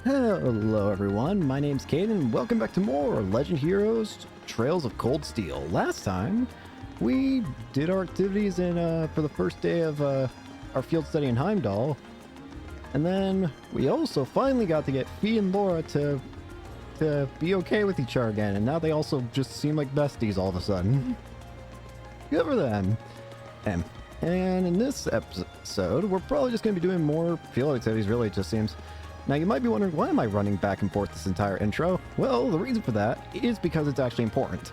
Hello everyone, my name's Caden and welcome back to more Legend Heroes Trails of Cold Steel. Last time, we did our activities for the first day of our field study in Heimdall. And then we also finally got to get Fee and Laura to be okay with each other again. And now they also just seem like besties all of a sudden. Good for them. And in this episode, we're probably just going to be doing more field activities, really, it just seems. Now, you might be wondering, why am I running back and forth this entire intro? Well, the reason for that is because it's actually important.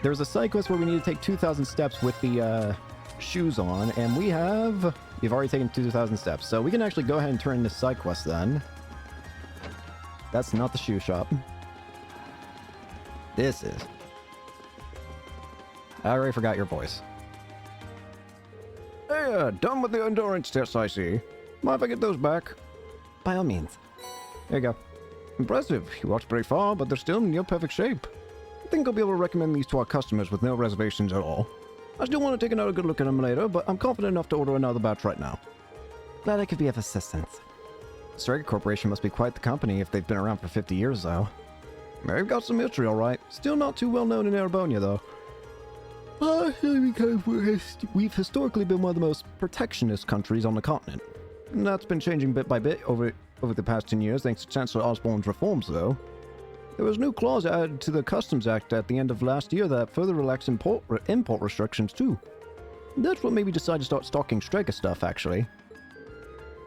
There's a side quest where we need to take 2,000 steps with the shoes on, and we've already taken 2,000 steps, so we can actually go ahead and turn in this side quest then. That's not the shoe shop. This is. I already forgot your voice. Hey, done with the endurance tests, I see. Mind if I get those back? By all means. There you go. Impressive. You walked pretty far, but they're still in near perfect shape. I think I'll be able to recommend these to our customers with no reservations at all. I still want to take another good look at them later, but I'm confident enough to order another batch right now. Glad I could be of assistance. Striker Corporation must be quite the company if they've been around for 50 years, though. They've got some history, alright. Still not too well known in Erebonia, though. Because we've historically been one of the most protectionist countries on the continent. And that's been changing bit by bit over the past 10 years, thanks to Chancellor Osborne's reforms, though. There was a new clause added to the Customs Act at the end of last year that further relaxed import restrictions, too. That's what made me decide to start stocking Striker stuff, actually.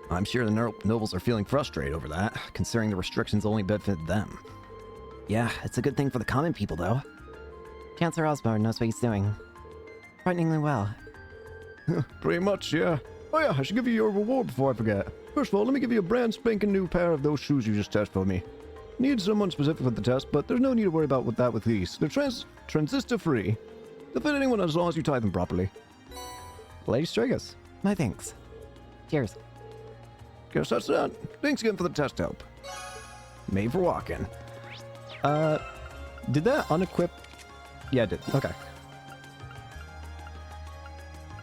I'm sure the nobles are feeling frustrated over that, considering the restrictions only benefit them. Yeah, it's a good thing for the common people, though. Chancellor Osborne knows what he's doing. Frighteningly well. Pretty much, yeah. Oh yeah, I should give you your reward before I forget. First of all, let me give you a brand spanking new pair of those shoes you just tested for me. Need someone specific for the test, but there's no need to worry about with these. They're transistor free. They'll fit anyone as long as you tie them properly. Lady Stragus. My thanks. Cheers. Guess that's that. Thanks again for the test help. Made for walking. Did that unequip? Yeah, it did. Okay.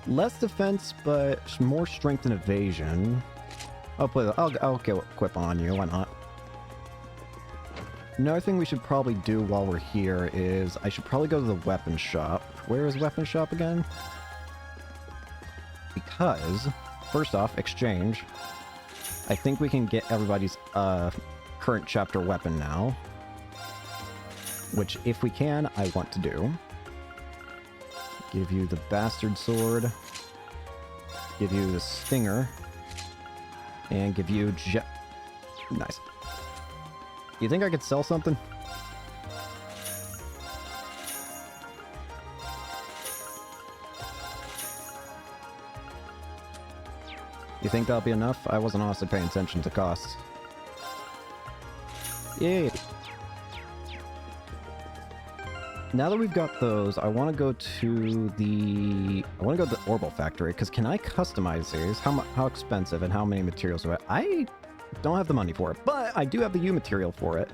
Less defense, but more strength and evasion. I'll go equip on you. Why not? Another thing we should probably do while we're here is I should probably go to the weapon shop. Where is weapon shop again? Because first off, exchange. I think we can get everybody's current chapter weapon now, which if we can, I want to do. Give you the bastard sword. Give you the stinger. And give you Nice. You think I could sell something? You think that'll be enough? I wasn't honestly paying attention to costs. Yay! Now that we've got those, I want to go to the Orbital Factory, because can I customize these? How expensive and how many materials do I don't have the money for it, but I do have the U material for it.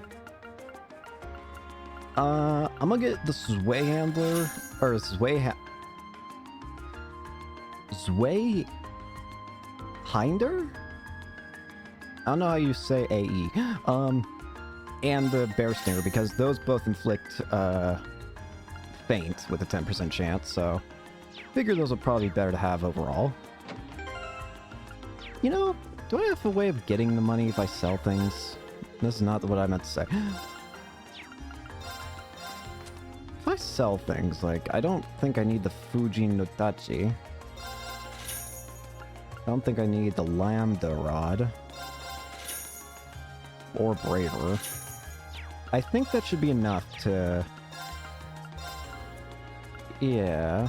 I'm gonna get the Zwei Handler, or Zwei Hinder? I don't know how you say AE. And the Bear Stinger, because those both inflict, faint with a 10% chance, so figure those will probably be better to have overall. You know, do I have a way of getting the money if I sell things? This is not what I meant to say. If I sell things, like, I don't think I need the Fuji Notachi. I don't think I need the Lambda Rod. Or Braver. I think that should be enough to... Yeah.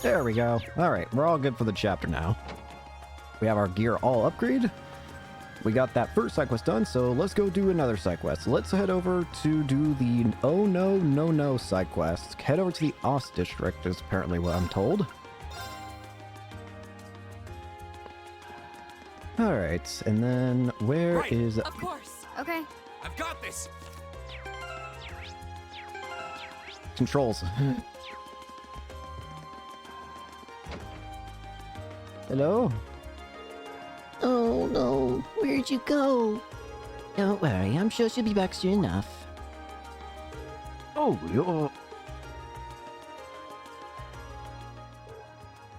There we go. Alright, we're all good for the chapter now. We have our gear all upgraded. We got that first side quest done, so let's go do another side quest. Let's head over to do the Oh No, No No side quest. Head over to the Ost district is apparently what I'm told. Alright, and then where is... Of course. Okay. I've got this. Controls. Hello? Oh no, where'd you go? Don't worry, I'm sure she'll be back soon enough. Oh, you're...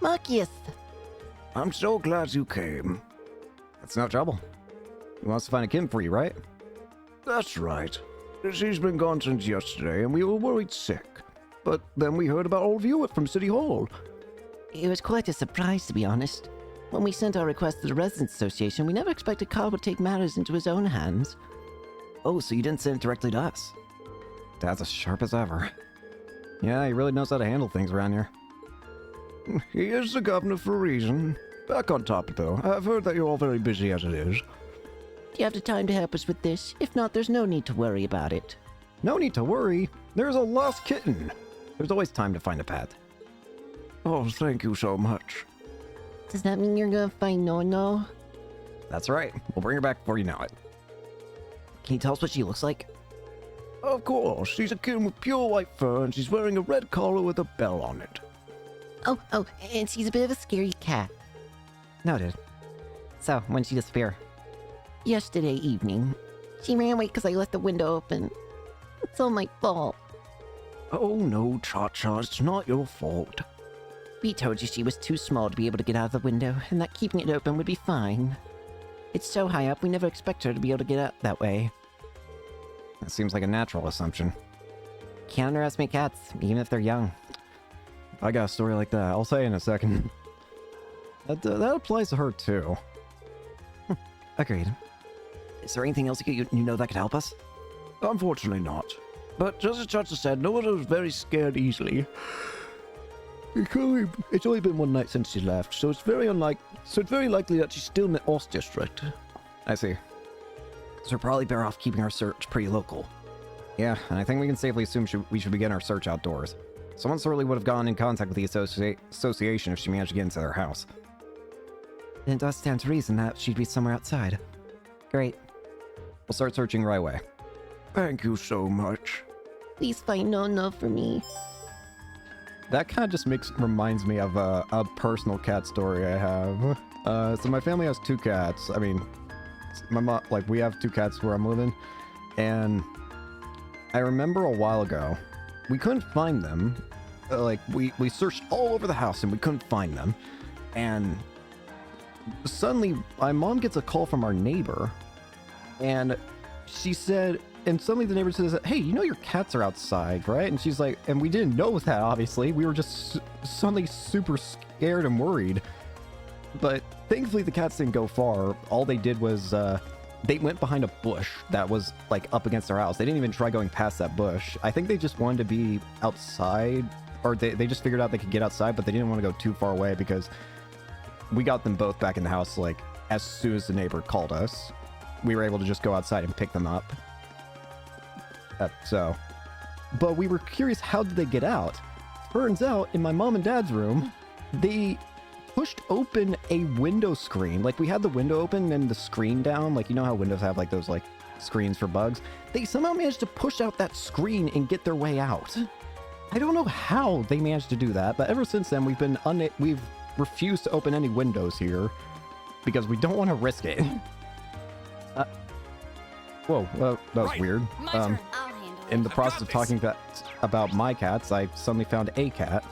Marcus! I'm so glad you came. That's no trouble. He wants to find a kin for you, right? That's right. She's been gone since yesterday, and we were worried sick. But then we heard about old Hewitt from City Hall. It was quite a surprise, to be honest. When we sent our request to the Residents Association, we never expected Carl would take matters into his own hands. Oh, so you didn't send it directly to us? Dad's as sharp as ever. Yeah, he really knows how to handle things around here. He is the governor for a reason. Back on topic, though. I've heard that you're all very busy as it is. Do you have the time to help us with this? If not, there's no need to worry about it. No need to worry. There's a lost kitten. There's always time to find a pet. Oh, thank you so much. Does that mean you're gonna find Nono? That's right. We'll bring her back before you know it. Can you tell us what she looks like? Of course. She's a kitten with pure white fur, and she's wearing a red collar with a bell on it. Oh, and she's a bit of a scary cat. Noted. So, when did she disappear? Yesterday evening. She ran away because I left the window open. It's all my fault. Oh no, Cha-Cha, it's not your fault. We told you she was too small to be able to get out of the window, and that keeping it open would be fine. It's so high up, we never expect her to be able to get out that way. That seems like a natural assumption. Can't underestimate cats, even if they're young. I got a story like that. I'll say in a second. That applies to her too. Agreed. Is there anything else you know that could help us? Unfortunately not. But just as Chacha said, no one was very scared easily. It's only been one night since she left, so it's very likely that she's still in the Ost district. I see. So we're probably better off keeping our search pretty local. Yeah, and I think we can safely assume we should begin our search outdoors. Someone certainly would have gotten in contact with the association if she managed to get into their house. Then it does stand to reason that she'd be somewhere outside. Great. We'll start searching right away. Thank you so much. Please find Nono for me. That kind of just reminds me of a personal cat story I have. So my family has two cats. I mean, my mom, like, we have two cats where I'm living, and I remember a while ago, we couldn't find them. We searched all over the house and we couldn't find them, and suddenly my mom gets a call from our neighbor, and she said, and suddenly the neighbor says, "Hey, you know your cats are outside, right?" And she's like, and we didn't know that, obviously. We were just suddenly super scared and worried. But thankfully the cats didn't go far. All they did was, they went behind a bush that was, like, up against our house. They didn't even try going past that bush. I think they just wanted to be outside, or they just figured out they could get outside, but they didn't want to go too far away because we got them both back in the house, like, as soon as the neighbor called us. We were able to just go outside and pick them up. But we were curious, how did they get out? Turns out, in my mom and dad's room, they pushed open a window screen. Like, we had the window open and the screen down. Like, you know how windows have, like, those, like, screens for bugs? They somehow managed to push out that screen and get their way out. I don't know how they managed to do that, but ever since then, we've refused to open any windows here because we don't want to risk it. Whoa, that was weird. In the process of talking about my cats, I suddenly found a cat.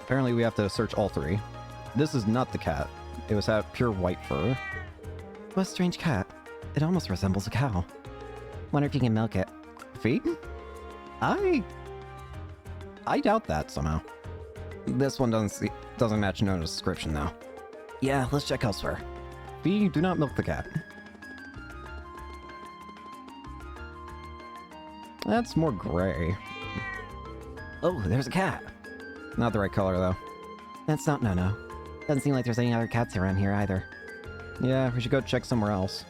Apparently we have to search all three. This is not the cat. It was had pure white fur. What a strange cat. It almost resembles a cow. Wonder if you can milk it. Feet? I doubt that somehow. This one doesn't match Nona's description though. Yeah, let's check elsewhere. B, do not milk the cat. That's more gray. Oh, there's a cat. Not the right color though. That's not Nono. Doesn't seem like there's any other cats around here either. Yeah, we should go check somewhere else.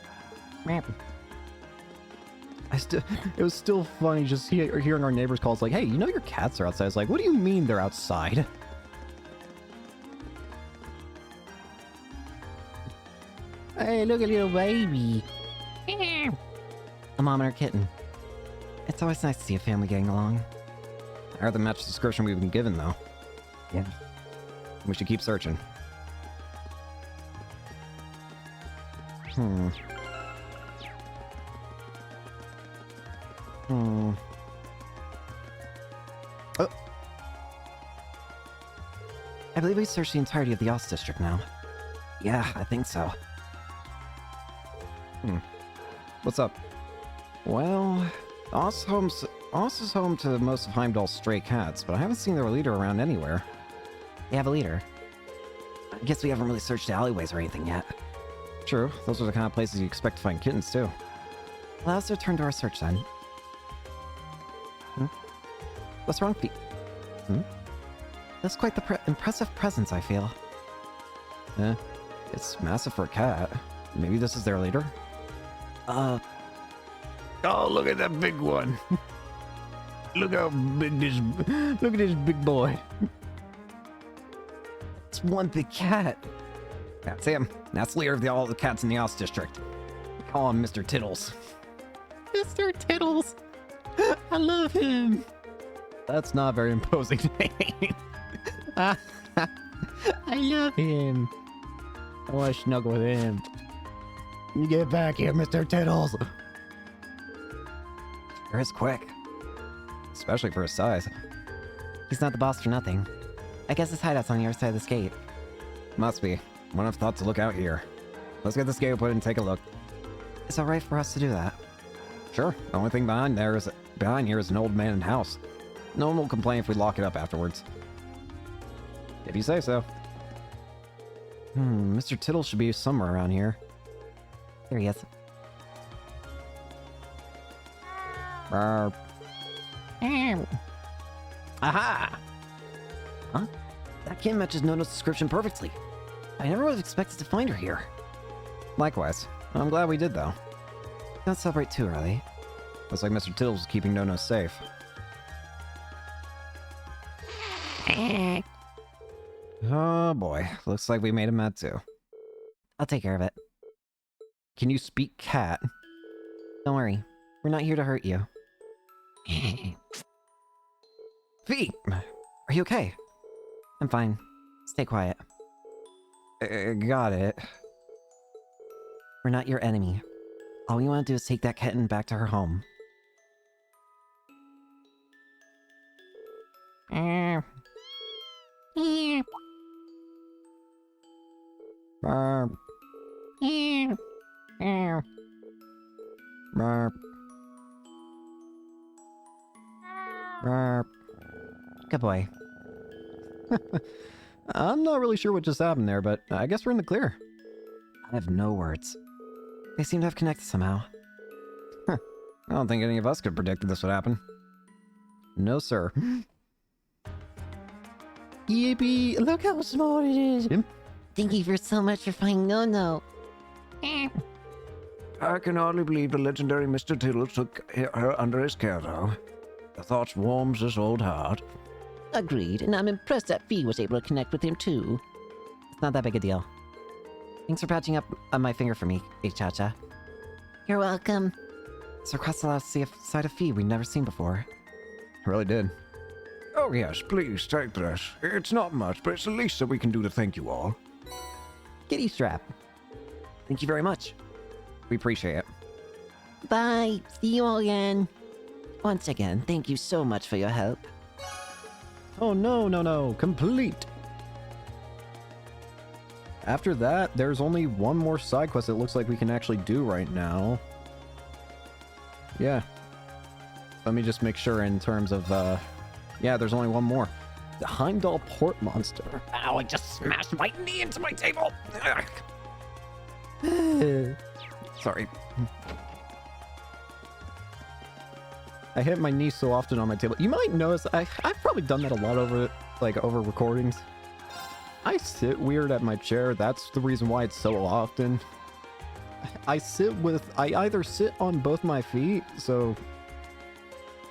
Meow. It was still funny just hearing our neighbors' calls like, "Hey, you know your cats are outside." It's like, what do you mean they're outside? Hey, look at little baby. A mom and her kitten. It's always nice to see a family getting along. I heard the match description we've been given though. Yeah. We should keep searching. Hmm. Hmm. Oh. I believe we searched the entirety of the Ost district now. Yeah, I think so. What's up? Well, Oz is home to most of Heimdall's stray cats, but I haven't seen their leader around anywhere. They have a leader. I guess we haven't really searched the alleyways or anything yet. True, those are the kind of places you expect to find kittens, too. Well, let's return to our search then. What's wrong, Pete? That's quite the impressive presence, I feel. It's massive for a cat. Maybe this is their leader? Oh, look at that big one. Look how big look at this big boy. It's one big cat. That's him. That's the leader of all the cats in the Oz district. We call him Mr. Tittles. Mr. Tittles! I love him! That's not a very imposing name. I love him. I want to snuggle with him. You get back here, Mr. Tittles. Sure is quick. Especially for his size. He's not the boss for nothing. I guess his hideout's on the other side of this gate. Must be. Wouldn't have thought to look out here. Let's get this gate open and take a look. It's alright for us to do that. Sure. The only thing behind here is an old abandoned house. No one will complain if we lock it up afterwards. If you say so. Mr. Tittle should be somewhere around here. There he is. Aha! Huh? That kid matches Nono's description perfectly. I never would have expected to find her here. Likewise. I'm glad we did, though. Don't celebrate too early. Looks like Mr. Tittles is keeping Nono safe. Oh boy, looks like we made him mad too. I'll take care of it. Can you speak cat? Don't worry. We're not here to hurt you. V! Are you okay? I'm fine. Stay quiet. Got it. We're not your enemy. All we want to do is take that kitten back to her home. Burp. Burp. Burp. Good boy. I'm not really sure what just happened there, but I guess we're in the clear. I have no words. They seem to have connected somehow. I don't think any of us could predict this would happen. No, sir. Yippee! Look how small it is! Thank you so much for finding Nono. I can hardly believe the legendary Mr. Tittles took her under his care, though. The thought warms his old heart. Agreed, and I'm impressed that Fee was able to connect with him too. It's not that big a deal. Thanks for patching up on my finger for me, Cha-Cha. You're welcome. Sir Cross allowed us to see a side of Fee we've never seen before. Really did. Oh yes, please take this. It's not much, but it's the least that we can do to thank you all. Kitty strap. Thank you very much. We appreciate it. Bye. See you all again. Once again, thank you so much for your help. Oh no, complete! After that, there's only one more side quest it looks like we can actually do right now. Yeah. Let me just make sure in terms of, yeah, there's only one more. The Heimdall Port Monster. Ow, I just smashed my knee into my table! Sorry. I hit my knee so often on my table. You might notice I've probably done that a lot over recordings. I sit weird at my chair. That's the reason why it's so often. I either sit on both my feet,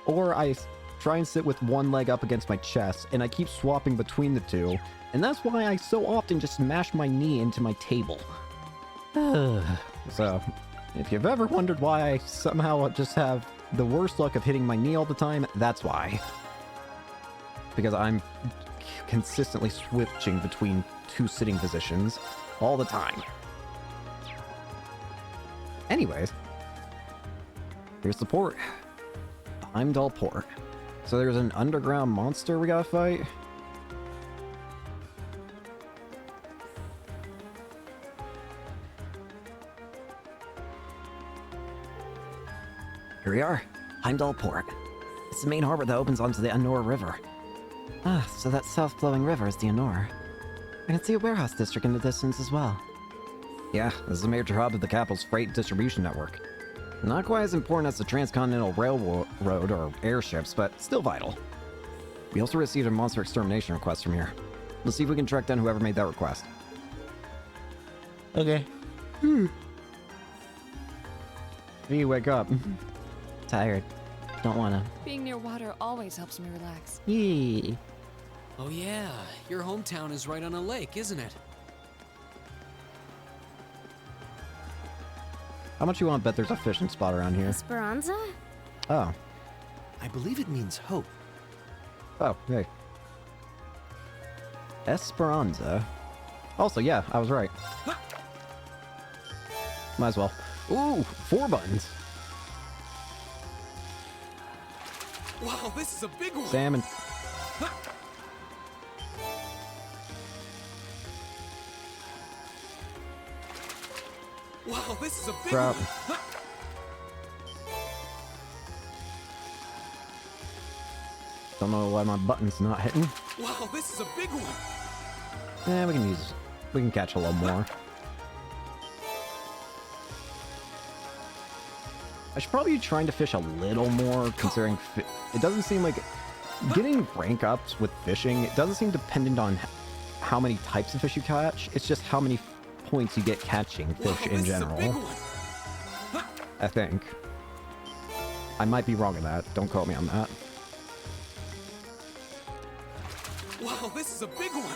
or I try and sit with one leg up against my chest, and I keep swapping between the two. And that's why I so often just smash my knee into my table. So, if you've ever wondered why I somehow just have the worst luck of hitting my knee all the time, that's why. Because I'm consistently switching between two sitting positions all the time. Anyways, here's the port. Heimdall Port. So there's an underground monster we gotta fight. Here we are, Heimdall Port. It's the main harbor that opens onto the Anor River. Ah, so that south-flowing river is the Anor. I can see a warehouse district in the distance as well. Yeah, this is a major hub of the capital's freight distribution network. Not quite as important as the transcontinental railroad or airships, but still vital. We also received a monster extermination request from here. Let's see if we can track down whoever made that request. Okay. You wake up. Tired. Don't wanna. Being near water always helps me relax. Yee. Oh yeah, your hometown is right on a lake, isn't it? How much you want to bet there's a fishing spot around here? Esperanza? Oh. I believe it means hope. Oh, hey. Esperanza. Also, yeah, I was right. Might as well. Ooh, 4 buttons. Wow, this is a big one. Salmon. Wow, this is a big Crap. one. Don't know why my button's not hitting. Wow, this is a big one. Yeah, we can catch a little more. I should probably be trying to fish a little more, considering it doesn't seem like getting rank ups with fishing. It doesn't seem dependent on how many types of fish you catch. It's just how many points you get catching fish in general. I think. I might be wrong in that. Don't quote me on that. Wow, this is a big one.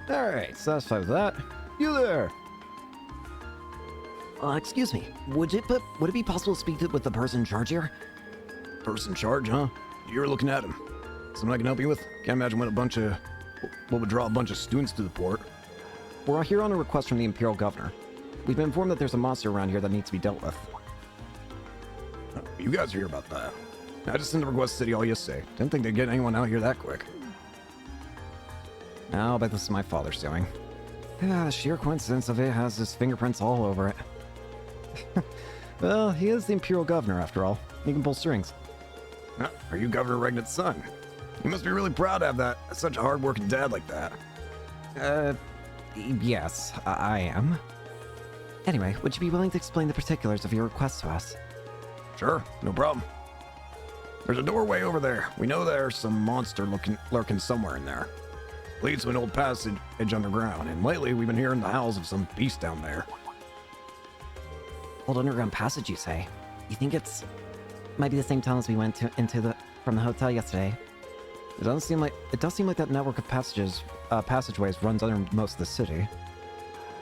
Alright, satisfied with that. You there! Excuse me. Would it be possible to speak with the person in charge here? Person in charge, huh? You're looking at him. Something I can help you with? Can't imagine what would draw a bunch of students to the port. We're here on a request from the Imperial Governor. We've been informed that there's a monster around here that needs to be dealt with. You guys hear about that? I just sent a request city all yesterday. Didn't think they'd get anyone out here that quick. I'll bet this is my father's doing. The sheer coincidence of it has his fingerprints all over it. Well, he is the Imperial Governor after all. He can pull strings. Are you Governor Regnant's son? You must be really proud to have such a hard-working dad like that. Yes, I am. Anyway, would you be willing to explain the particulars of your request to us? Sure, no problem. There's a doorway over there. We know there's some monster lurking somewhere in there. Leads to an old passage underground, and lately we've been hearing the howls of some beast down there. Old underground passage, you say? You think might be the same tunnels we went from the hotel yesterday? It does seem like that network of passageways runs under most of the city.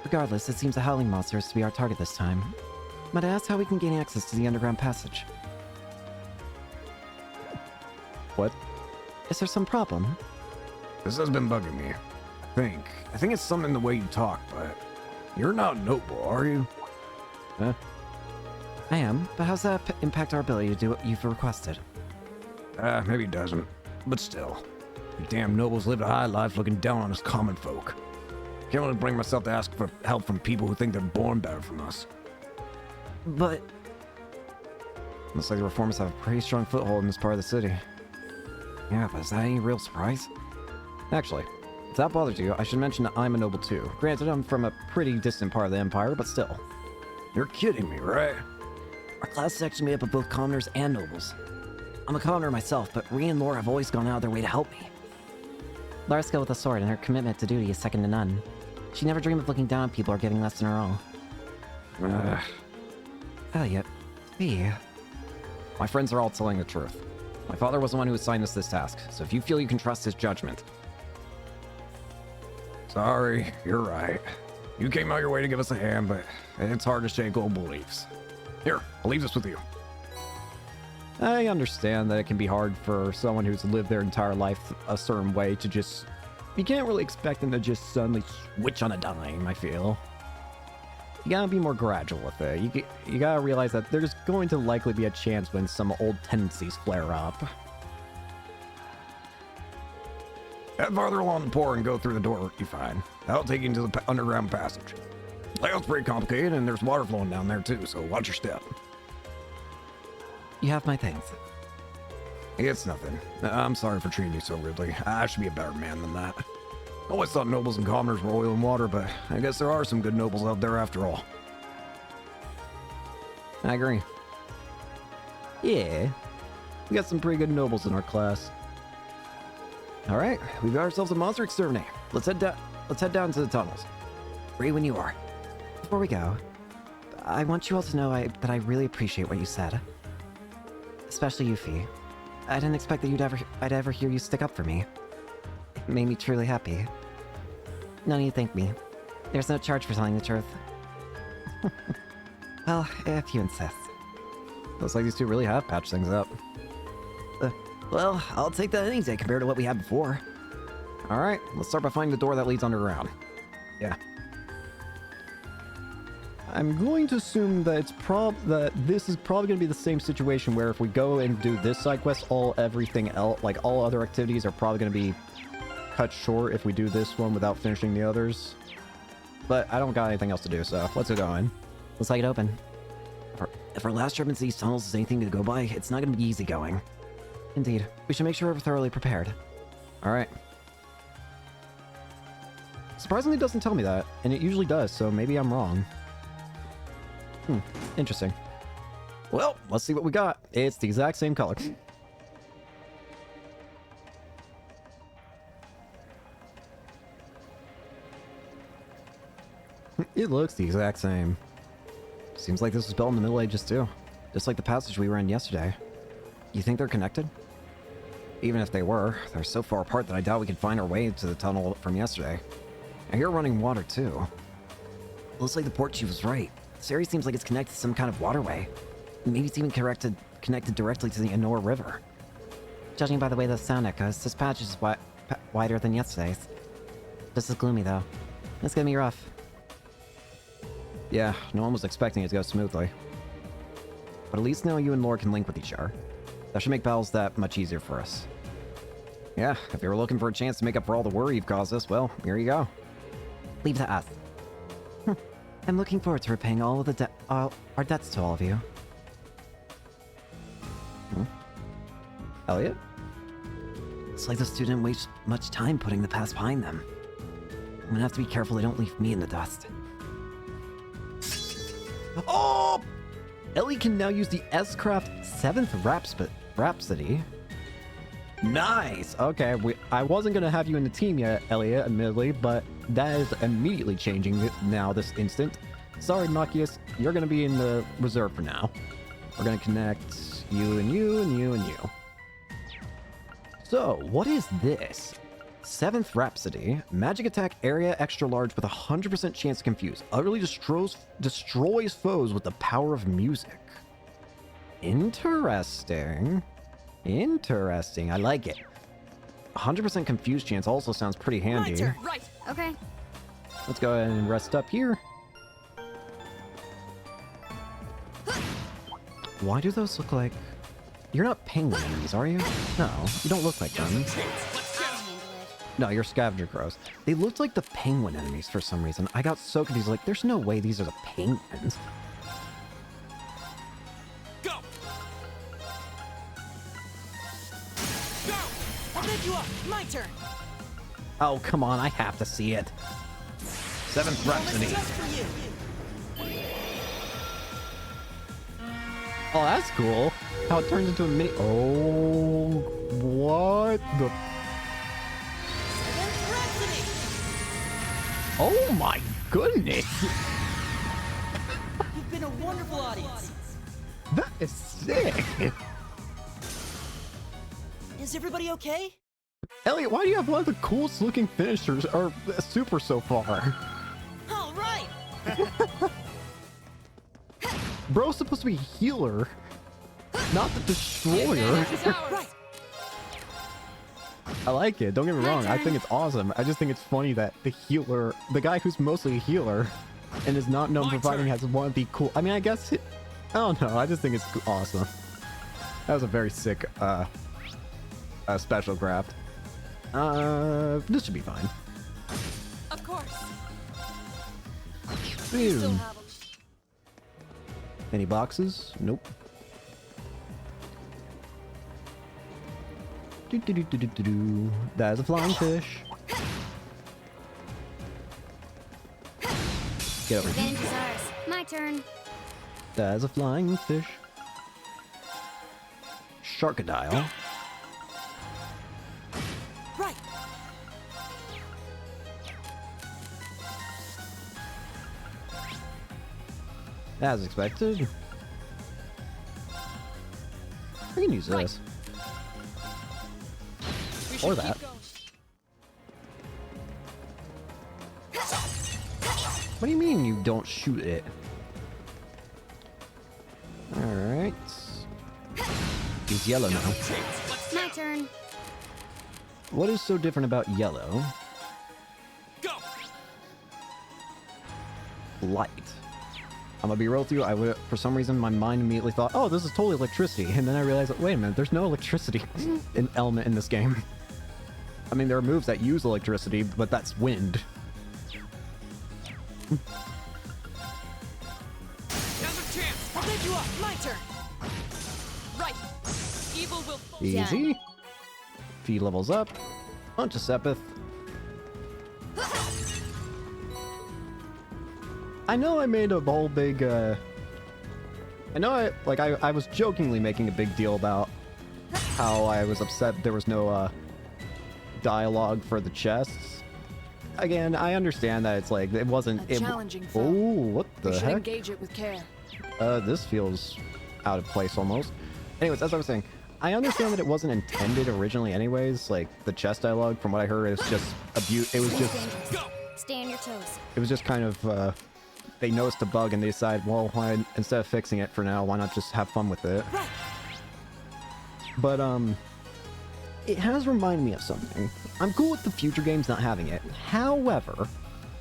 Regardless, it seems the howling monster is to be our target this time. Might I ask how we can gain access to the underground passage? What? Is there some problem? This has been bugging me. I think it's something in the way you talk, but you're not noble, are you? Huh? I am, but how's that impact our ability to do what you've requested? Maybe it doesn't. But still. You damn nobles lived a high life looking down on us common folk. Can't really bring myself to ask for help from people who think they're born better from us. But... Looks like the reformers have a pretty strong foothold in this part of the city. Yeah, but is that any real surprise? Actually, if that bothers you, I should mention that I'm a noble too. Granted, I'm from a pretty distant part of the Empire, but still. You're kidding me, right? Our class is actually made up of both commoners and nobles. I'm a commoner myself, but Rhea and Laura have always gone out of their way to help me. Laura's skill with a sword and her commitment to duty is second to none. She never dreamed of looking down on people or getting less than her own. Elliot, me. My friends are all telling the truth. My father was the one who assigned us this task, so if you feel you can trust his judgment. Sorry, you're right. You came out your way to give us a hand, but it's hard to shake old beliefs. Here, I'll leave this with you. I understand that it can be hard for someone who's lived their entire life a certain way to just... You can't really expect them to just suddenly switch on a dime, I feel. you gotta be more gradual with it. You gotta realize that there's going to likely be a chance when some old tendencies flare up. Head farther along the pour and go through the door, you're fine. That'll take you into the underground passage. Layout's pretty complicated, and there's water flowing down there too, so watch your step. You have my things. It's nothing. I'm sorry for treating you so rudely. I should be a better man than that. Always thought nobles and commoners were oil and water, but I guess there are some good nobles out there after all. I agree. Yeah, we got some pretty good nobles in our class. All right, we've got ourselves a monster exterminator. Let's head down to the tunnels. Ready when you are. Before we go, I want you all to know that I really appreciate what you said. Especially you, Fee. I didn't expect that I'd ever hear you stick up for me. It made me truly happy. No need to thank me. There's no charge for telling the truth. Well, if you insist. Looks like these two really have patched things up. Well, I'll take that any day compared to what we had before. All right, let's start by finding the door that leads underground. Yeah. I'm going to assume that this is probably going to be the same situation where if we go and do this side quest, everything else, like all other activities, are probably going to be cut short if we do this one without finishing the others. But I don't got anything else to do, so let's get going. Looks like it open. If our last trip into these tunnels is anything to go by, it's not going to be easy going. Indeed, we should make sure we're thoroughly prepared. All right. Surprisingly, it doesn't tell me that, and it usually does, so maybe I'm wrong. Interesting. Well, let's see what we got. It's the exact same color. It looks the exact same. Seems like this was built in the Middle Ages too. Just like the passage we were in yesterday. You think they're connected? Even if they were, they're so far apart that I doubt we can find our way to the tunnel from yesterday. I hear running water too. Looks like the port chief was right. This area seems like it's connected to some kind of waterway. Maybe it's even connected directly to the Anor River. Judging by the way the sound echoes, this patch is wider than yesterday's. This is gloomy though. It's gonna be rough. Yeah, no one was expecting it to go smoothly. But at least now you and Lore can link with each other. That should make battles that much easier for us. Yeah, if you were looking for a chance to make up for all the worry you've caused us, well, here you go. Leave that to us. I'm looking forward to repaying all of our debts to all of you. Elliot? It's like the student wastes much time putting the past behind them. I'm gonna have to be careful they don't leave me in the dust. Oh! Ellie can now use the S-Craft 7th Rhapsody. Nice! Okay, I wasn't going to have you in the team yet, Elliot, admittedly, but that is immediately changing now this instant. Sorry, Machias, you're going to be in the reserve for now. We're going to connect you and you and you and you. So, what is this? 7th Rhapsody. Magic attack area extra large with a 100% chance to confuse. Utterly destroys foes with the power of music. Interesting. Interesting. I like it. 100% confuse chance also sounds pretty handy. Right. Okay. Let's go ahead and rest up here. Why do those look like... You're not penguin enemies, are you? No, you don't look like them. No, you're scavenger crows. They looked like the penguin enemies for some reason. I got so confused, like, there's no way these are the penguins. Go! Go! I'll pick you up! My turn! Oh, come on, I have to see it. 7th Rhapsody. Just for you! Oh, that's cool. How it turns into a mini... Oh, what the... Oh my goodness! You've been a wonderful audience. That is sick! Is everybody okay? Elliot, why do you have one of the coolest looking finishers, or super so far? All right! Bro's supposed to be a healer, not the destroyer. Right! I like it, don't get me wrong, I think it's awesome. I just think it's funny that the healer, the guy who's mostly a healer, and is not known My for fighting turn. has one of the cool. I mean, I guess I don't know. I just think it's awesome. That was a very sick special craft. This should be fine. Of course. Boom. Still have 'em. Any boxes? Nope. Do. That is a flying fish. Get over here. Advantage is ours. My turn. That is a flying fish. Sharkadile. Right. As expected. I can use this. We Or should that. keep going. What do you mean you don't shoot it? Alright. He's yellow now. My turn. What is so different about yellow? Go! Light. I'm gonna be real with you, I would, for some reason, my mind immediately thought, oh, this is totally electricity. And then I realized, that, wait a minute, there's no electricity in element in this game. I mean, there are moves that use electricity, but that's wind. Now's a chance! I'll take you up. My turn. Right. Evil will fall. Easy. Fee levels up. Onto Sepith. I know I made a whole big, I know I was jokingly making a big deal about how I was upset there was no, dialogue for the chests. Again, I understand that it's like, it wasn't... A challenging foe. Oh, what the We should heck? engage it with care. This feels out of place almost. Anyways, as I was saying, I understand that it wasn't intended originally anyways, like, the chest dialogue, from what I heard, is just abuse. It was just... Dangerous. Go! Stay on your toes. It was just kind of, they noticed a bug and they decided, well, why, instead of fixing it for now, why not just have fun with it? Right. But, it has reminded me of something. I'm cool with the future games not having it. However,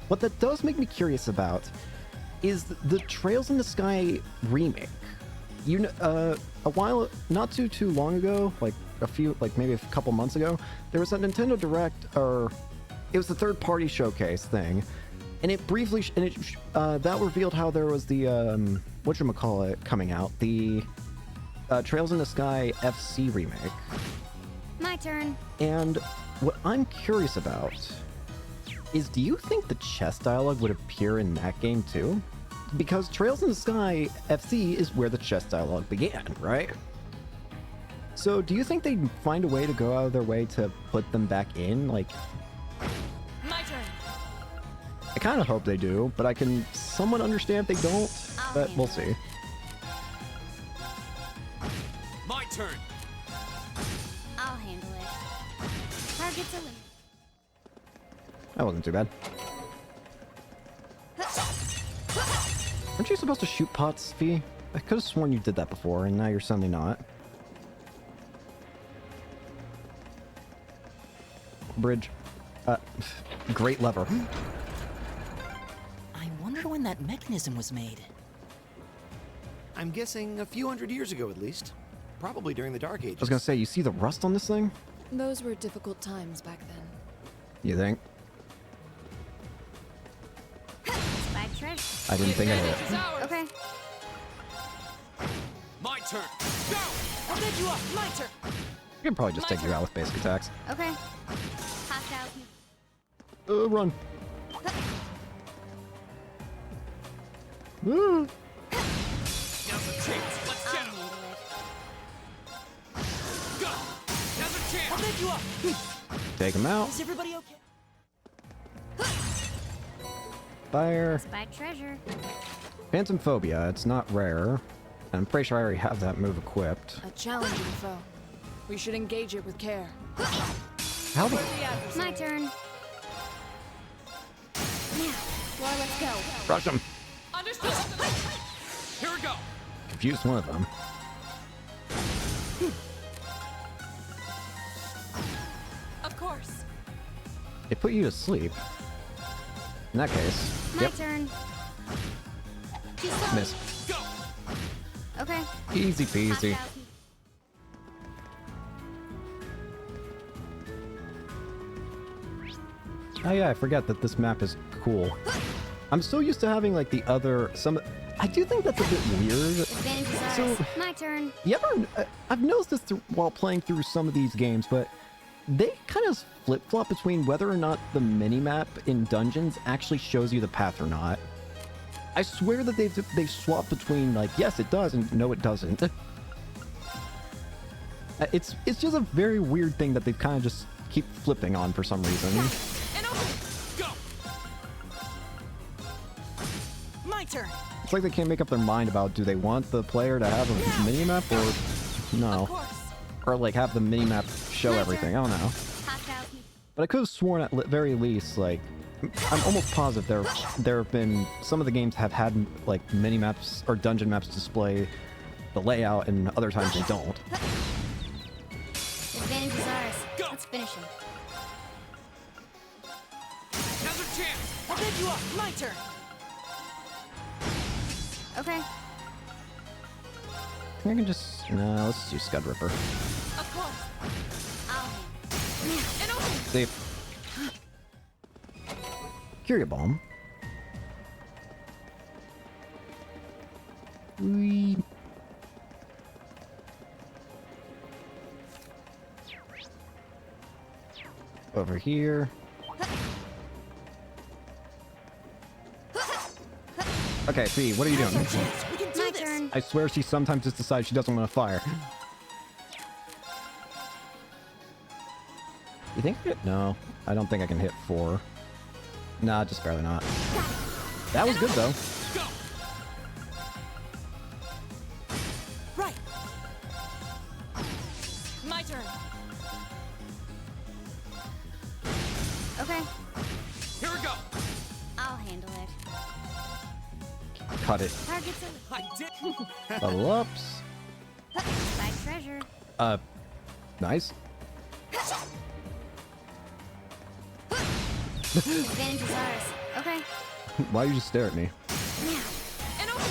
what that does make me curious about is the Trails in the Sky remake. You know, a while, not too long ago, like maybe a couple months ago, there was a Nintendo Direct, or it was the third-party showcase thing, and it briefly, that revealed how there was the, whatchamacallit coming out, the Trails in the Sky FC remake. My turn. And what I'm curious about is, do you think the chest dialogue would appear in that game too? Because Trails in the Sky FC is where the chest dialogue began, right? So do you think they'd find a way to go out of their way to put them back in? Like, My turn. I kind of hope they do, but I can somewhat understand if they don't, I'll but we'll handle see. My turn! I'll handle it. Target's eliminated. That wasn't too bad. Aren't you supposed to shoot pots, Fee? I could have sworn you did that before, and now you're suddenly not. Bridge. Great lever. I wonder when that mechanism was made. I'm guessing a few hundred years ago at least. Probably during the Dark Ages. I was gonna say, you see the rust on this thing? Those were difficult times back then. You think? Spy treasure. I didn't think of Advantage it. is ours. Okay. My turn! Go! I'll take you up. My turn. You can probably just take you out with basic attacks. Okay. Hostiles. Run. Now's a chance! Let's I'll get him! handle it. Go! Now's a I'll chance! take you up. Take him out. Is everybody okay? Fire. Spy treasure. Phantom Phobia. It's not rare. I'm pretty sure I already have that move equipped. A challenging foe. We should engage it with care. How the... The adversary. My turn. Now, Laura, let's go. Rush him. Understood. Here we go! Confused one of them. Of course. It put you to sleep. In that case. My Yep. turn. Too slow. Miss. Go! Okay. Easy peasy. Hostile. Oh yeah, I forget that this map is cool. I'm so used to having like the other I do think that's a bit weird. Advantage is ours. So- My turn. You ever? I've noticed this while playing through some of these games, but they kind of flip-flop between whether or not the mini-map in dungeons actually shows you the path or not. I swear that they've swapped between like yes it does and no it doesn't. It's just a very weird thing that they've kind of just keep flipping on for some reason. And open. Go! My turn. It's like they can't make up their mind about do they want the player to have a mini-map or Of no, course. or like have the mini-map show everything. I don't know. Hostile. But I could have sworn at very least, like, I'm almost positive there have been, some of the games have had, like, mini-maps or dungeon maps display the layout, and other times they don't. Advantage is ours. Go. Let's finish him. Now's our chance! I'll bid you up. My turn. Okay. I can just, no, let's do Scud Ripper. Of course. I'll handle. And open. Save. Curia Bomb. Whee. Over here. Okay, Fee, what are you doing? We can do My this. turn. I swear she sometimes just decides she doesn't want to fire. You think? No, I don't think I can hit 4. Nah, just barely not. That was good though. Go! Right. My turn. Okay. Here we go! I'll handle it. Cut it. Target's a I did! Level ups. spike treasure. Nice. Advantage is ours. Okay. Why you just stare at me? Now. And open.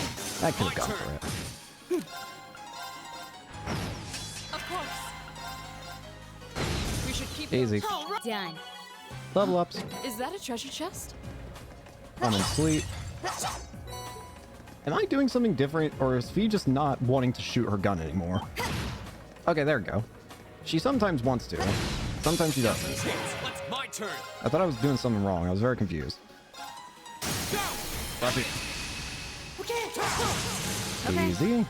I could have My gone turn. for it. Of course. We should keep Easy. All right. Done. Level ups. Is that a treasure chest? I'm in sleep. Am I doing something different, or is Fee just not wanting to shoot her gun anymore? Okay, there we go. She sometimes wants to. Sometimes she doesn't. Chance! Let's my turn! I thought I was doing something wrong. I was very confused. Go! Okay. Okay. Easy.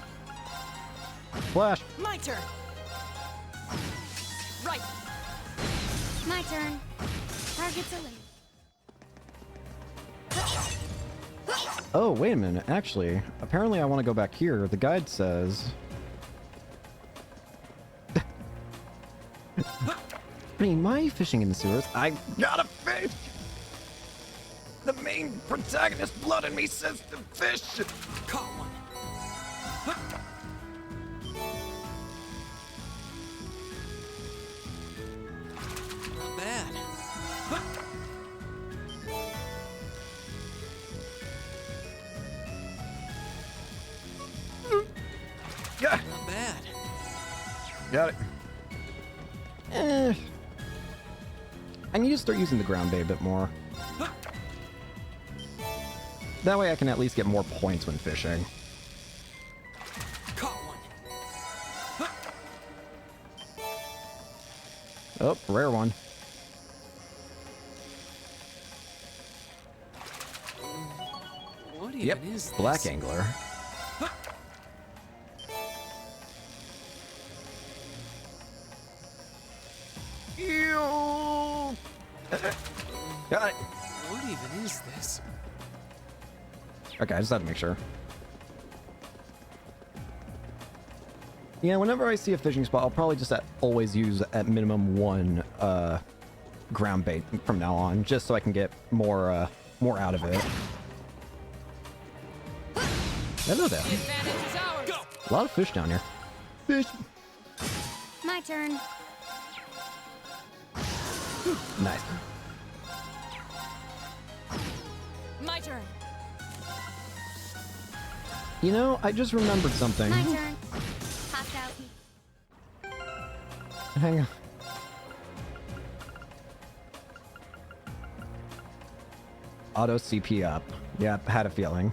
Flash. My turn. Right. My turn. Target's eliminated. Oh, wait a minute. Actually, apparently I want to go back here. The guide says... I mean, my fishing in the sewers, I gotta fish! The main protagonist blood in me says to fish! Caught one! Not bad. Yeah, Not bad. got it. I need to start using the ground bait a bit more. That way I can at least get more points when fishing. Caught one! Oh, rare one. What even Yep, is this? black angler. Ew. Got it. What even is this? Okay, I just had to make sure. Yeah, whenever I see a fishing spot, I'll probably just always use at minimum 1 ground bait from now on, just so I can get more more out of it. Hello there. The advantage is ours. Go! A lot of fish down here. Fish. My turn. Nice. My turn. You know, I just remembered something. My turn. Hostile. Hang on. Auto CP up. Yeah, had a feeling.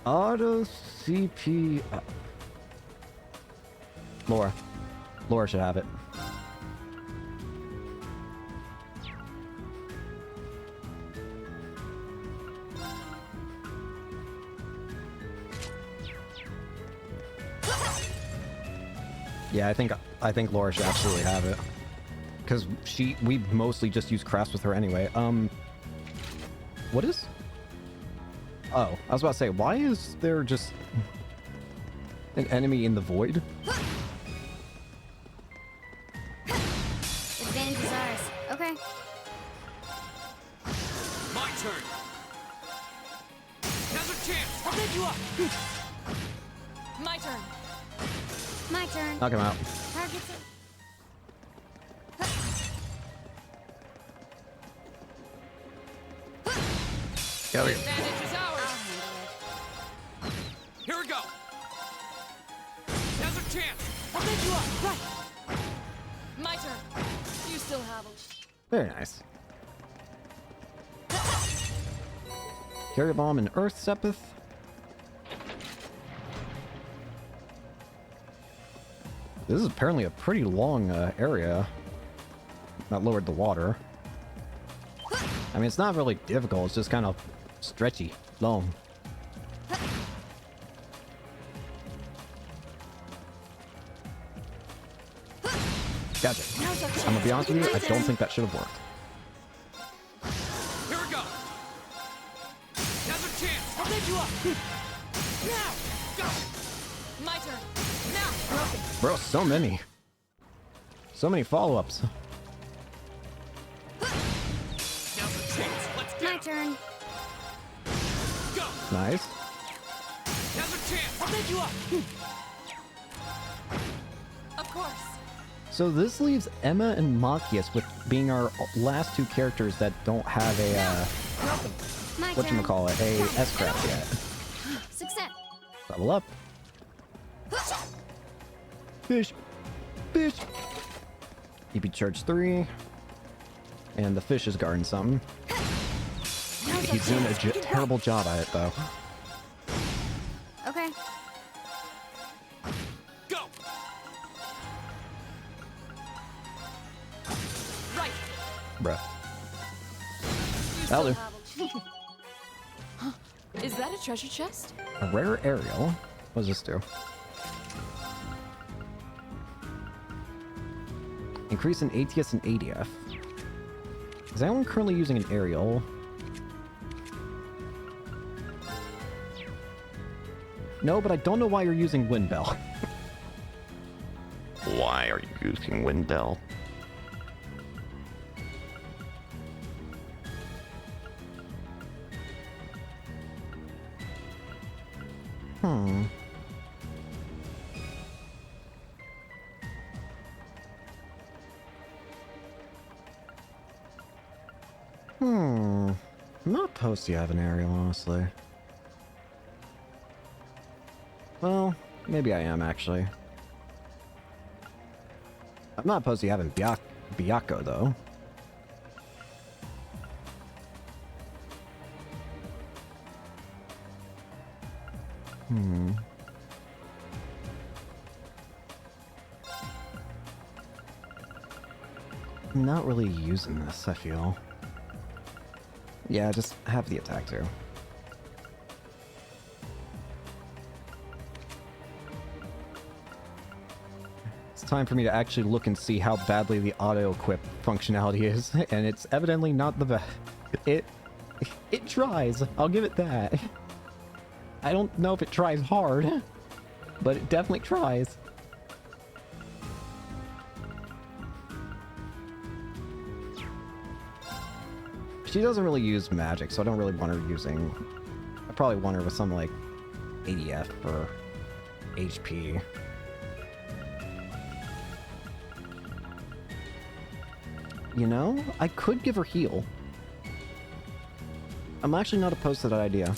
Auto CP up. Laura. Laura should have it. Yeah, I think Laura should absolutely have it. Because we mostly just use crafts with her anyway. What is? Oh, I was about to say, why is there just an enemy in the void? Advantage is ours. Okay. My turn. Now's a chance. I'll pick you up. My turn. My turn. Knock him out. Targets. Get over here. Advantage is I'll ours. handle it. Here we go. Now's a chance. I'll pick you up. Right. My turn. You still have them. Very nice. Carrier bomb and Earth Sepith. This is apparently a pretty long area. That lowered the water. I mean, it's not really difficult. It's just kind of stretchy, long. Gotcha. Now's our chance. I'm gonna be honest with you, I don't think that should have worked. Here we go. Now's a chance. I'll pick you up. Now. Go. My turn. Now. Bro, so many. So many follow-ups. Now's a chance. Let's My get 'em. turn. Go. Nice. Now's a chance. I'll pick you up. Of course. So this leaves Emma and Machias with being our last two characters that don't have a, My turn. whatchamacallit, a S-craft yet. Success. Level up. Fish. Fish. EP charge 3. And the fish is guarding something. He's doing a terrible job at it, though. Okay. Go. Right. Bruh. You That'll still do. have them. Is that a treasure chest? A rare aerial. What does this do? Increase in ATS and ADF. Is anyone currently using an aerial? No, but I don't know why you're using Windbell. Why are you using Windbell? Hmm. I'm not opposed to have an aerial, honestly. Well, maybe I am, actually. I'm not opposed to having Byakko, though. I'm not really using this, I feel. Yeah, just have the attack too. It's time for me to actually look and see how badly the auto-equip functionality is, and it's evidently not the best. It tries, I'll give it that. I don't know if it tries hard, but it definitely tries. She doesn't really use magic, so I don't really want her using... I probably want her with some, like, ADF or HP. You know, I could give her heal. I'm actually not opposed to that idea.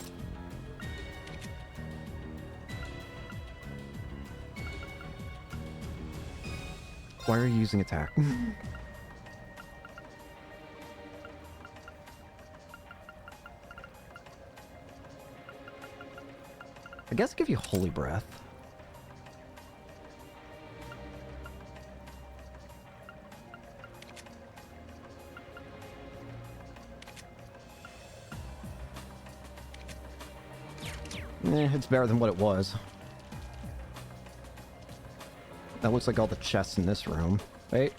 Why are you using attack? I guess I'll give you Holy Breath. It's better than what it was. That looks like all the chests in this room. Wait.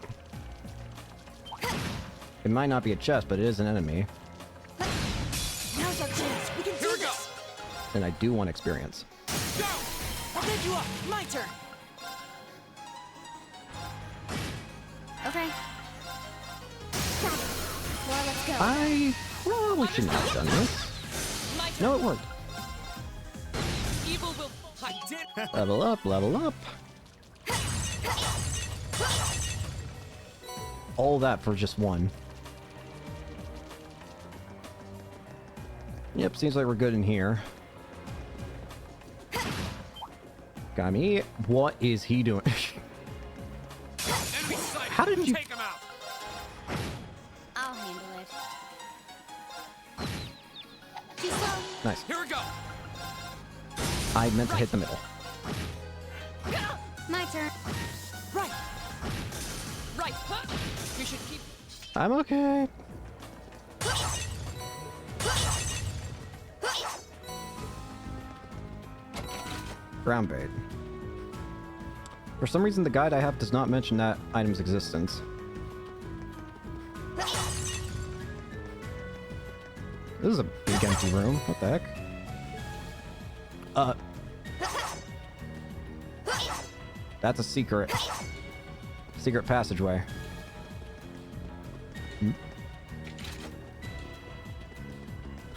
It might not be a chest, but it is an enemy. Now's our chance. We can do this. And I do want experience. Go! I'll bend you up. My turn. Okay. Got it. Well, let's go. I probably shouldn't have done this. My turn. No, it worked. Evil will fall. I did. Level up, level up. All that for just one. Yep, seems like we're good in here. Got me. What is he doing? Enemy sight. How did you... Take him out. I'll handle it. Too slow. Nice. Here we go. I meant to hit the middle. My turn. Right. Right. Huh? We should keep. I'm okay. Ground bait. For some reason, the guide I have does not mention that item's existence. This is a big empty room. What the heck? That's a secret. Secret passageway.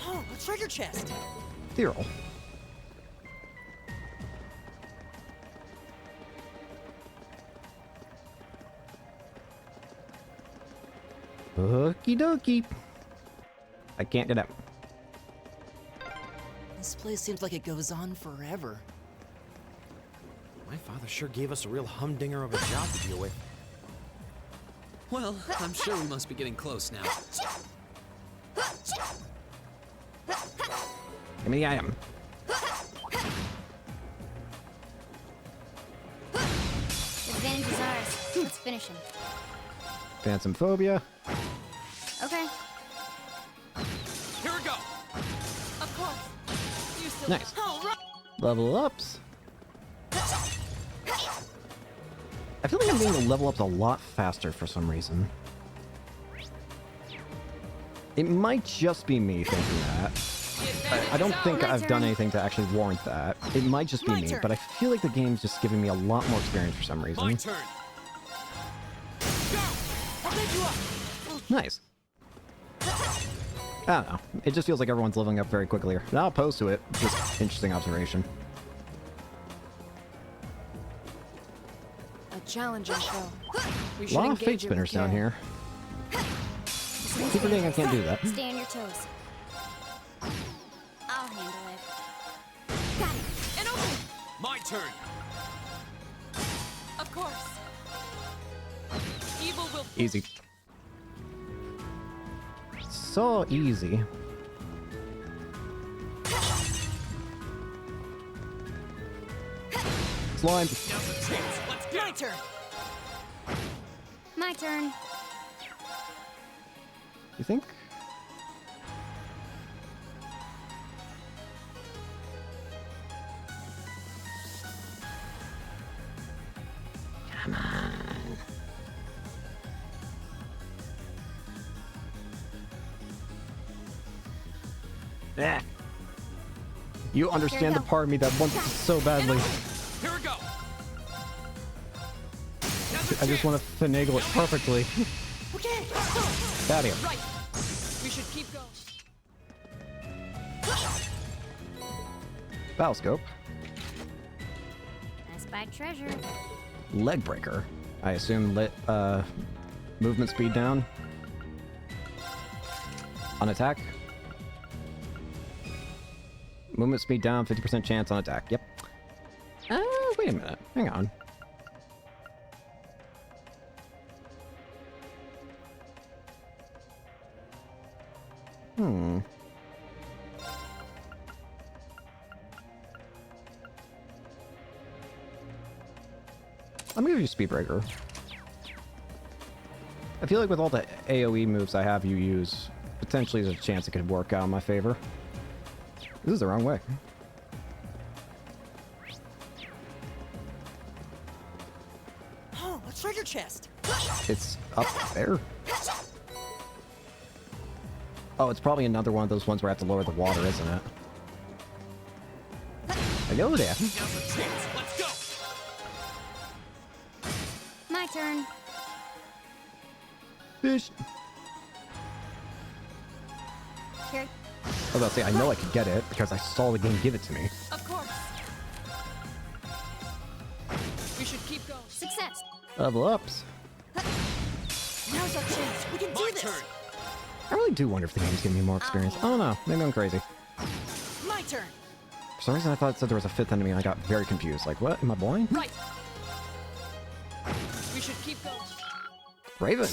Oh, a treasure chest. Ethereal. Okie dokie. I can't get out. This place seems like it goes on forever. My father sure gave us a real humdinger of a job to deal with. Well, I'm sure we must be getting close now. Give me the item. The advantage is ours. Let's finish him. Phantom phobia. Okay. Here we go. Of course. You still. Nice. All right. Level ups. I feel like I'm getting the level ups a lot faster for some reason. It might just be me thinking that. I don't think My I've done turn. anything to actually warrant that. It might just be My me, turn. but I feel like the game's just giving me a lot more experience for some My reason. turn. Go. I'll bend you up. Nice. I don't know. It just feels like everyone's leveling up very quickly here. Not opposed to it. Just interesting observation. A challenging foe. We A should lot of engage fate it with spinners down care. here. Keep forgetting I can't do that. Stay on your toes. I'll handle it. Got it. And open. My turn. Of course. Evil will. Easy. So easy. Slime. Now's a chance. Let's go. My turn. My turn. You think? Come on. Eh. You understand the go. part of me that wants it so badly. Here we go. Now's a I just chance. want to finagle it perfectly. Okay. Go. Out of here. Right. We should keep going. Battle scope. I spied treasure. Leg breaker. I assume lit movement speed down. On attack. Movement speed down, 50% chance on attack. Yep. Wait a minute. Hang on. Hmm. I'm gonna give you Speed Breaker. I feel like with all the AoE moves I have you use, potentially there's a chance it could work out in my favor. This is the wrong way. Oh, a treasure chest. It's up there. Oh, it's probably another one of those ones where I have to lower the water, isn't it? I know that. Now's our chance. Let's go. My turn. Fish. Here. I was about to say, I know I could get it because I saw the game give it to me. Of course. We should keep going. Success. Level ups. Now's our chance. We can My do this. turn. I really do wonder if the game's giving me more experience. I don't know. Maybe I'm crazy. My turn. For some reason, I thought it said there was a fifth enemy and I got very confused. Like, what? Am I blind? Right. We should keep going. Raven.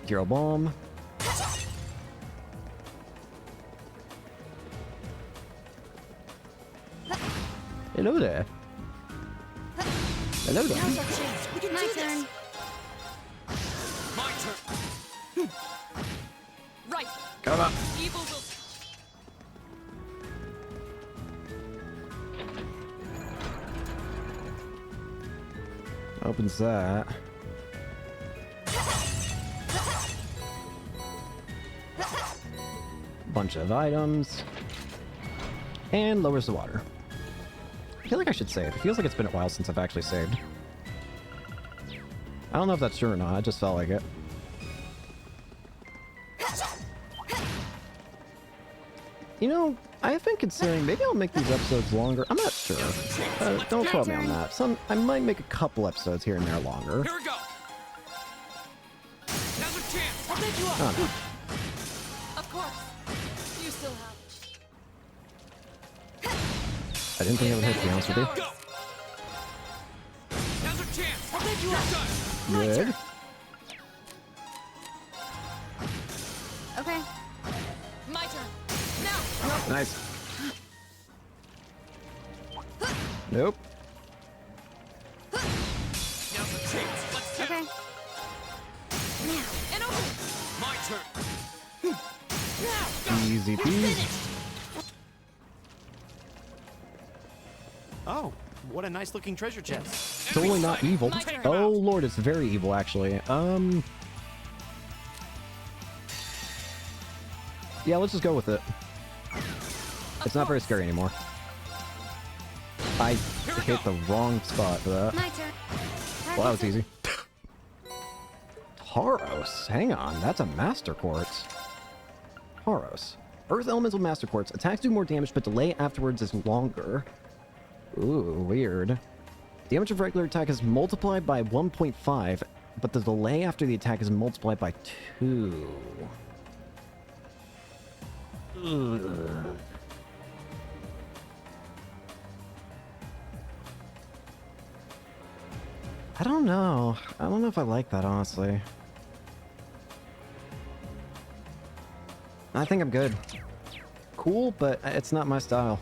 Hero Bomb. Hello there. Hello there. Now's our chance. We can My do turn. this. My turn. Right. Come on. Evil will. Opens that. Bunch of items. And lowers the water. I feel like I should save. It feels like it's been a while since I've actually saved. I don't know if that's true or not. I just felt like it. You know, I've been considering maybe I'll make these episodes longer. I'm not sure. Don't quote me on that. I might make a couple episodes here and there longer. Here we go. Now's our chance. I'll make you up. I don't know. Of course. You still have. I didn't think it would hit, to be honest with you. Go. Now's our chance. I'll make you You're up. done. Good. Okay. My turn. Now. Nice. Nope. Now's our chance. Let's do Okay. it. And open. My turn. Easy peasy. Oh, what a nice looking treasure chest. Totally not evil. My turn. Oh lord, it's very evil actually. Yeah, let's just go with it. It's not very scary anymore. I hit the wrong spot for that. My turn. Well, that was easy. Tauros. Hang on, that's a Master Quartz. Tauros. Earth Elemental Master Quartz. Attacks do more damage, but delay afterwards is longer. Ooh, weird. Damage of regular attack is multiplied by 1.5, but the delay after the attack is multiplied by 2. Ugh. I don't know. I don't know if I like that, honestly. I think I'm good. Cool, but it's not my style.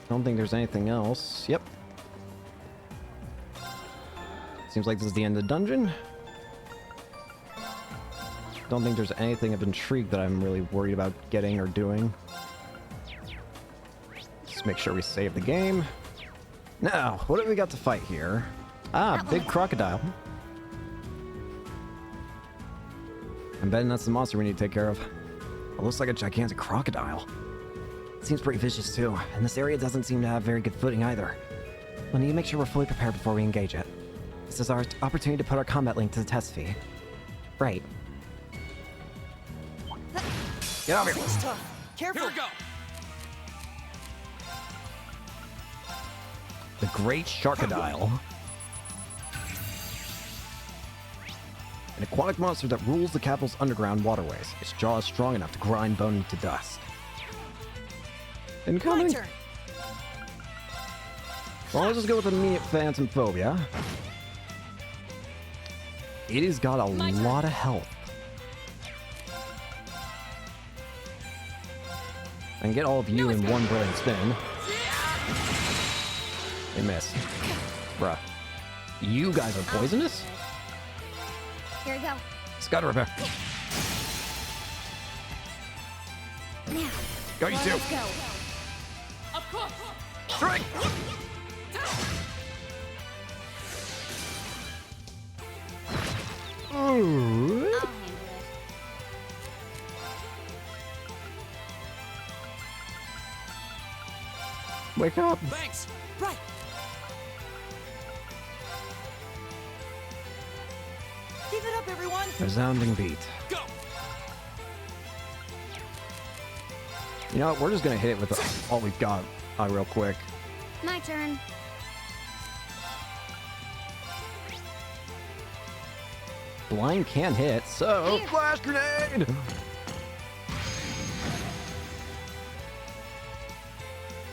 Don't think there's anything else. Yep. Seems like this is the end of the dungeon. Don't think there's anything of intrigue that I'm really worried about getting or doing. Just make sure we save the game. Now, what have we got to fight here? Ah, big crocodile. I'm betting that's the monster we need to take care of. It looks like a gigantic crocodile. Seems pretty vicious too, and this area doesn't seem to have very good footing either. We'll need to make sure we're fully prepared before we engage it. This is our opportunity to put our combat link to the test fee. Right. Get over here! It's tough. Careful. Here we go. The Great Sharkadile. An aquatic monster that rules the capital's underground waterways. Its jaw is strong enough to grind bone to dust. My Incoming! turn. Well, let's just go with immediate phantom phobia. It has got a lot of health. I can get all of you in one brilliant spin. They missed. Bruh. You guys are poisonous? Here we go. Scud repair. Now. Go, you two. Let's go. Of course. Strike! Ooh. I'll handle it. Wake up. Thanks. Right. Give it up, everyone. Resounding beat. Go. You know what? We're just gonna hit it with all we've got real quick. My turn. Blind can hit, so Here. flash grenade!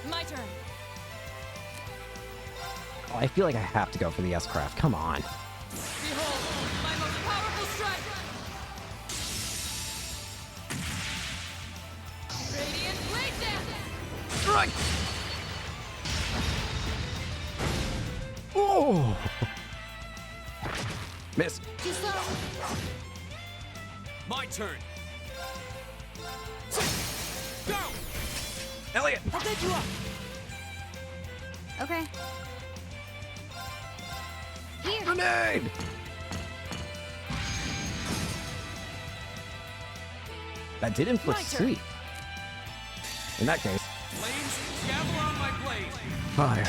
My turn. Oh, I feel like I have to go for the S-Craft. Come on. Behold, my most powerful strike. Radiant blade dance. Strike! Oh! Miss. Too slow. My turn. Go. Elliot! I'll take you up. Okay. Here. Grenade! That did inflict My turn. sleep. In that case, Flames, gavel on my blade. fire.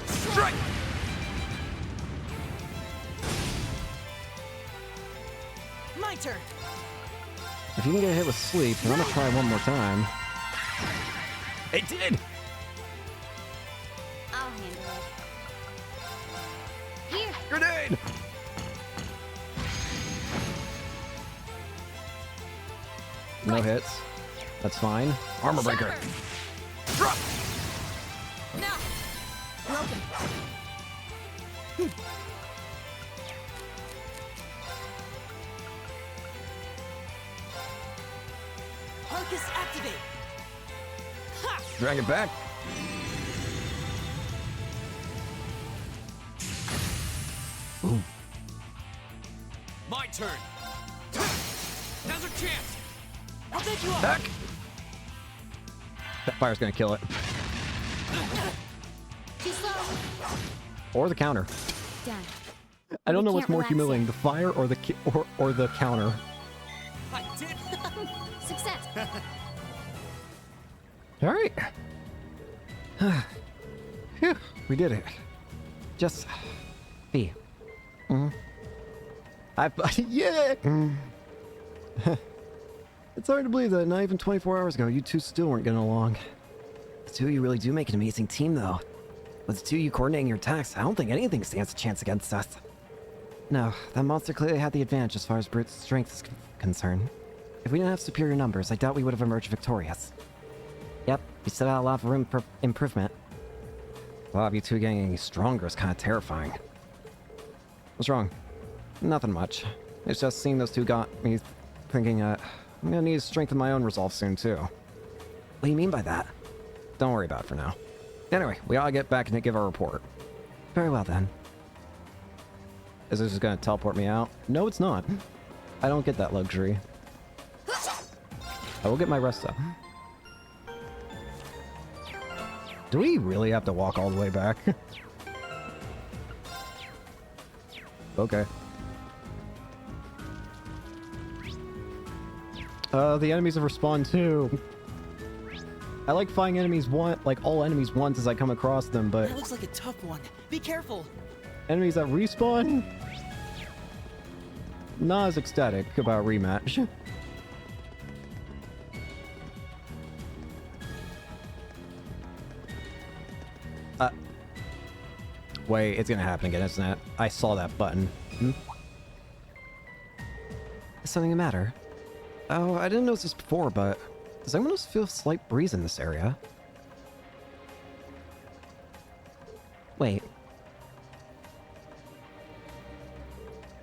Strike. My turn. If you can get hit with sleep, then I'm gonna try one more time. It did! I'll handle it. Here. Grenade! No hits. That's fine. Armor breaker. Drop. Now. Broken. Arcus activate. Ha! Drag it back. Ooh. My turn. Now's our chance. I'll take you up. Back! That fire's gonna kill it. Too slow. Or the counter. Done. I don't We know what's can't more relax humiliating, yet. the fire or the or the counter. I did. Success. All right. Phew, we did it. Just Fee. yeah. It's hard to believe that not even 24 hours ago, you two still weren't getting along. The two of you really do make an amazing team, though. With the two of you coordinating your attacks, I don't think anything stands a chance against us. No, that monster clearly had the advantage as far as brute strength is concerned. If we didn't have superior numbers, I doubt we would have emerged victorious. Yep, we still had a lot of room for improvement. The thought of you two getting any stronger is kind of terrifying. What's wrong? Nothing much. It's just seeing those two got me thinking, I'm gonna need to strengthen my own resolve soon, too. What do you mean by that? Don't worry about it for now. Anyway, we ought to get back and give our report. Very well, then. Is this just gonna teleport me out? No, it's not. I don't get that luxury. I will get my rest up. Do we really have to walk all the way back? Okay. The enemies have respawned too. I like fighting enemies all enemies once as I come across them, but That looks like a tough one. Be careful. enemies that respawn? Not as ecstatic about rematch. Wait, it's gonna happen again, isn't it? I saw that button. Is something the matter? Oh, I didn't notice this before, but Does anyone else feel a slight breeze in this area? Wait.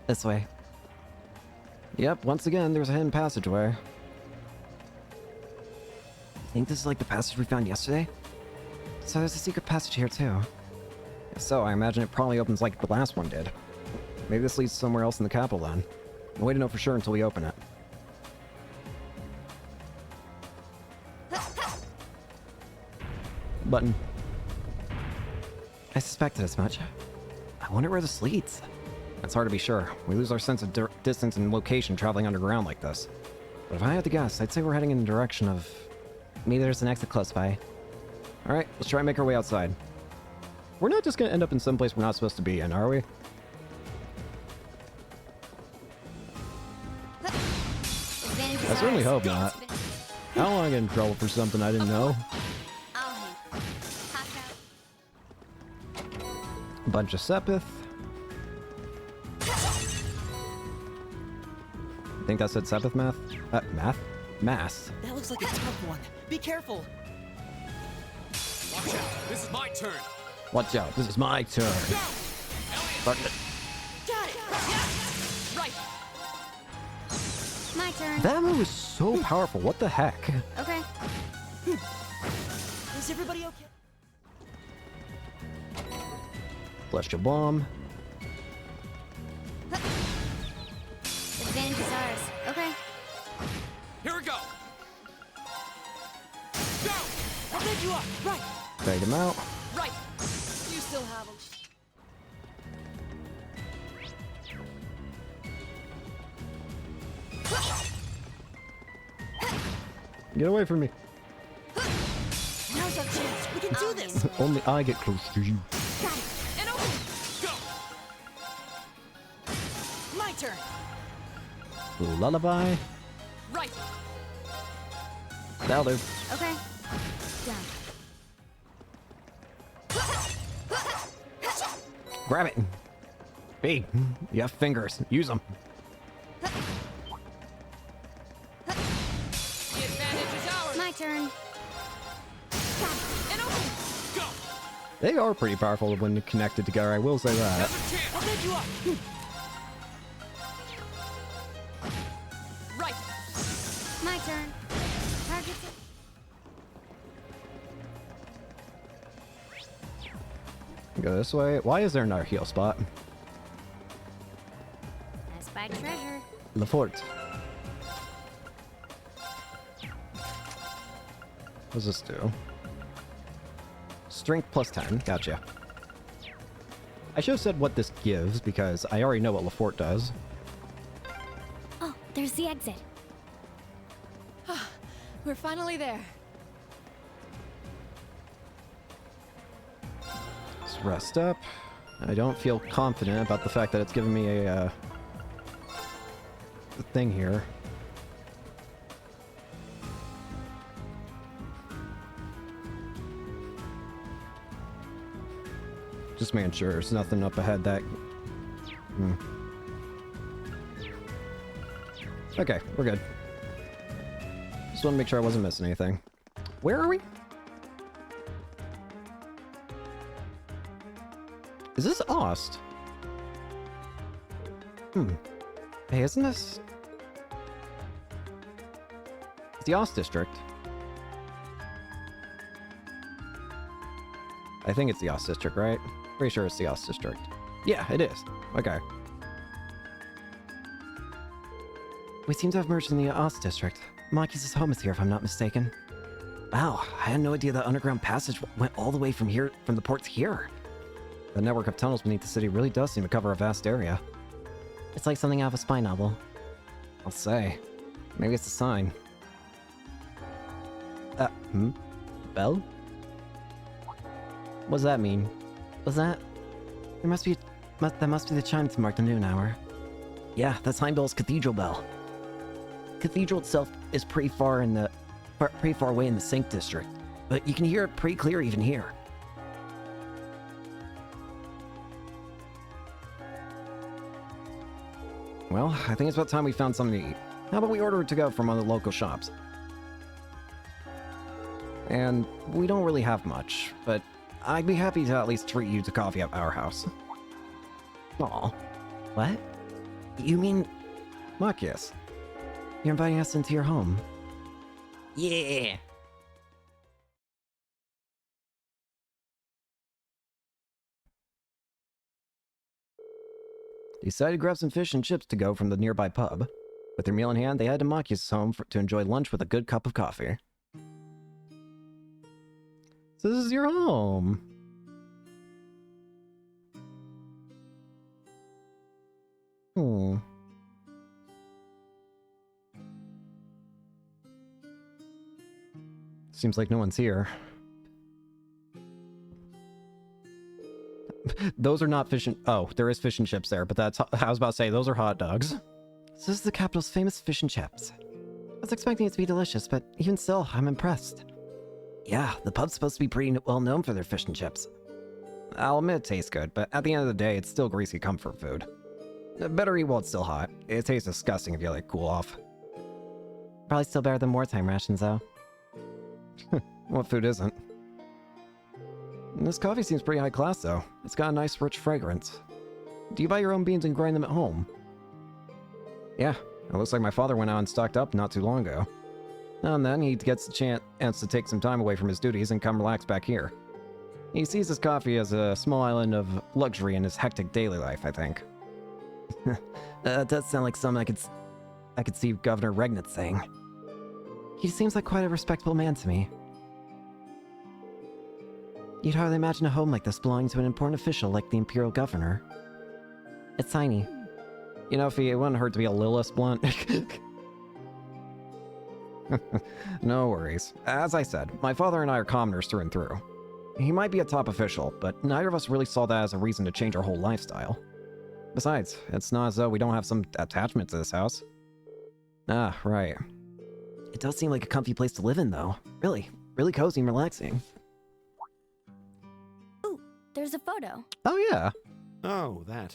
This way. Yep, once again, there's a hidden passageway. Think this is like the passage we found yesterday? So there's a secret passage here too. If so, I imagine it probably opens like the last one did. Maybe this leads somewhere else in the capital then. No way to know for sure until we open it. Button. I suspected as much. I wonder where this leads. It's hard to be sure. We lose our sense of distance and location traveling underground like this. But if I had to guess, I'd say we're heading in the direction of... Maybe there's an exit close by. Alright, let's try and make our way outside. We're not just gonna end up in some place we're not supposed to be in, are we? Advantage is I certainly ours. hope not. Let's I don't want to get in trouble for something I didn't know. I'll hang. Hop out. Bunch of Sepith. I think that said Sepith math? Math? Mass. That looks like a tough one. Be careful. Watch out. This is my turn. Watch out, this is my turn. Go! Fuck it. Got it. Yes! Right! My turn. That move is so powerful, what the heck? Okay. Is everybody okay? Celestial Bomb. Advantage is ours. Okay. Here we go. Go! I'll take you up. Right. Fade him out. Right! You still have them. Get away from me. Now's our chance. We can do I'll this. handle it. Only I get close to you. Got it. And open! Go! My turn. Lullaby. Right! That'll do. Okay. Done. Grab it. B, you have fingers. Use them. The advantage is ours! My turn. And open! Go! They are pretty powerful when connected together, I will say that. Now's your I'll chance. take you up. Right! My turn. Target. Go this way. Why is there another heal spot? I spy treasure. Le Fort. What does this do? Strength plus 10. Gotcha. I should have said what this gives, because I already know what Le Fort does. Oh, there's the exit. We're finally there. Let's rest up. I don't feel confident about the fact that it's giving me a thing here. Just making sure there's nothing up ahead that... Okay, we're good. Just want to make sure I wasn't missing anything. Where are we? Is this Ost? Hey, isn't this... It's the Ost district. I think it's the Ost district, right? Pretty sure it's the Ost district. Yeah, it is. Okay. We seem to have merged in the Ost district. Maki's home is here, if I'm not mistaken. Wow, I had no idea that underground passage went all the way from here, from the port to here. The network of tunnels beneath the city really does seem to cover a vast area. It's like something out of a spy novel. I'll say. Maybe it's a sign. Bell? What does that mean? Was that? There must be... that must be the chime to mark the noon hour. Yeah, that's Heimbell's cathedral bell. Cathedral itself is pretty far in the... pretty far away in the Sink district, but you can hear it pretty clear even here. Well, I think it's about time we found something to eat. How about we order it to go from one of the local shops? And we don't really have much, but I'd be happy to at least treat you to coffee at our house. Aw. What? You mean Machias. you're inviting us into your home? Yeah. Decided to grab some fish and chips to go from the nearby pub. With their meal in hand, they head to Machias' home to enjoy lunch with a good cup of coffee. So this is your home. Hmm. Seems like no one's here. Those are not fish and... Oh, there is fish and chips there, but that's... I was about to say, those are hot dogs. So this is the capital's famous fish and chips. I was expecting it to be delicious, but even still, I'm impressed. Yeah, the pub's supposed to be pretty well known for their fish and chips. I'll admit it tastes good, but at the end of the day, it's still greasy comfort food. Better eat while it's still hot. It tastes disgusting if you let it cool off. Probably still better than wartime rations, though. What food isn't? This coffee seems pretty high class, though. It's got a nice, rich fragrance. Do you buy your own beans and grind them at home? Yeah, it looks like my father went out and stocked up not too long ago. Now and then, he gets the chance to take some time away from his duties and come relax back here. He sees his coffee as a small island of luxury in his hectic daily life, I think. That does sound like something I could see Governor Regnitz saying. He seems like quite a respectable man to me. You'd hardly imagine a home like this belonging to an important official like the Imperial Governor. It's tiny. You know, Fee, it wouldn't hurt to be a little less blunt. No worries. As I said, my father and I are commoners through and through. He might be a top official, but neither of us really saw that as a reason to change our whole lifestyle. Besides, it's not as though we don't have some attachment to this house. Ah, right. It does seem like a comfy place to live in, though. Really cozy and relaxing. Ooh, there's a photo. Oh, yeah. Oh, that.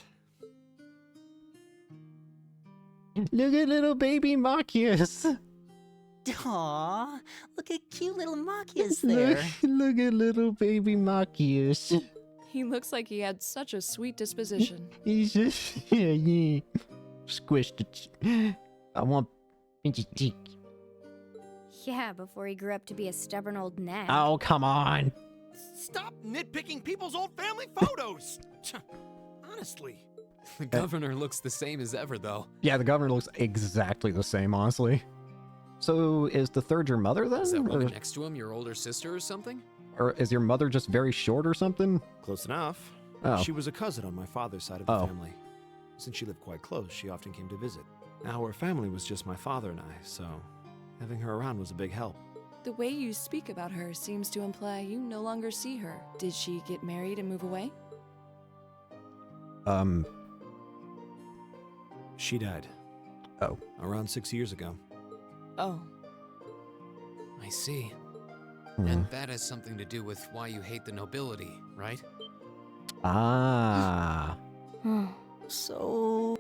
Look at little baby Machias. Aww, look at cute little Machias Look, there. look at little baby Machias. He looks like he had such a sweet disposition. He's just, yeah. Squished it. I want pinchy cheek. Yeah, before he grew up to be a stubborn old nag. Oh, come on. Stop nitpicking people's old family photos! Honestly. The governor looks the same as ever, though. Yeah, the governor looks exactly the same, honestly. So, is the third your mother, then? Is that Or, woman next to him your older sister or something? or is your mother just very short or something? Close enough. Oh. She was a cousin on my father's side of the Oh. family. Since she lived quite close, she often came to visit. Our family was just my father and I, so having her around was a big help. The way you speak about her seems to imply you no longer see her. Did she get married and move away? She died. Oh. Around 6 years ago. Oh, I see. Hmm. And that has something to do with why you hate the nobility, right? Ah. So,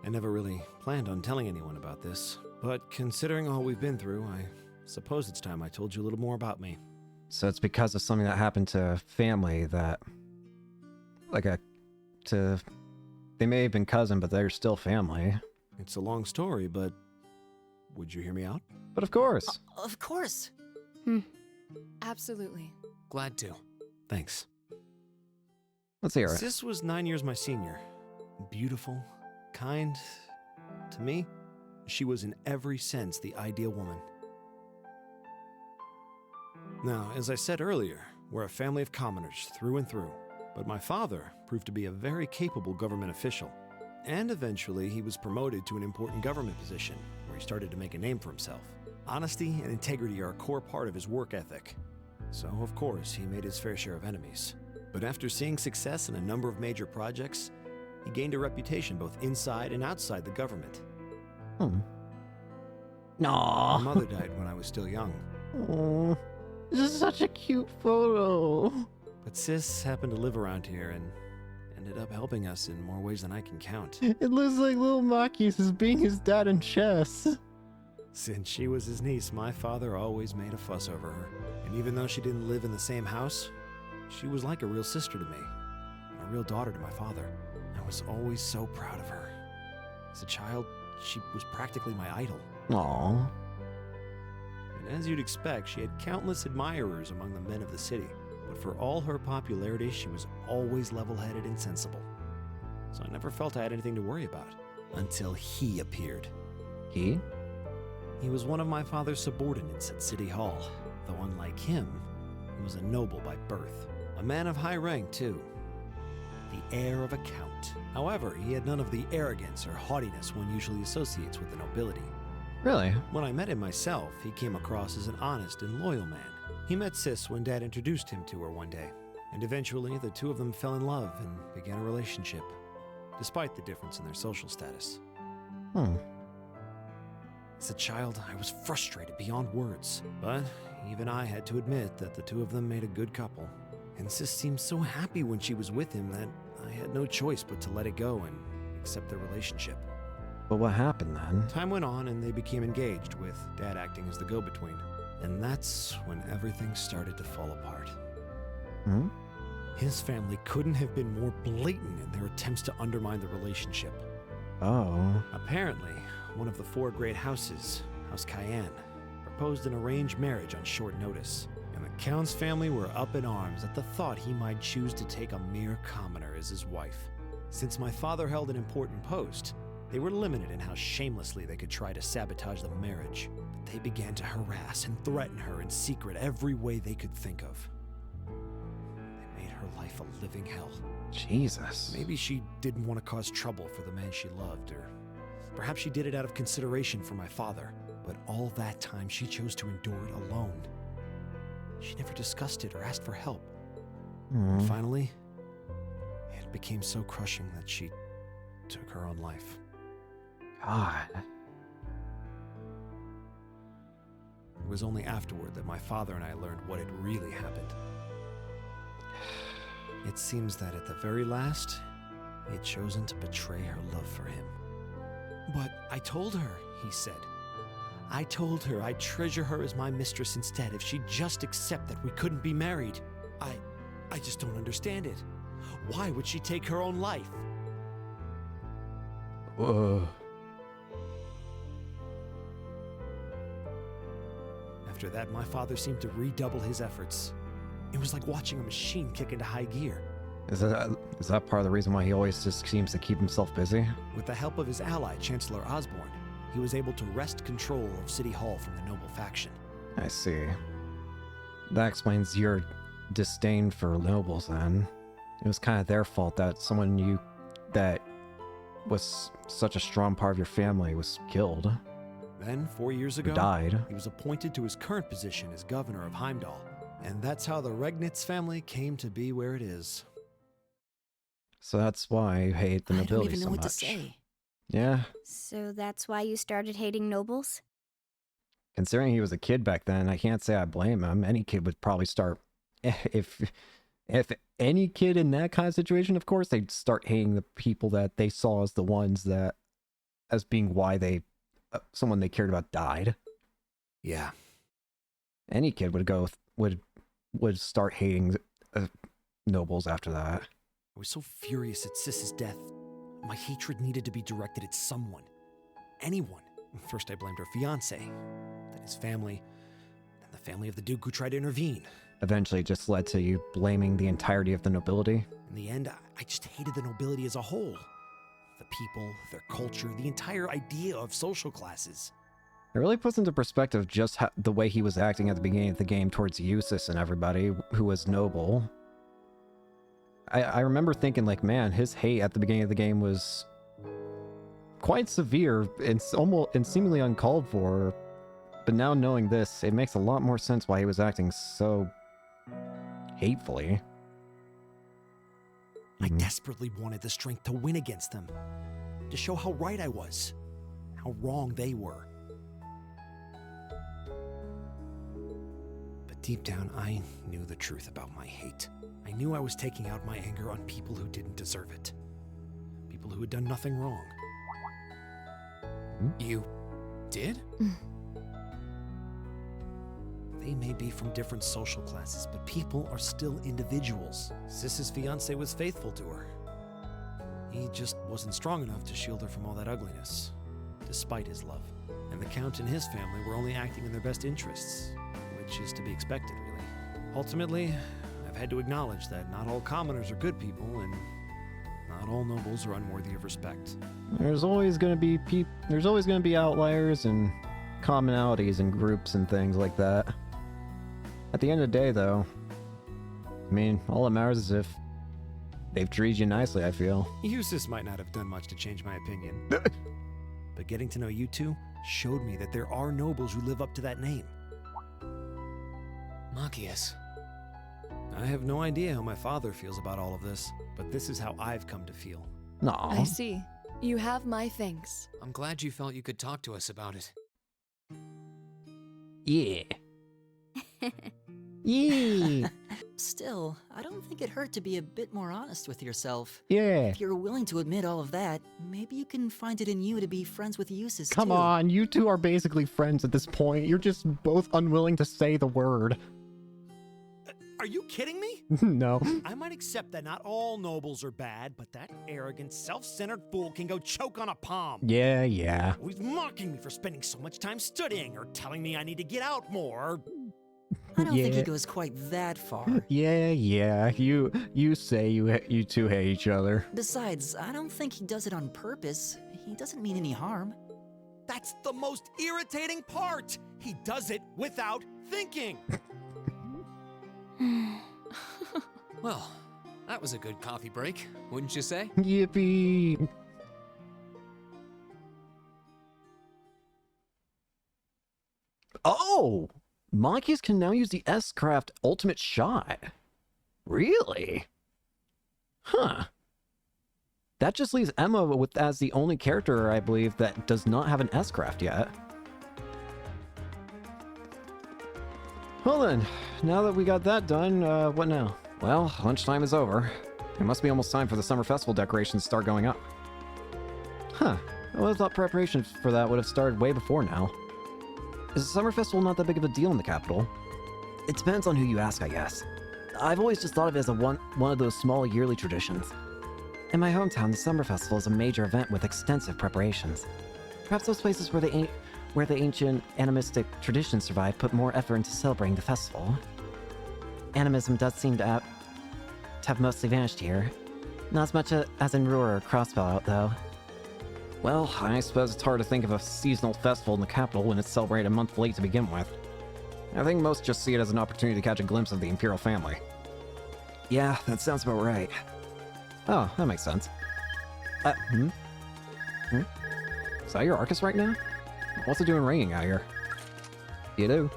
I never really planned on telling anyone about this, but considering all we've been through, I suppose it's time I told you a little more about me. So it's because of something that happened to family that... They may have been cousin, but they're still family. It's a long story, but would you hear me out? But of course. of course. absolutely. Glad to. Thanks. Let's hear it. Sis was 9 years my senior. Beautiful, kind. To me, she was in every sense the ideal woman. Now, as I said earlier, we're a family of commoners through and through. But my father proved to be a very capable government official. And eventually, he was promoted to an important government position, where he started to make a name for himself. Honesty and integrity are a core part of his work ethic. So, of course, he made his fair share of enemies. But after seeing success in a number of major projects, he gained a reputation both inside and outside the government. Hmm. My Aww. mother died when I was still young, Aw. This is such a cute photo. but Sis happened to live around here and ended up helping us in more ways than I can count. It looks like little Machias is being his dad in chess. Since she was his niece, my father always made a fuss over her. And even though she didn't live in the same house, she was like a real sister to me, a real daughter to my father. I was always so proud of her. As a child, she was practically my idol. Aww. And as you'd expect, she had countless admirers among the men of the city. But for all her popularity, she was always level-headed and sensible. So I never felt I had anything to worry about. Until he appeared. He? He was one of my father's subordinates at City Hall, though unlike him, he was a noble by birth. A man of high rank, too. The heir of a count. However, he had none of the arrogance or haughtiness one usually associates with the nobility. Really? When I met him myself, he came across as an honest and loyal man. He met Sis when Dad introduced him to her one day, and eventually the two of them fell in love and began a relationship, despite the difference in their social status. As a child, I was frustrated beyond words, but even I had to admit that the two of them made a good couple. And Sis seemed so happy when she was with him that I had no choice but to let it go and accept their relationship. But what happened then? Time went on and they became engaged, with Dad acting as the go-between. And that's when everything started to fall apart. Hmm? His family couldn't have been more blatant in their attempts to undermine the relationship. Oh. Apparently, one of the four great houses, House Cayenne, proposed an arranged marriage on short notice, and the Count's family were up in arms at the thought he might choose to take a mere commoner as his wife. Since my father held an important post, they were limited in how shamelessly they could try to sabotage the marriage, but they began to harass and threaten her in secret every way they could think of. They made her life a living hell. Jesus. Maybe she didn't want to cause trouble for the man she loved, or perhaps she did it out of consideration for my father. But all that time, she chose to endure it alone. She never discussed it or asked for help. And finally, it became so crushing that she took her own life. God. It was only afterward that my father and I learned what had really happened. It seems that at the very last, he had chosen to betray her love for him. But I told her, he said. I told her I'd treasure her as my mistress instead if she'd just accept that we couldn't be married. I just don't understand it. Why would she take her own life? After that, my father seemed to redouble his efforts. It was like watching a machine kick into high gear. Is that part of the reason why he always just seems to keep himself busy? With the help of his ally, Chancellor Osborne, he was able to wrest control of City Hall from the noble faction. I see. That explains your disdain for nobles then. It was kind of their fault that someone that was such a strong part of your family was killed. Then, 4 years ago, Died. he was appointed to his current position as governor of Heimdall. And that's how the Regnitz family came to be where it is. So that's why you hate the I nobility don't even know so what much. to say. Yeah. So that's why you started hating nobles? Considering he was a kid back then, I can't say I blame him. Any kid would probably start, if any kid in that kind of situation, of course, they'd start hating the people that they saw as the ones that, as being why they, someone they cared about died. Yeah. Any kid would start hating nobles after that. I was so furious at Sis's death. My hatred needed to be directed at someone. Anyone. First I blamed her fiancé, then his family, then the family of the Duke who tried to intervene. Eventually it just led to you blaming the entirety of the nobility. In the end, I just hated the nobility as a whole. The people, their culture, the entire idea of social classes. It really puts into perspective just how, the way he was acting at the beginning of the game towards Eustace and everybody who was noble. I remember thinking, like, man, his hate at the beginning of the game was quite severe and seemingly uncalled for. But now knowing this, it makes a lot more sense why he was acting so hatefully. I desperately wanted the strength to win against them, to show how right I was, how wrong they were. But deep down, I knew the truth about my hate. I knew I was taking out my anger on people who didn't deserve it. People who had done nothing wrong. You did? They may be from different social classes, but people are still individuals. Sis's fiancé was faithful to her. He just wasn't strong enough to shield her from all that ugliness, despite his love. And the Count and his family were only acting in their best interests, which is to be expected, really. Ultimately, I've had to acknowledge that not all commoners are good people, and not all nobles are unworthy of respect. There's always going to be there's always going to be outliers and commonalities and groups and things like that. At the end of the day, though, I mean, all that matters is if they've treated you nicely, I feel. Eustace might not have done much to change my opinion. But getting to know you two showed me that there are nobles who live up to that name. Machias. I have no idea how my father feels about all of this, but this is how I've come to feel. Aw. I see. You have my thanks. I'm glad you felt you could talk to us about it. Yeah. Yeah. Still, I don't think it hurt to be a bit more honest with yourself. Yeah. If you're willing to admit all of that, maybe you can find it in you to be friends with Eustace Come too. on, you two are basically friends at this point. You're just both unwilling to say the word. Are you kidding me? No. I might accept that not all nobles are bad, but that arrogant, self-centered fool can go choke on a palm. Yeah, yeah. He's mocking me for spending so much time studying, or telling me I need to get out more. I don't think he Yeah. goes quite that far. Yeah, yeah. You say you two hate each other. Besides, I don't think he does it on purpose. He doesn't mean any harm. That's the most irritating part. He does it without thinking. Well, that was a good coffee break, wouldn't you say? Yippee. Oh! Machias can now use the S-Craft Ultimate Shot. Really? Huh. That just leaves Emma with as the only character, I believe, that does not have an S-Craft yet. Well then, now that we got that done, what now? Well, lunchtime is over. It must be almost time for the summer festival decorations to start going up. Huh. I would have thought preparations for that would have started way before now. Is the summer festival not that big of a deal in the capital? It depends on who you ask, I guess. I've always just thought of it as one of those small yearly traditions. In my hometown, the summer festival is a major event with extensive preparations. Perhaps those places where the ancient animistic traditions survive put more effort into celebrating the festival. Animism does seem to have mostly vanished here. Not as much as in Ruhr or Crossbell, though. Well, I suppose it's hard to think of a seasonal festival in the capital when it's celebrated a month late to begin with. I think most just see it as an opportunity to catch a glimpse of the Imperial family. Yeah, that sounds about right. Oh, that makes sense. Is that your Arcus right now? What's it doing ringing out here? You do.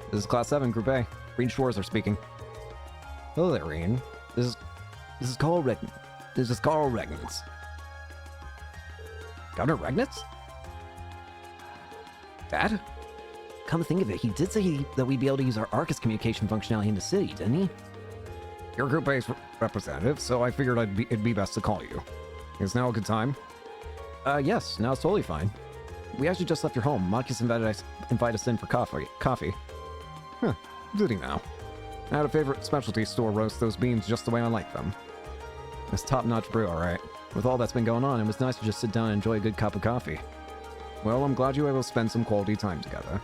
This is Class 7, Group A. Green Shores are speaking. Hello there, Reen. This is Carl Regnitz. This is Carl Regnitz. Governor Regnitz? Dad? Come to think of it, he did say that we'd be able to use our Arcus communication functionality in the city, didn't he? You're Group A's representative, so I figured it'd be best to call you. Is now a good time? Yes, now it's totally fine. We actually just left your home. Machias invited us in for coffee. Huh, did he now? I had a favorite specialty store roast those beans just the way I like them. It's top-notch brew, alright. With all that's been going on, it was nice to just sit down and enjoy a good cup of coffee. Well, I'm glad you were able to spend some quality time together.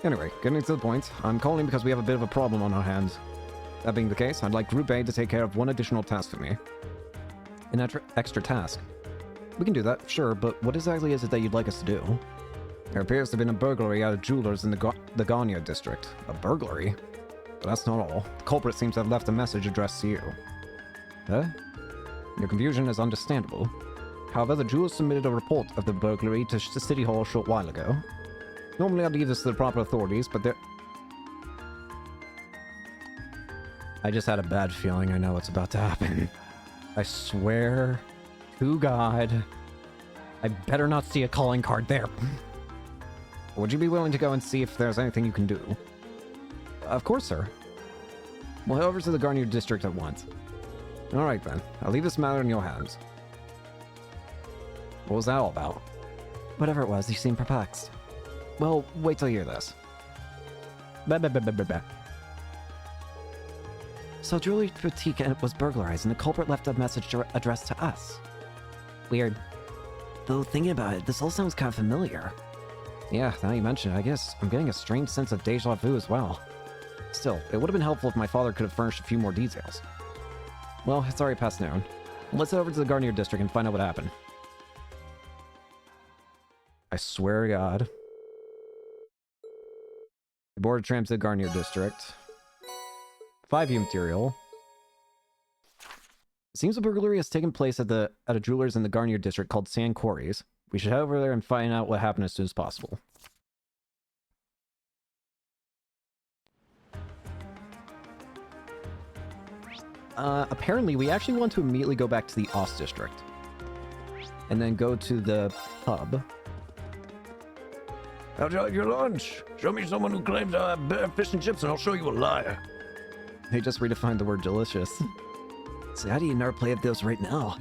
Anyway, getting to the point, I'm calling because we have a bit of a problem on our hands. That being the case, I'd like Group A to take care of one additional task for me. An extra task. We can do that, sure, but what exactly is it that you'd like us to do? There appears to have been a burglary at a jeweler's in the Ganya district. A burglary? But that's not all. The culprit seems to have left a message addressed to you. Huh? Your confusion is understandable. However, the jeweler submitted a report of the burglary to City Hall a short while ago. Normally I'd leave this to the proper authorities, but I just had a bad feeling I know what's about to happen. I swear to God, I better not see a calling card there. Would you be willing to go and see if there's anything you can do? Of course, sir. We'll head over to the Garnier district at once. Alright then, I'll leave this matter in your hands. What was that all about? Whatever it was, you seem perplexed. Well, wait till you hear this. Bah, bah, bah, bah, bah, bah. So jewelry boutique was burglarized, and the culprit left a message addressed to us. Weird. Though thinking about it, this all sounds kind of familiar. Yeah, now you mention it, I guess I'm getting a strange sense of deja vu as well. Still, it would have been helpful if my father could have furnished a few more details. Well, it's already past noon. Let's head over to the Garnier District and find out what happened. I swear to God. I boarded tram to the Garnier District. 5U material. It seems a burglary has taken place at a jeweler's in the Garnier District called Sand Quarries. We should head over there and find out what happened as soon as possible. Apparently, we actually want to immediately go back to the Ost District. And then go to the pub. How'd you like your lunch? Show me someone who claims I have better fish and chips and I'll show you a liar. They just redefined the word delicious. So how do you never play at those right now?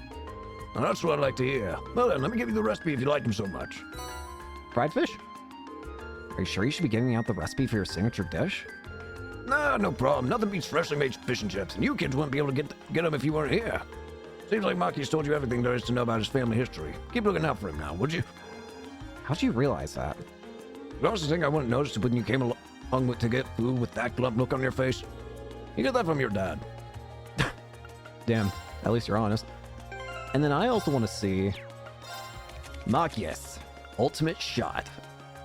Well, that's what I'd like to hear. Well then, let me give you the recipe if you like them so much. Fried fish? Are you sure you should be giving out the recipe for your signature dish? Nah, no problem. Nothing beats freshly made fish and chips, and you kids wouldn't be able to get them if you weren't here. Seems like Maki's told you everything there is to know about his family history. Keep looking out for him now, would you? How'd you realize that? You honestly think I wouldn't notice it when you came along to get food with that glump look on your face? You get that from your dad. Damn, at least you're honest. And then I also want to see Machias, ultimate shot.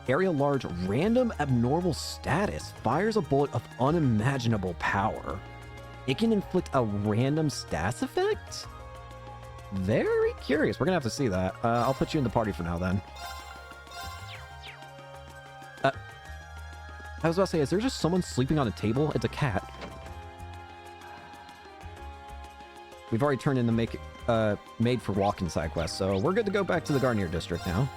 Area large random abnormal status fires a bullet of unimaginable power. It can inflict a random status effect? Very curious. We're gonna have to see that. I'll put you in the party for now then. I was about to say, is there just someone sleeping on a table? It's a cat. We've already turned in the made for walking side quest, so we're good to go back to the Garnier District now.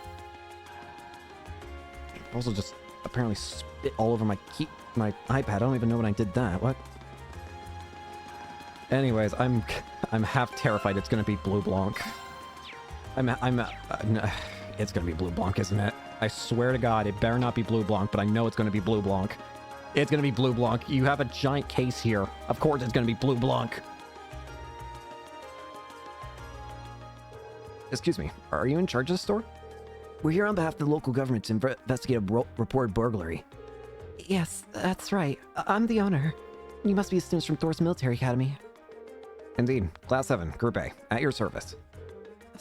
Also just apparently spit all over my iPad. I don't even know when I did that. What? Anyways, I'm half terrified it's gonna be Blue Blanc. It's gonna be Blue Blanc, isn't it? I swear to God, it better not be Blue Blanc, but I know it's gonna be Blue Blanc. It's gonna be Blue Blanc. You have a giant case here. Of course it's gonna be Blue Blanc. Excuse me, are you in charge of the store? We're here on behalf of the local government to investigate a reported burglary. Yes, that's right. I'm the owner. You must be students from Thor's Military Academy. Indeed. Class 7, Group A, at your service.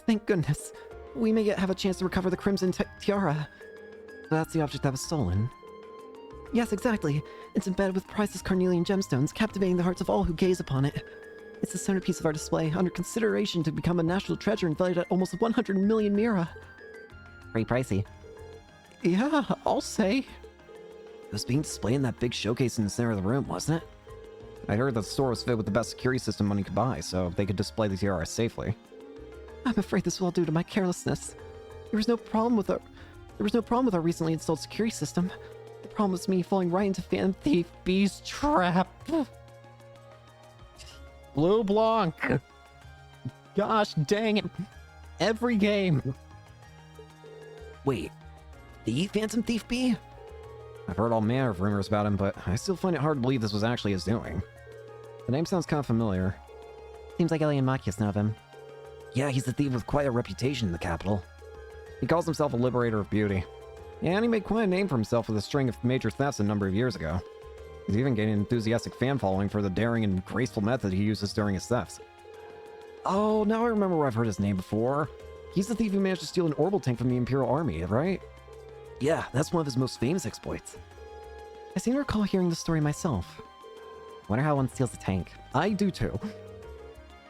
Thank goodness. We may yet have a chance to recover the Crimson Tiara. That's the object that was stolen. Yes, exactly. It's embedded with priceless carnelian gemstones, captivating the hearts of all who gaze upon it. It's the centerpiece of our display, under consideration to become a national treasure and valued at almost 100 million mira. Pretty pricey. Yeah, I'll say. It was being displayed in that big showcase in the center of the room, wasn't it? I heard that the store was fit with the best security system money could buy, so they could display the tiara safely. I'm afraid this was all due to my carelessness. There was no problem with our recently installed security system. The problem was me falling right into Phantom Thief B's trap. Blue Blanc! Gosh dang it. Every game. Wait, the Phantom Thief B? I've heard all manner of rumors about him, but I still find it hard to believe this was actually his doing. The name sounds kind of familiar. Seems like Ellie and Machias know of him. Yeah, he's a thief with quite a reputation in the capital. He calls himself a liberator of beauty. Yeah, and he made quite a name for himself with a string of major thefts a number of years ago. He's even gained an enthusiastic fan following for the daring and graceful method he uses during his thefts. Oh, now I remember where I've heard his name before. He's the thief who managed to steal an orbital tank from the Imperial Army, right? Yeah, that's one of his most famous exploits. I seem to recall hearing the story myself. Wonder how one steals a tank. I do too.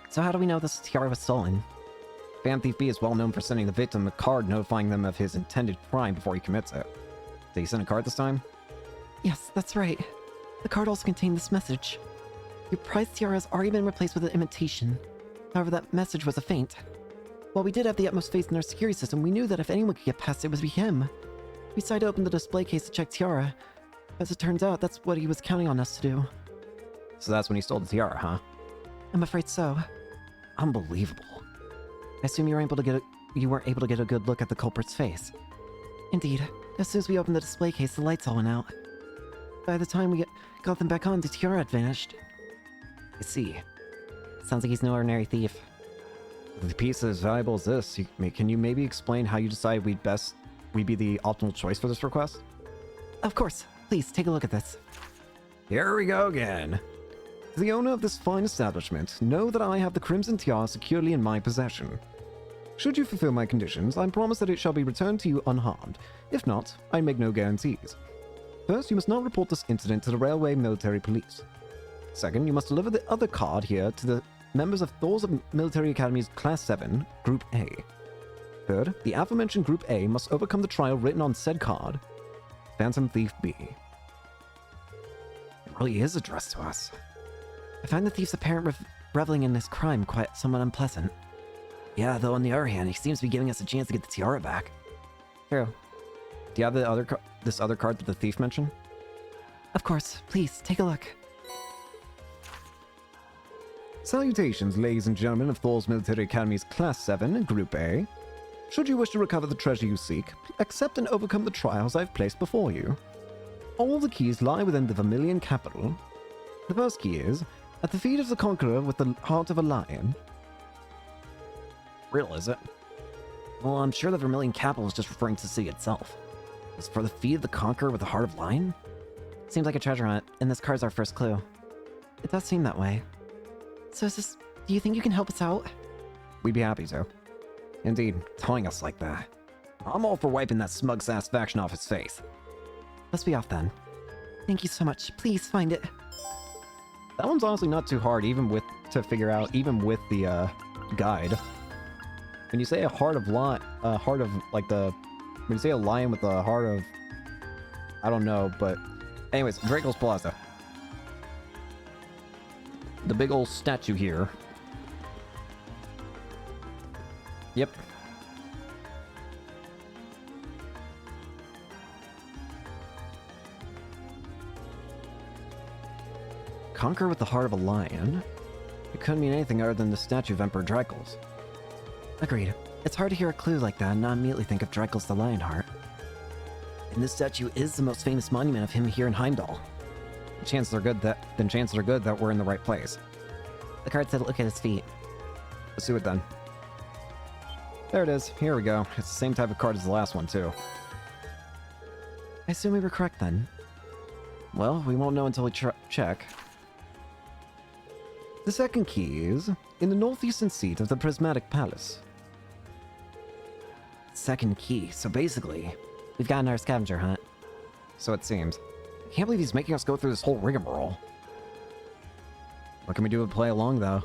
So how do we know this tiara was stolen? Phantom Thief B is well known for sending the victim a card notifying them of his intended crime before he commits it. Did he send a card this time? Yes, that's right. The card also contained this message. Your prized tiara has already been replaced with an imitation. However, that message was a feint. While we did have the utmost faith in our security system, we knew that if anyone could get past it, it would be him. We decided to open the display case to check tiara. As it turns out, that's what he was counting on us to do. So that's when he stole the tiara, huh? I'm afraid so. Unbelievable. I assume you weren't able to get a good look at the culprit's face. Indeed. As soon as we opened the display case, the lights all went out. By the time we got them back on, the tiara had vanished. I see. Sounds like he's no ordinary thief. With a piece as valuable as this, can you maybe explain how you decide we'd be the optimal choice for this request? Of course. Please, take a look at this. Here we go again. As the owner of this fine establishment, know that I have the Crimson Tiara securely in my possession. Should you fulfill my conditions, I promise that it shall be returned to you unharmed. If not, I make no guarantees. First, you must not report this incident to the Railway Military Police. Second, you must deliver the other card here to the members of Thor's Military Academy's Class 7, Group A. Third, the aforementioned Group A must overcome the trial written on said card, Phantom Thief B. It really is addressed to us. I find the thief's apparent reveling in his crime quite somewhat unpleasant. Yeah, though on the other hand, he seems to be giving us a chance to get the tiara back. True. Do you have this other card that the thief mentioned? Of course. Please, take a look. Salutations, ladies and gentlemen of Thor's Military Academy's Class 7, Group A. Should you wish to recover the treasure you seek, accept and overcome the trials I've placed before you. All the keys lie within the Vermilion capital. The first key is, at the feet of the conqueror with the heart of a lion. Real, is it? Well, I'm sure the Vermilion capital is just referring to the city itself. As for the feet of the conqueror with the heart of lion? Seems like a treasure hunt, and this card's our first clue. It does seem that way. So is this... do you think you can help us out? We'd be happy to. Indeed, telling us like that. I'm all for wiping that smug satisfaction off his face. Let's be off then. Thank you so much. Please find it. That one's honestly not too hard, to figure out, even with the guide. When you say a heart of when you say a lion with a heart of, I don't know, but anyways, Draco's Plaza. The big old statue here. Yep. Conquer with the heart of a lion? It couldn't mean anything other than the statue of Emperor Dracos. Agreed. It's hard to hear a clue like that and not immediately think of Dracos the Lionheart. And this statue is the most famous monument of him here in Heimdall. Chances are good that we're in the right place. The card said look at his feet. Let's do it then. There it is. Here we go. It's the same type of card as the last one, too. I assume we were correct then. Well, we won't know until we check. The second key is in the northeastern seat of the Prismatic Palace. Second key. So basically, we've gotten our scavenger hunt. So it seems. I can't believe he's making us go through this whole rigmarole. What can we do to play along, though?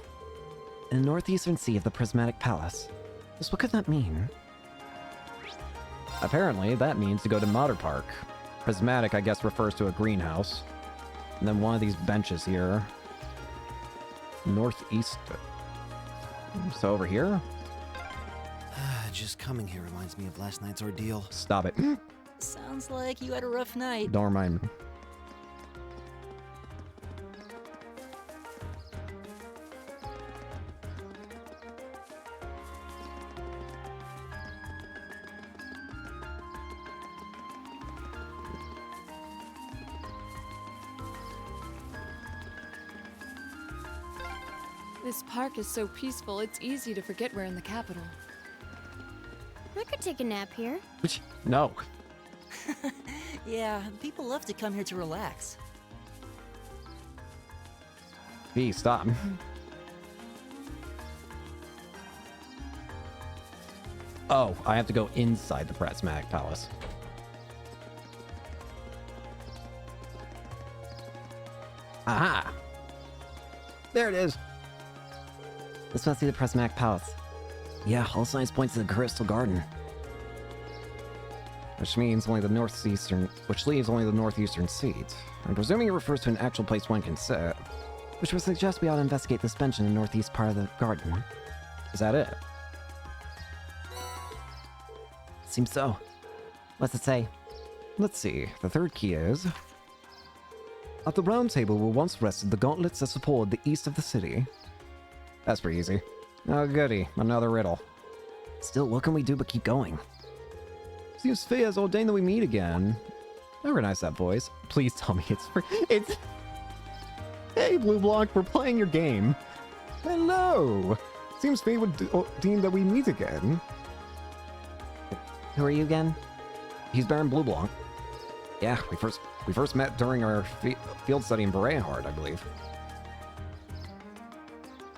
In the northeastern sea of the Prismatic Palace. Just what could that mean? Apparently, that means to go to Mater Park. Prismatic, I guess, refers to a greenhouse. And then one of these benches here. Northeast. So over here? Just coming here reminds me of last night's ordeal. Stop it. Sounds like you had a rough night. Don't remind me. This park is so peaceful, it's easy to forget we're in the capital. I could take a nap here. No. Yeah, people love to come here to relax. B, stop. Oh, I have to go inside the Prismatic Palace. Aha! There it is. This must be the Prismatic Palace. Yeah, all signs point to the Crystal Garden. Which leaves only the northeastern seat. I'm presuming it refers to an actual place one can sit. Which would suggest we ought to investigate this bench in the northeast part of the garden. Is that it? Seems so. What's it say? Let's see. The third key is... At the round table were once rested the gauntlets that supported the east of the city. That's pretty easy. Oh goody, another riddle. Still, what can we do but keep going? Seems fate has ordained that we meet again. Organize that, boys. Please tell me it's... Hey, Blue Block, we're playing your game. Hello. Seems fate would deem that we meet again. Who are you again? He's Baron Blue Blanc. Yeah, we first met during our field study in Berehard, I believe.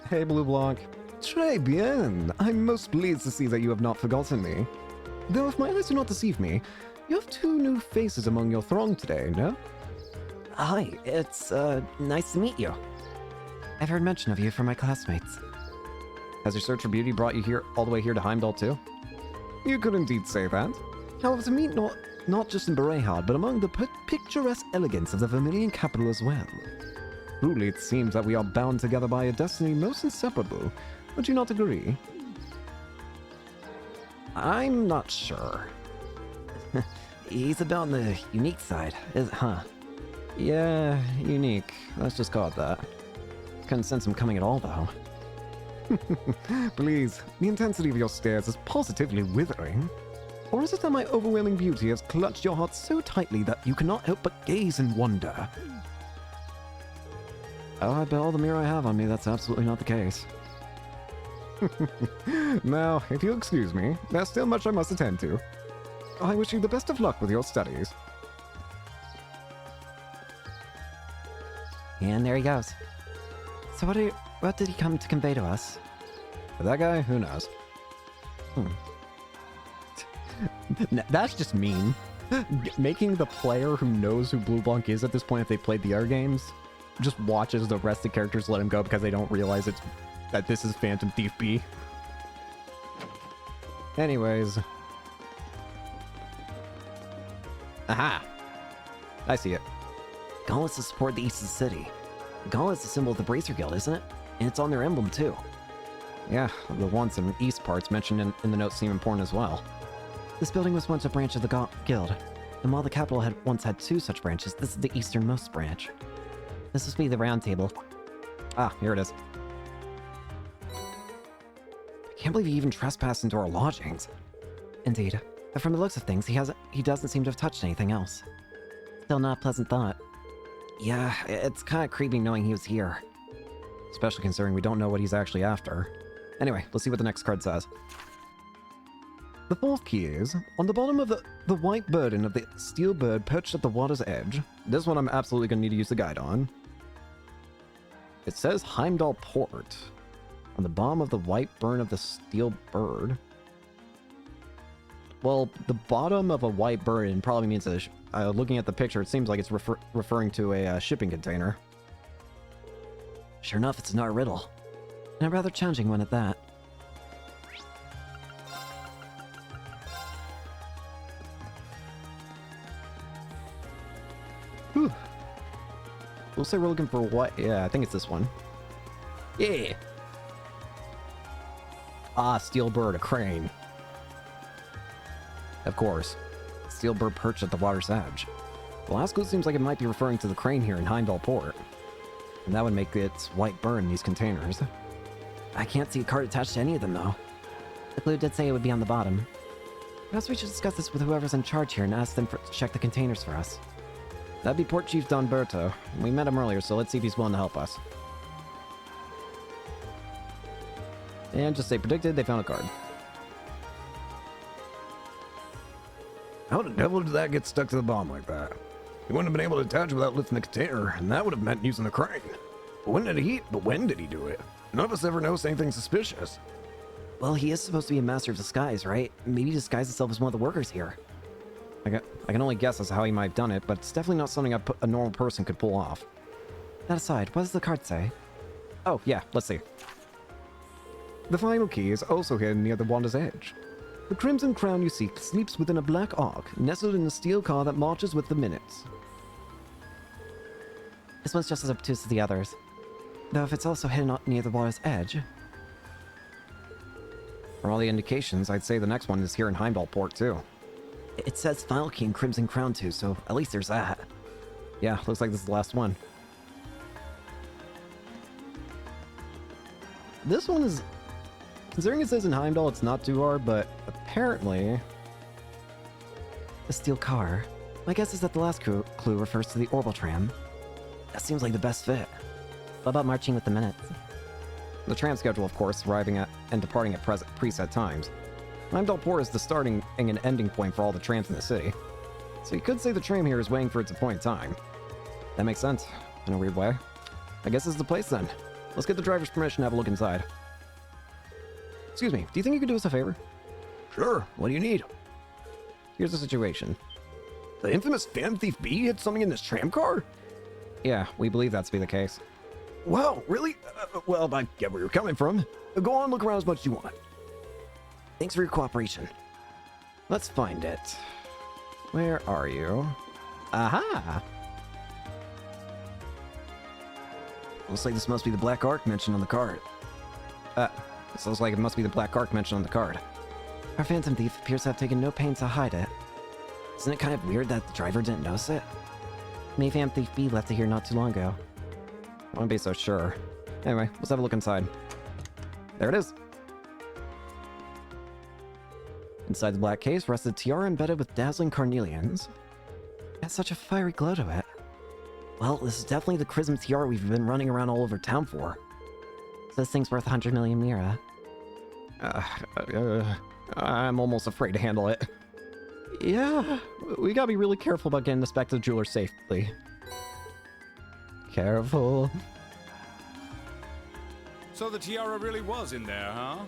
Hey, Blue Blanc. Très bien. I'm most pleased to see that you have not forgotten me. Though if my eyes do not deceive me, you have 2 new faces among your throng today, no? Hi, it's, nice to meet you. I've heard mention of you from my classmates. Has your search for beauty brought you here all the way here to Heimdall too? You could indeed say that. However, to meet not just in Berehard, but among the picturesque elegance of the Vermilion capital as well. Truly, it seems that we are bound together by a destiny most inseparable. Would you not agree? I'm not sure. He's about on the unique side, huh? Yeah, unique. Let's just call it that. Couldn't sense him coming at all, though. Please, the intensity of your stares is positively withering. Or is it that my overwhelming beauty has clutched your heart so tightly that you cannot help but gaze in wonder? Oh, I bet all the mirror I have on me, that's absolutely not the case. Now, if you'll excuse me, there's still much I must attend to. I wish you the best of luck with your studies. And there he goes. So what did he come to convey to us? For that guy, who knows? That's just mean. Making the player who knows who Blue Blanc is at this point if they played the other games just watches the rest of the characters let him go because they don't realize that this is Phantom Thief B. Anyways. Aha! I see it. Gauntlets to support the east of the city. The gauntlet's a symbol of the Bracer Guild, isn't it? And it's on their emblem, too. Yeah, the once and east parts mentioned in the notes seem important as well. This building was once a branch of the guild, and while the capital had once had 2 such branches, this is the easternmost branch. This must be the round table. Ah, here it is. I can't believe he even trespassed into our lodgings. Indeed. But from the looks of things, he doesn't seem to have touched anything else. Still not a pleasant thought. Yeah, it's kind of creepy knowing he was here. Especially considering we don't know what he's actually after. Anyway, let's see what the next card says. The 4th key is, on the bottom of the white burden of the steel bird perched at the water's edge. This one I'm absolutely going to need to use the guide on. It says Heimdall Port. On the bottom of the white burn of the steel bird. Well, the bottom of a white burden probably means looking at the picture, it seems like it's referring to a shipping container. Sure enough, it's not a riddle. And a rather challenging one at that. Whew. We'll say we're looking for what? Yeah, I think it's this one. Yeah! Ah, steel bird, a crane. Of course. Steel bird perched at the water's edge. The last clue seems like it might be referring to the crane here in Heimdall Port. And that would make its white burn these containers. I can't see a card attached to any of them, though. The clue did say it would be on the bottom. Perhaps we should discuss this with whoever's in charge here and ask them to check the containers for us. That'd be Port Chief Don Berto. We met him earlier, so let's see if he's willing to help us. And just say predicted, they found a card. How the devil did that get stuck to the bottom like that? He wouldn't have been able to attach without lifting the container, and that would have meant using the crane. But when did he do it? None of us ever noticed anything suspicious. Well, he is supposed to be a master of disguise, right? Maybe he disguised himself as one of the workers here. I can only guess as to how he might have done it, but it's definitely not something a normal person could pull off. That aside, what does the card say? Oh, yeah, let's see. The final key is also hidden near the water's edge. The crimson crown you seek sleeps within a black ark, nestled in a steel car that marches with the minutes. This one's just as obtuse as the others. Though if it's also hidden near the water's edge... From all the indications, I'd say the next one is here in Heimdall Port, too. It says Final Key and Crimson Crown too, so at least there's that. Yeah, looks like this is the last one. This one is... Considering it says in Heimdall, it's not too hard, but apparently... The steel car. My guess is that the last clue refers to the orbital tram. That seems like the best fit. What about marching with the minutes? The tram schedule, of course, arriving at and departing at preset times. Heimdallport is the starting and ending point for all the trams in the city. So you could say the tram here is waiting for its appointed time. That makes sense, in a weird way. I guess this is the place then. Let's get the driver's permission to have a look inside. Excuse me, do you think you could do us a favor? Sure, what do you need? Here's the situation. The infamous Phantom Thief B hid something in this tram car? Yeah, we believe that to be the case. Wow, really? Well, I get where you're coming from. Go on, look around as much as you want. Thanks for your cooperation. Let's find it. Where are you? Aha! Looks like this must be the Black Ark mentioned on the card. This looks like it must be the Black Ark mentioned on the card. Our Phantom Thief appears to have taken no pains to hide it. Isn't it kind of weird that the driver didn't notice it? Maybe Phantom Thief B left it here not too long ago. I wouldn't be so sure. Anyway, let's have a look inside. There it is. Inside the black case rests a tiara embedded with dazzling carnelians. It has such a fiery glow to it. Well, this is definitely the Chrism tiara we've been running around all over town for. So this thing's worth 100 million lira. I'm almost afraid to handle it. Yeah, we gotta be really careful about getting this back to the jeweler safely. Careful. So the tiara really was in there, huh?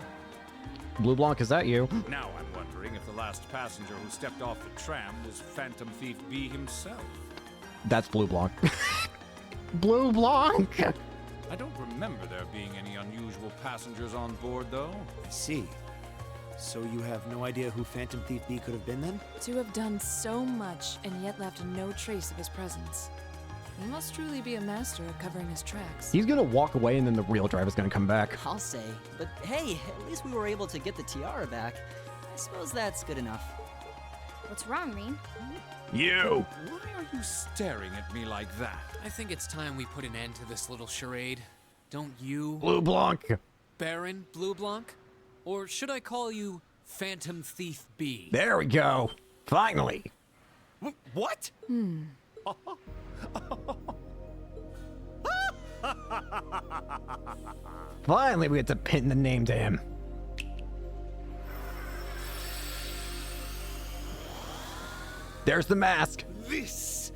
Blue Blanc, is that you? Now I'm wondering if the last passenger who stepped off the tram was Phantom Thief B himself. That's Blue Blanc. Blue Blanc! I don't remember there being any unusual passengers on board, though. I see. So you have no idea who Phantom Thief B could have been then? To have done so much and yet left no trace of his presence. He must truly be a master of covering his tracks. He's gonna walk away and then the real driver's gonna come back. I'll say. But hey, at least we were able to get the tiara back. I suppose that's good enough. What's wrong, Rean? You! Why are you staring at me like that? I think it's time we put an end to this little charade. Don't you, Blue Blanc! Baron Blue Blanc? Or should I call you Phantom Thief B? There we go! Finally! What? Finally we get to pin the name to him. There's the mask! This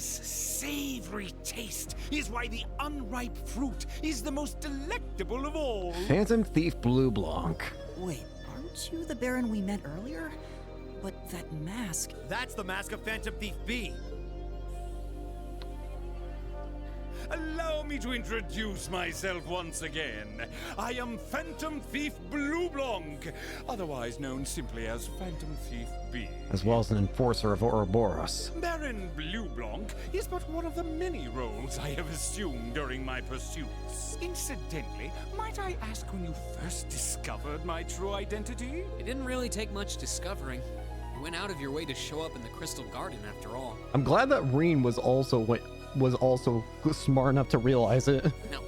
savory taste is why the unripe fruit is the most delectable of all. Phantom Thief Blue Blanc. Wait, aren't you the Baron we met earlier? But that mask... That's the mask of Phantom Thief B. Allow me to introduce myself once again. I am Phantom Thief Blue Blanc, otherwise known simply as Phantom Thief B. As well as an enforcer of Ouroboros. Baron Blue Blanc is but one of the many roles I have assumed during my pursuits. Incidentally, might I ask when you first discovered my true identity? It didn't really take much discovering. You went out of your way to show up in the Crystal Garden after all. I'm glad that Reen was also smart enough to realize it. Now,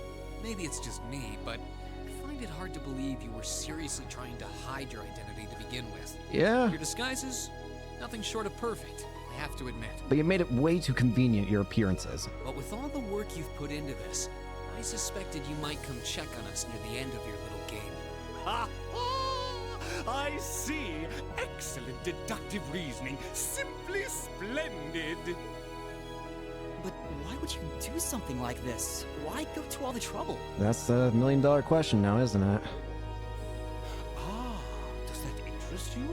maybe it's just me, but I find it hard to believe you were seriously trying to hide your identity to begin with. Yeah, Your disguises, nothing short of perfect, I have to admit. but you made it way too convenient, your appearances. But with all the work you've put into this, I suspected you might come check on us near the end of your little game. Ha ha! I see. Excellent deductive reasoning. Simply splendid. But why would you do something like this? Why go to all the trouble? That's the million-dollar question now, isn't it? Ah, does that interest you?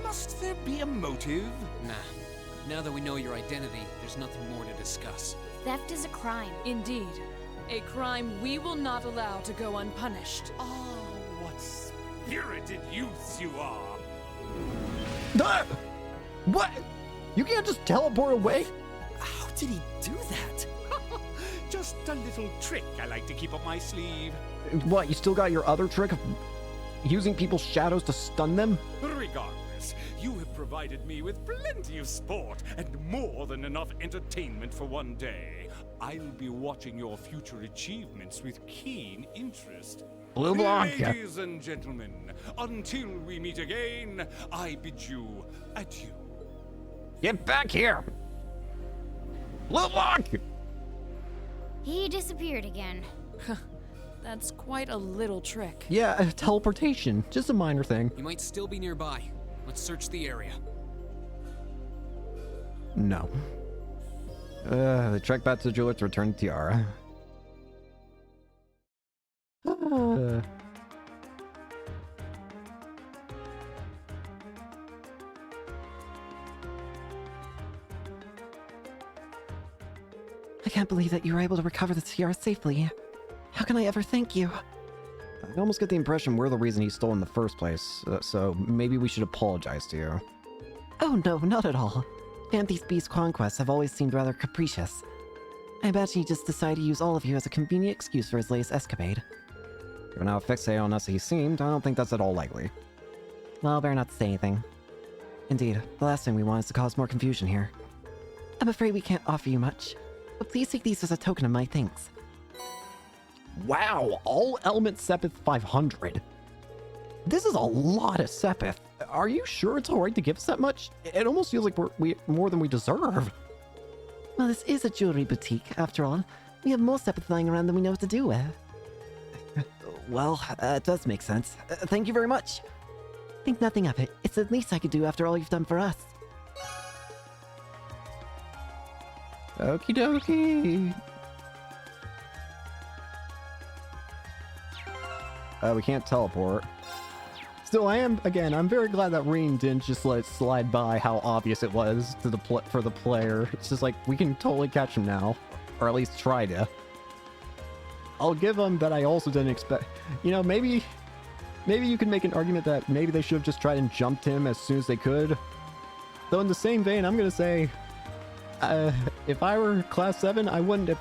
Must there be a motive? Nah. Now that we know your identity, there's nothing more to discuss. Theft is a crime. Indeed. A crime we will not allow to go unpunished. Ah, what spirited youths you are. Ah! What? You can't just teleport away? How did he do that? Just a little trick I like to keep up my sleeve. What, you still got your other trick of using people's shadows to stun them? Regardless, you have provided me with plenty of sport and more than enough entertainment for one day. I'll be watching your future achievements with keen interest. Blue Blanc. Ladies and gentlemen, until we meet again, I bid you adieu. Get back here! Blue block! He disappeared again. That's quite a little trick. Yeah, teleportation. Just a minor thing. He might still be nearby. Let's search the area. No. They trek back to the jeweler to return the tiara. I can't believe that you were able to recover the tiara safely. How can I ever thank you? I almost get the impression we're the reason he stole in the first place, so maybe we should apologize to you. Oh no, not at all. Phanthe's Beast's conquests have always seemed rather capricious. I imagine he just decided to use all of you as a convenient excuse for his latest escapade. Given how fixated on us he seemed, I don't think that's at all likely. Well, better not to say anything. Indeed, the last thing we want is to cause more confusion here. I'm afraid we can't offer you much, but please take these as a token of my thanks. Wow, all element Sepith 500. This is a lot of Sepith. Are you sure it's alright to give us that much? It almost feels like we more than we deserve. Well, this is a jewelry boutique, after all. We have more Sepith lying around than we know what to do with. Well, it does make sense. Thank you very much. Think nothing of it. It's the least I could do after all you've done for us. Okie dokie. We can't teleport. Still, I'm very glad that Reen didn't just let it slide by how obvious it was to the for the player. It's just like, we can totally catch him now. Or at least try to. I'll give him that I also didn't expect... You know, maybe you can make an argument that maybe they should have just tried and jumped him as soon as they could. Though in the same vein, I'm gonna say... if I were Class 7, I wouldn't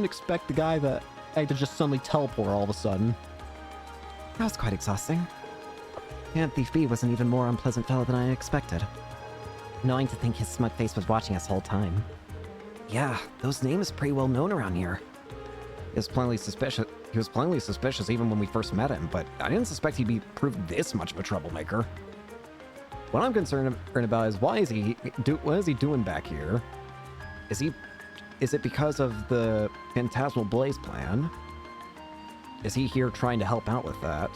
expect the guy that had to just suddenly teleport all of a sudden. That was quite exhausting. Thief B was an even more unpleasant fellow than I expected. Knowing to think his smug face was watching us the whole time. Yeah, those names pretty well known around here. He was plainly suspicious even when we first met him, but I didn't suspect he'd be proved this much of a troublemaker. What I'm concerned about is what is he doing back here? Is it because of the Phantasmal Blaze plan? Is he here trying to help out with that?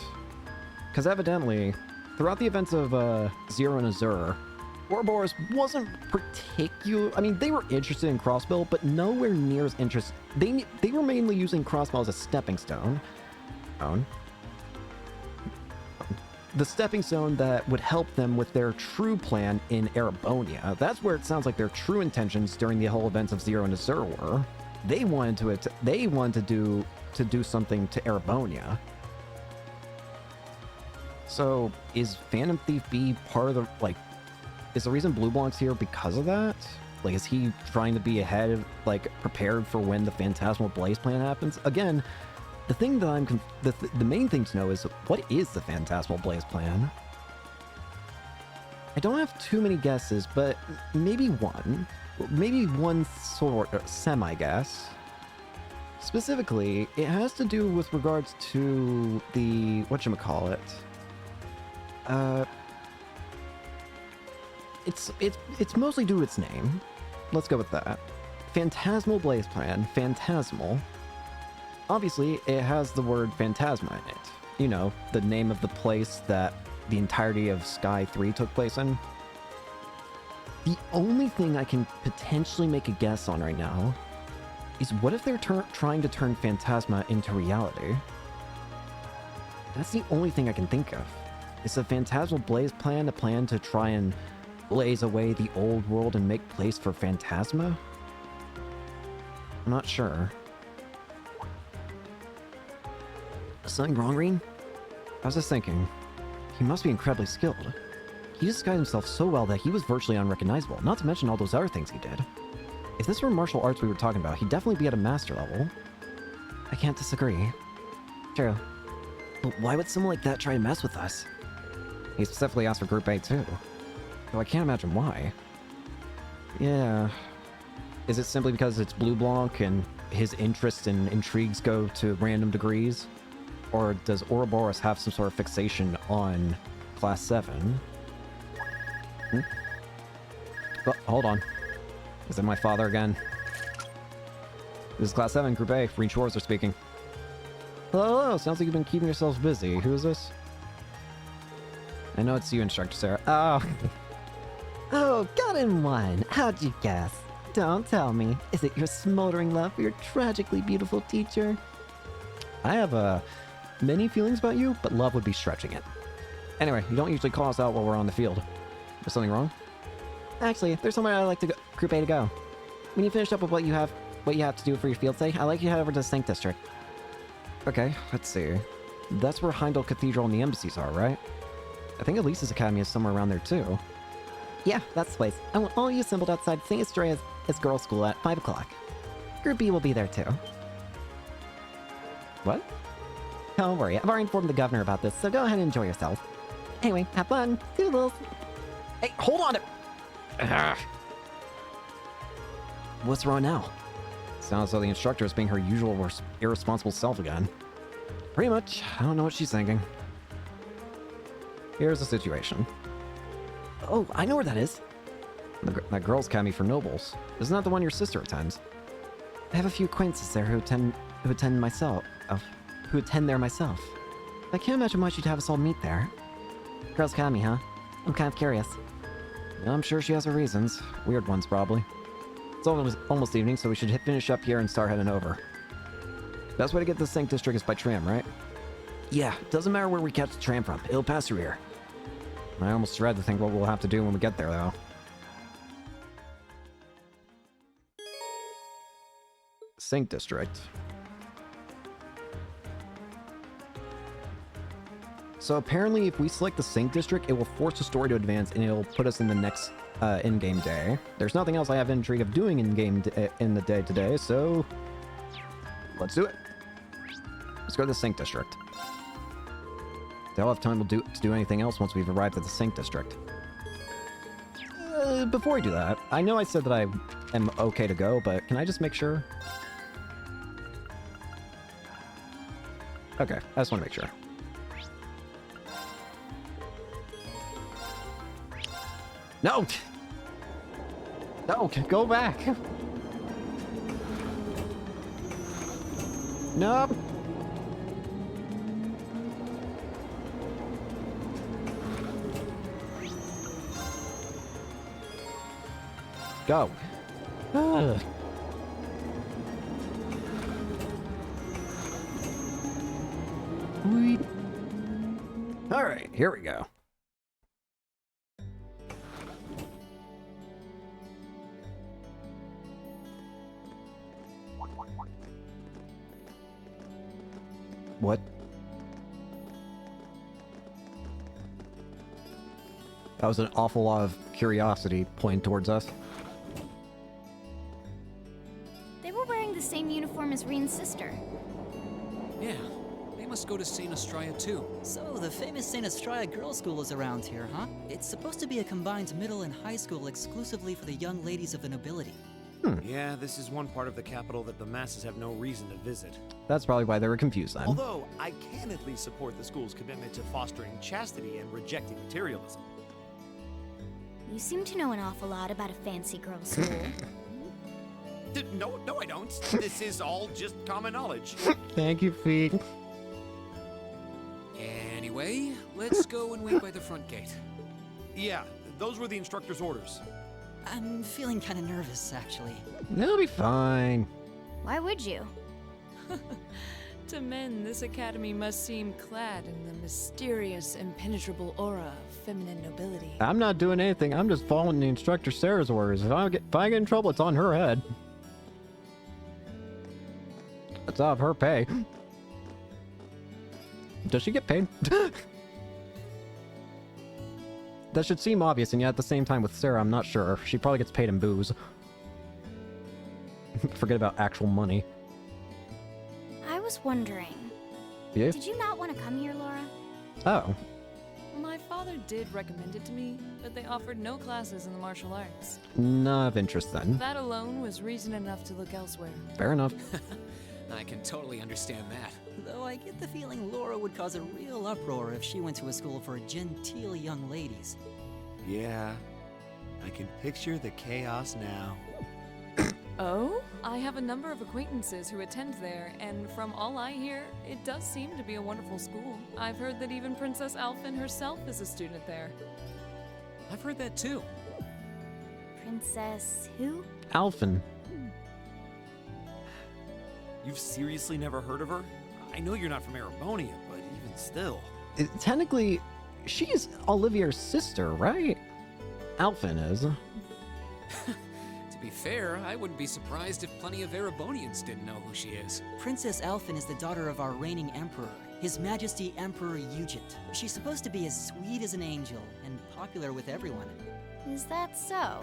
Because evidently, throughout the events of Zero and Azure, Ouroboros wasn't I mean, they were interested in Crossbill, but nowhere near as interested. They were mainly using Crossbill as a stepping stone. The stepping stone that would help them with their true plan in Erebonia. That's where it sounds like their true intentions during the whole events of Zero and Azure were. They wanted to do something to Erebonia. So is Phantom Thief B part of the, like, is the reason Blue Blanc's here because of that? Like, is he trying to be ahead of, like, prepared for when the Phantasmal Blaze plan happens? Again, the thing that the main thing to know is, what is the Phantasmal Blaze plan? I don't have too many guesses, but maybe one sort of semi-guess. Specifically, it has to do with regards to the, whatchamacallit, it's mostly due to its name. Let's go with that. Phantasmal Blaze Plan, Phantasmal. Obviously, it has the word Phantasma in it. You know, the name of the place that the entirety of Sky 3 took place in. The only thing I can potentially make a guess on right now is what if they're trying to turn Phantasma into reality? That's the only thing I can think of. Is the Phantasmal Blaze plan a plan to try and blaze away the old world and make place for Phantasma? I'm not sure. Something wrong, Reen? I was just thinking, he must be incredibly skilled. He disguised himself so well that he was virtually unrecognizable, not to mention all those other things he did. If this were martial arts we were talking about, he'd definitely be at a master level. I can't disagree. True. But why would someone like that try to mess with us? He specifically asked for Group A too. Though I can't imagine why. Yeah. Is it simply because it's Blue Blanc and his interests and intrigues go to random degrees? Or does Ouroboros have some sort of fixation on Class 7? Oh, hold on. Is it my father again? This is Class 7, Group A. Green Shores are speaking. Hello, sounds like you've been keeping yourselves busy. Who is this? I know it's you, Instructor Sarah. Oh. Oh, got in one. How'd you guess? Don't tell me. Is it your smoldering love for your tragically beautiful teacher? I have, many feelings about you, but love would be stretching it. Anyway, you don't usually call us out while we're on the field. Is something wrong? Actually, there's somewhere I'd like to go, Group A to go. When you finish up with what you have to do for your field day, I'd like you to head over to the Sync District. Okay, let's see. That's where Heimdall Cathedral and the embassies are, right? I think Elise's Academy is somewhere around there, too. Yeah, that's the place. I want all you assembled outside St. Estraia's girls' school at 5 o'clock. Group B will be there, too. What? Don't worry, I've already informed the governor about this, so go ahead and enjoy yourself. Anyway, have fun. Toodles. Hey, hold on! What's wrong now? Sounds as though the instructor is being her usual irresponsible self again. Pretty much. I don't know what she's thinking. Here's the situation. Oh, I know where that is. That girls' academy for nobles. Isn't that the one your sister attends? I have a few acquaintances there who attend there myself. I can't imagine why she'd have us all meet there. Girls' Academy, huh? I'm kind of curious. I'm sure she has her reasons. Weird ones, probably. It's almost evening, so we should finish up here and start heading over. Best way to get to the Sync District is by tram, right? Yeah, doesn't matter where we catch the tram from. It'll pass through here. I almost dread to think what we'll have to do when we get there, though. Sync District. So apparently if we select the Sync District, it will force the story to advance and it'll put us in the next in-game day. There's nothing else I have intrigue of doing in-game in the day today, so let's do it. Let's go to the Sync District. They'll have time to do anything else once we've arrived at the Sync District. Before I do that, I know I said that I am okay to go, but can I just make sure? Okay, I just want to make sure. No! No, go back! No! Go. Ugh. All right, here we go. What? That was an awful lot of curiosity pointed towards us. They were wearing the same uniform as Reen's sister. Yeah, they must go to St. Estrella too. So, the famous St. Estrella Girls' School is around here, huh? It's supposed to be a combined middle and high school exclusively for the young ladies of the nobility. Yeah, this is one part of the capital that the masses have no reason to visit. That's probably why they were confused then. Although, I can at least support the school's commitment to fostering chastity and rejecting materialism. You seem to know an awful lot about a fancy girls' school. No, I don't. This is all just common knowledge. Thank you, Feet. Anyway, let's go and wait by the front gate. Yeah, those were the instructor's orders. I'm feeling kind of nervous, actually. They'll be fine. Why would you? To men, this academy must seem clad in the mysterious, impenetrable aura of feminine nobility. I'm not doing anything. I'm just following the instructor Sarah's orders. If I get in trouble, it's on her head. It's off her pay. Does she get paid? That should seem obvious, and yet at the same time with Sarah, I'm not sure. She probably gets paid in booze. Forget about actual money. I was wondering. Yeah? Did you not want to come here, Laura? Oh. My father did recommend it to me, but they offered no classes in the martial arts. Not of interest then. That alone was reason enough to look elsewhere. Fair enough. I can totally understand that. Though I get the feeling Laura would cause a real uproar if she went to a school for genteel young ladies. Yeah. I can picture the chaos now. Oh? I have a number of acquaintances who attend there, and from all I hear, it does seem to be a wonderful school. I've heard that even Princess Alphen herself is a student there. I've heard that too. Princess who? Alphen. You've seriously never heard of her? I know you're not from Erebonia, but even still. Technically, she's Olivia's sister, right? Alphen is. To be fair, I wouldn't be surprised if plenty of Erebonians didn't know who she is. Princess Alphen is the daughter of our reigning emperor, His Majesty Emperor Euget. She's supposed to be as sweet as an angel and popular with everyone. Is that so?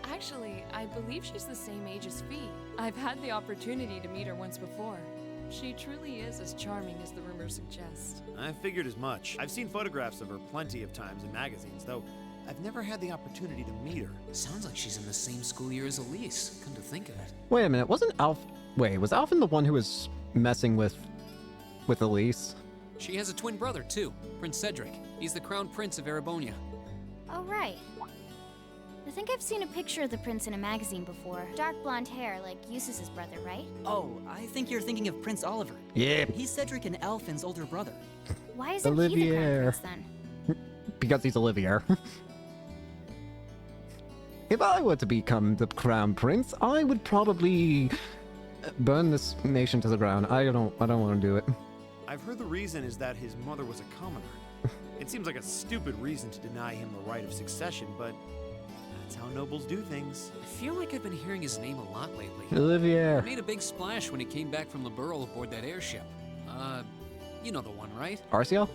Actually, I believe she's the same age as Fee. I've had the opportunity to meet her once before. She truly is as charming as the rumors suggest. I figured as much. I've seen photographs of her plenty of times in magazines, though I've never had the opportunity to meet her. Sounds like she's in the same school year as Elise, come to think of it. Wait a minute, wasn't Wait, was Alphen the one who was messing with Elise? She has a twin brother, too, Prince Cedric. He's the crown prince of Erebonia. Oh, right. I think I've seen a picture of the prince in a magazine before. Dark blonde hair, like Eustace's brother, right? Oh, I think you're thinking of Prince Oliver. Yeah. He's Cedric and Alphen's older brother. Why isn't he the crown Olivier. prince then? Because he's Olivier. If I were to become the crown prince, I would probably burn this nation to the ground. I don't want to do it. I've heard the reason is that his mother was a commoner. It seems like a stupid reason to deny him the right of succession, but that's how nobles do things. I feel like I've been hearing his name a lot lately. Olivier. He made a big splash when he came back from Liberl aboard that airship. You know the one, right? Arciel?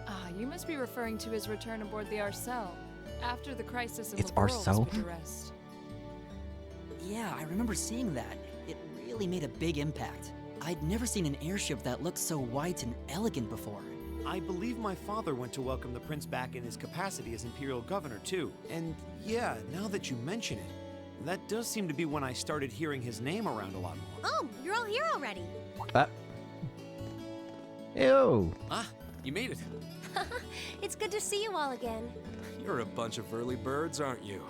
Ah, you must be referring to his return aboard the Arcel, after the crisis in It's Liberl was Arcel? put to rest. Yeah, I remember seeing that. It really made a big impact. I'd never seen an airship that looked so white and elegant before. I believe my father went to welcome the prince back in his capacity as imperial governor, too. And yeah, now that you mention it, that does seem to be when I started hearing his name around a lot more. Oh, you're all here already. Ew. Ah, you made it. It's good to see you all again. You're a bunch of early birds, aren't you?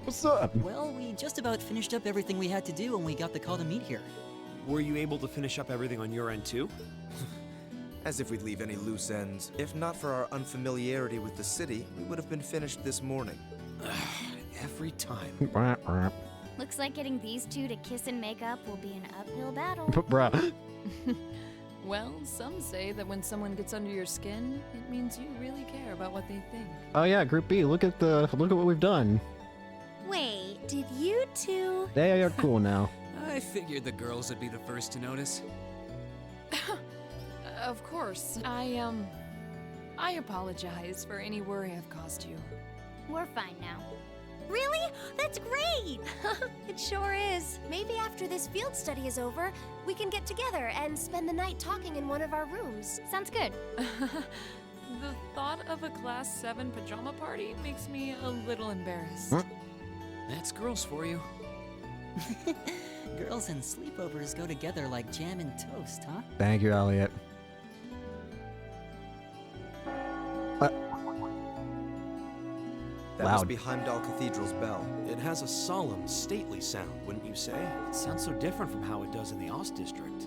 What's up? Well, we just about finished up everything we had to do when we got the call to meet here. Were you able to finish up everything on your end, too? As if we'd leave any loose ends. If not for our unfamiliarity with the city, we would have been finished this morning. Every time. Looks like getting these two to kiss and make up will be an uphill battle. Bruh. Well, some say that when someone gets under your skin, it means you really care about what they think. Oh yeah, Group B. Look at what we've done. Wait, did you two? They are cool now. I figured the girls would be the first to notice. Of course, I apologize for any worry I've caused you. We're fine now. Really? That's great! It sure is. Maybe after this field study is over, we can get together and spend the night talking in one of our rooms. Sounds good. The thought of a Class 7 pajama party makes me a little embarrassed. Huh? That's girls for you. Girls and sleepovers go together like jam and toast, huh? Thank you, Elliot. That Loud. must be Heimdall Cathedral's bell. It has a solemn, stately sound, wouldn't you say? It sounds so different from how it does in the Ost district.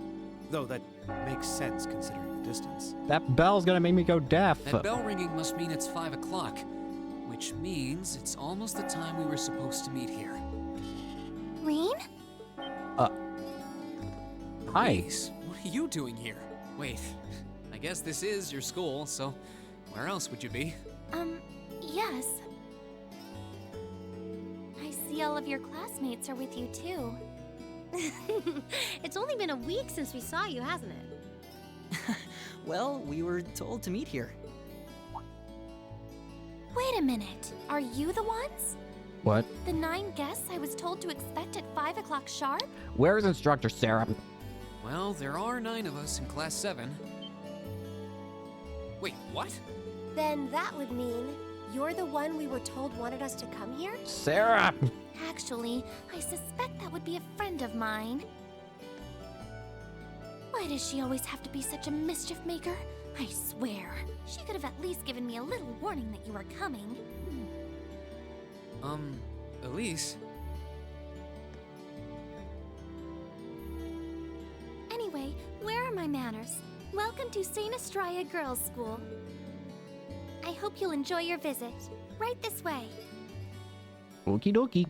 Though that makes sense considering the distance. That bell's gonna make me go deaf. That bell ringing must mean it's 5 o'clock, which means it's almost the time we were supposed to meet here. Reen? Hi. Louise, what are you doing here? Wait, I guess this is your school, so where else would you be? Yes. I see all of your classmates are with you too. It's only been a week since we saw you, hasn't it? Well, we were told to meet here. Wait a minute. Are you the ones? What? The 9 guests I was told to expect at 5 o'clock sharp? Where is Instructor Sarah? Well, there are 9 of us in Class 7. Wait, what? Then that would mean you're the one we were told wanted us to come here? Sarah! Actually, I suspect that would be a friend of mine. Why does she always have to be such a mischief maker? I swear, she could have at least given me a little warning that you were coming. Elise? Anyway, where are my manners? Welcome to St. Estrella Girls' School. I hope you'll enjoy your visit. Right this way. Okie dokie.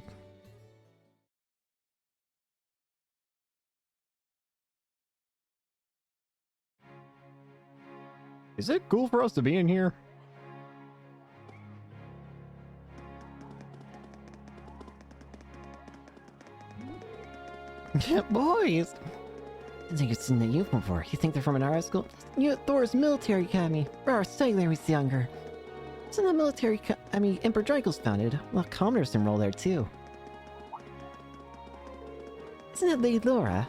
Is it cool for us to be in here? Yeah, boys! I think you've seen the uniform before. You think they're from an art school? You're at Thor's military academy. Where our sailor was younger. It's in the military Emperor Draco's founded. Well, commoners enroll there too. Isn't that Lady Laura?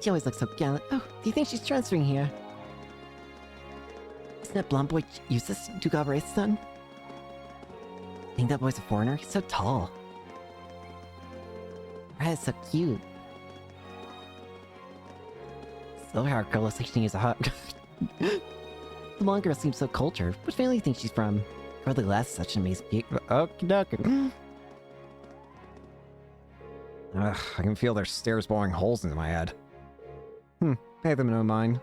She always looks so gallant. Oh, do you think she's transferring here? Isn't that blonde boy Eustace, Duke Alvarez's son? Think that boy's a foreigner? He's so tall. Her head is so cute. Silver-haired girl looks like she needs a hug. The blonde girl seems so cultured. What family do you think she's from? Girl, the glass is such an amazing Okie dokie. Ugh, I can feel their stares boring holes into my head. Pay them no mind.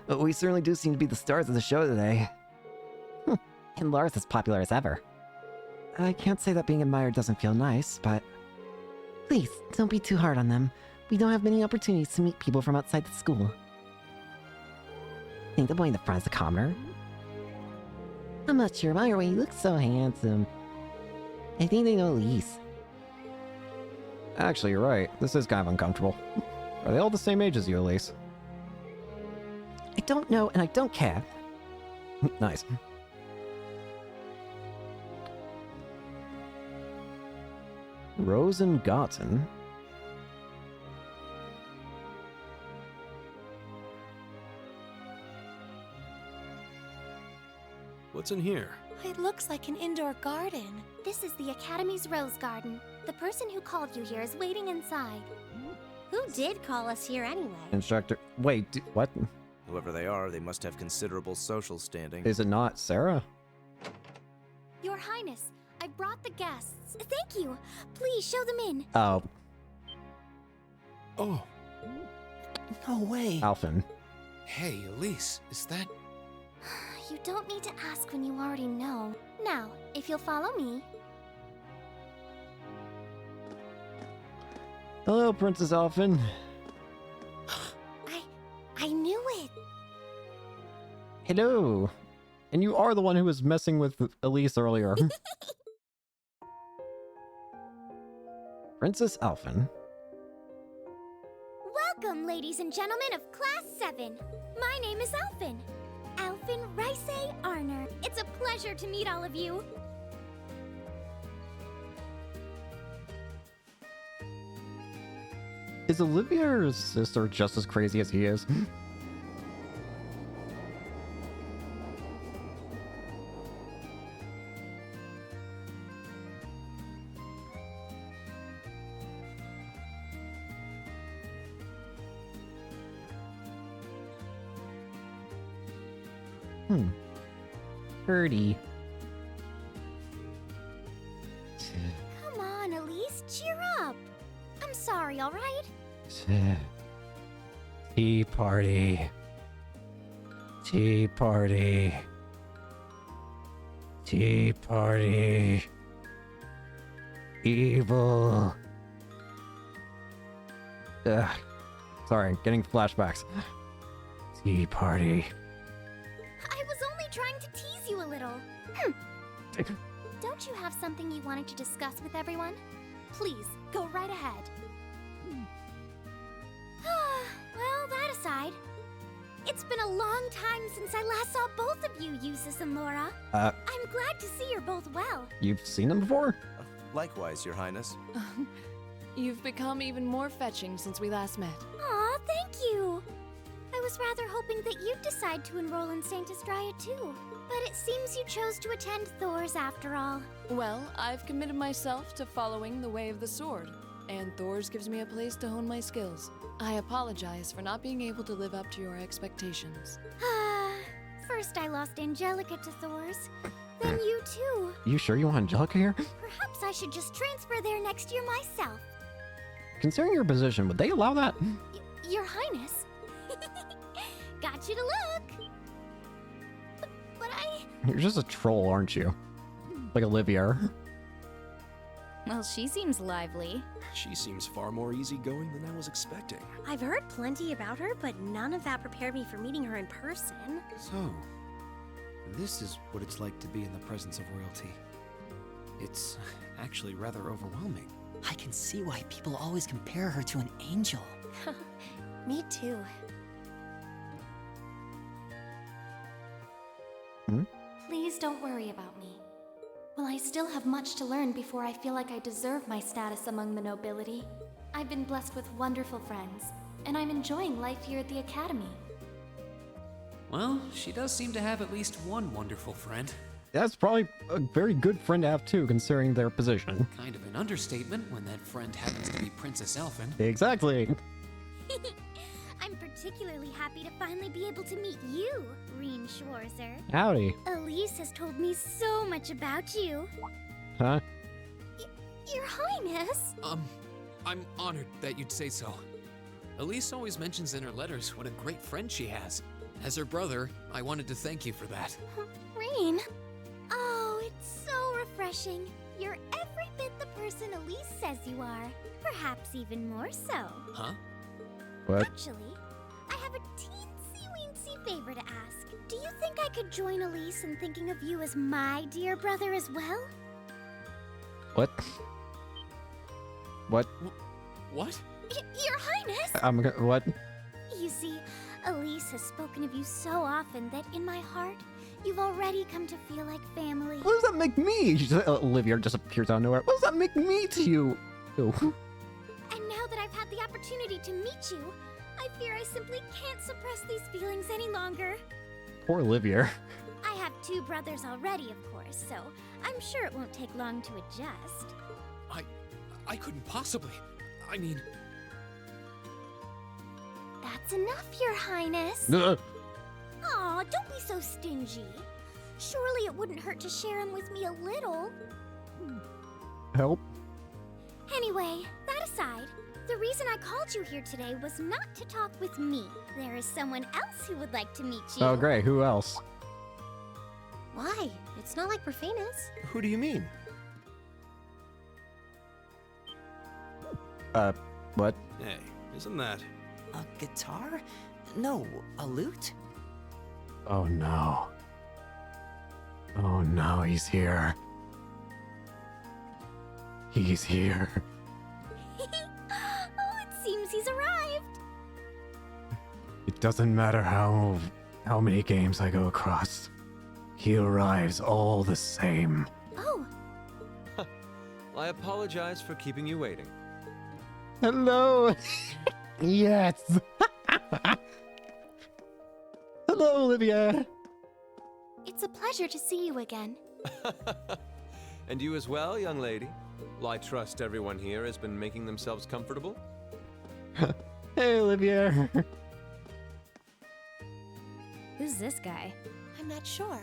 We certainly do seem to be the stars of the show today. And Laura's as popular as ever. I can't say that being admired doesn't feel nice, but... Please, don't be too hard on them. We don't have many opportunities to meet people from outside the school. Think the boy in the front is a commoner? I'm not sure. Either way, he looks so handsome. I think they know Elise. Actually, you're right. This is kind of uncomfortable. Are they all the same age as you, Elise? I don't know, and I don't care. Nice. Rosengarten? What's in here? It looks like an indoor garden. This is the Academy's Rose Garden. The person who called you here is waiting inside. Who did call us here anyway? Instructor. Wait, what? Whoever they are, they must have considerable social standing. Is it not Sarah? Your Highness, I brought the guests. Thank you. Please show them in. Oh, Oh, No way. Alphen. Hey, Elise, is that... You don't need to ask when you already know. Now, if you'll follow me. Hello, Princess Alphen. I knew it. Hello. And you are the one who was messing with Elise earlier. Princess Alphen. Welcome, ladies and gentlemen of Class 7. My name is Alphen. Alphen Rice Arner. It's a pleasure to meet all of you. Is Olivia's sister just as crazy as he is? Birdie. Come on, Elise, cheer up. I'm sorry, all right? Tea party. Tea party. Tea party. Evil. Ugh. Sorry, getting flashbacks. Tea party. I was only trying to tease you a little. Don't you have something you wanted to discuss with everyone? Please, go right ahead. Well, that aside, it's been a long time since I last saw both of you, Eustace and Laura. I'm glad to see you're both well. You've seen them before? Likewise, Your Highness. You've become even more fetching since we last met. Aw, thank you. I was rather hoping that you'd decide to enroll in St. Estrella too. But it seems you chose to attend Thor's after all. Well, I've committed myself to following the way of the sword, and Thor's gives me a place to hone my skills. I apologize for not being able to live up to your expectations. For First, I lost Angelica to Thor's. Then you too. You sure you want Angelica here? Perhaps I should just transfer there next year myself. Considering your position, would they allow that? Your Highness. Got you to look. But I... You're just a troll, aren't you? Like Olivia. Well, she seems lively. She seems far more easygoing than I was expecting. I've heard plenty about her, but none of that prepared me for meeting her in person. So, this is what it's like to be in the presence of royalty. It's actually rather overwhelming. I can see why people always compare her to an angel. Me too. Please don't worry about me. Well, I still have much to learn before I feel like I deserve my status among the nobility. I've been blessed with wonderful friends, and I'm enjoying life here at the Academy. Well, she does seem to have at least one wonderful friend. That's probably a very good friend to have too, considering their position. Kind of an understatement when that friend happens to be Princess Elfin. Exactly. I'm particularly happy to finally be able to meet you, Reen Schwarzer. Howdy. Elise has told me so much about you. Huh? Your Highness! I'm honored that you'd say so. Elise always mentions in her letters what a great friend she has. As her brother, I wanted to thank you for that. Reen? Oh, it's so refreshing. You're every bit the person Elise says you are. Perhaps even more so. Huh? What? Actually, I have a teensy-weensy favor to ask. Do you think I could join Elise in thinking of you as my dear brother as well? What? What? What? Your Highness! What? You see, Elise has spoken of you so often that in my heart, you've already come to feel like family. What does that make me? Olivia just appears out of nowhere. What does that make me to you? Ew. And now that I've had the opportunity to meet you, I fear I simply can't suppress these feelings any longer. Poor Olivia. I have two brothers already, of course, so I'm sure it won't take long to adjust. I couldn't possibly. I mean... That's enough, Your Highness. Ugh. Aw, don't be so stingy. Surely it wouldn't hurt to share him with me a little. Help. Anyway, that aside, the reason I called you here today was not to talk with me. There is someone else who would like to meet you. Oh, great. Who else? Why? It's not like we're famous. Who do you mean? What? Hey, isn't that... A guitar? No, a lute? Oh no. Oh no, he's here. He's here. Oh, it seems he's arrived. It doesn't matter how many games I go across. He arrives all the same. Oh, I apologize for keeping you waiting. Hello. Yes. Hello, Olivia. it's a pleasure to see you again. And you as well, young lady. Well, I trust everyone here has been making themselves comfortable. Hey, Olivia. Who's this guy? I'm not sure,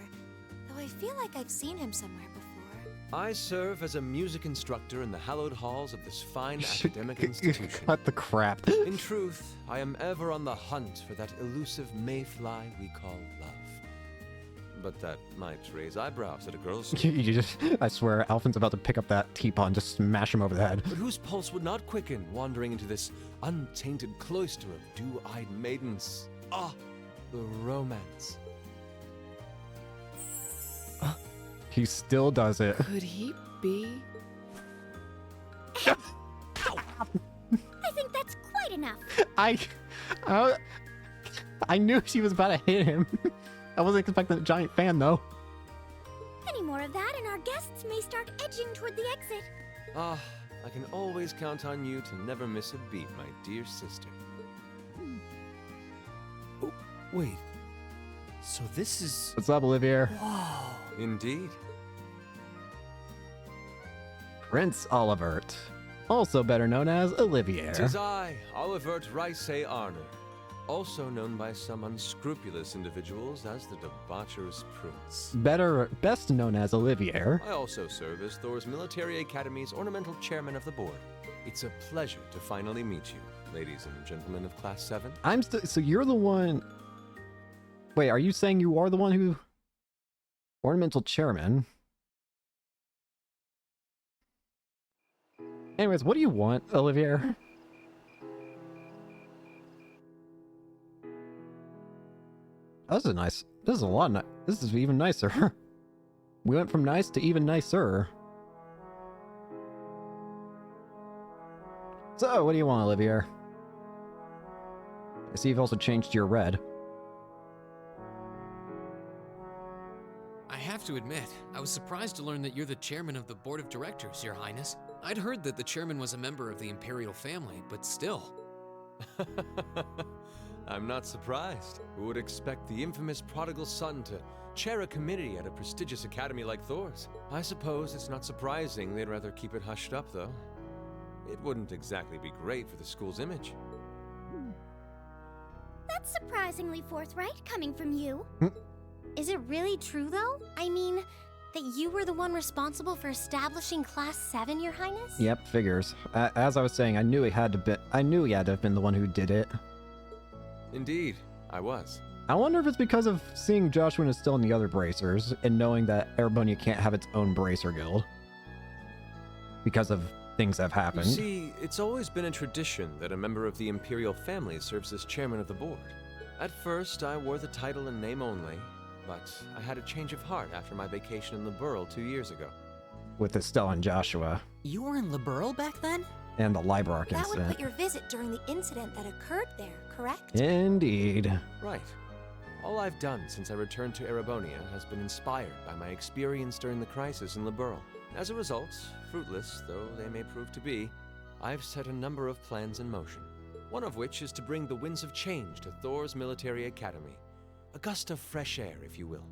though I feel like I've seen him somewhere before. I serve as a music instructor in the hallowed halls of this fine academic institution. Cut the crap. In truth, I am ever on the hunt for that elusive mayfly we call love. But that might raise eyebrows at a girl's... I swear, Alphin's about to pick up that teapot and just smash him over the head. But whose pulse would not quicken wandering into this untainted cloister of dew-eyed maidens? Ah, the romance. He still does it. Could he be? I think that's quite enough. I knew she was about to hit him. I wasn't expecting a giant fan, though. Any more of that, and our guests may start edging toward the exit. Ah, I can always count on you to never miss a beat, my dear sister. Oh, wait. So this is... What's up, Olivia? Whoa. Indeed. Prince Olivert, also better known as Olivier. Tis I, Olivert Rice Arner. also known by some unscrupulous individuals as the Debaucherous Prince. Best known as Olivier. I also serve as Thor's Military Academy's ornamental chairman of the board. It's a pleasure to finally meet you, ladies and gentlemen of Class 7. So you're the one... Wait, are you saying you are the one who... Ornamental chairman? Anyways, what do you want, Olivier? Oh, this is nice. This is a lot this is even nicer. We went from nice to even nicer. So, what do you want, Olivier? I see you've also changed your red. I have to admit, I was surprised to learn that you're the chairman of the board of directors, Your Highness. I'd heard that the chairman was a member of the Imperial family, but still. I'm not surprised. Who would expect the infamous prodigal son to chair a committee at a prestigious academy like Thor's? I suppose it's not surprising they'd rather keep it hushed up, though. It wouldn't exactly be great for the school's image. That's surprisingly forthright coming from you. Is it really true, though? I mean, that you were the one responsible for establishing Class 7, Your Highness? Yep, figures. As I was saying, I knew he had to have been the one who did it. Indeed, I was. I wonder if it's because of seeing Joshua is still in the other bracers and knowing that Erebonia can't have its own bracer guild. Because of things that have happened. You see, it's always been a tradition that a member of the Imperial family serves as chairman of the board. At first, I wore the title in name only, but I had a change of heart after my vacation in Liberl 2 years ago. With Estelle and Joshua. You were in Liberl back then? And the Librarch That would incident. put your visit during the incident that occurred there, correct? Indeed. Right. All I've done since I returned to Erebonia has been inspired by my experience during the crisis in Liberl. As a result, fruitless though they may prove to be, I've set a number of plans in motion. One of which is to bring the winds of change to Thor's Military Academy. A gust of fresh air, if you will.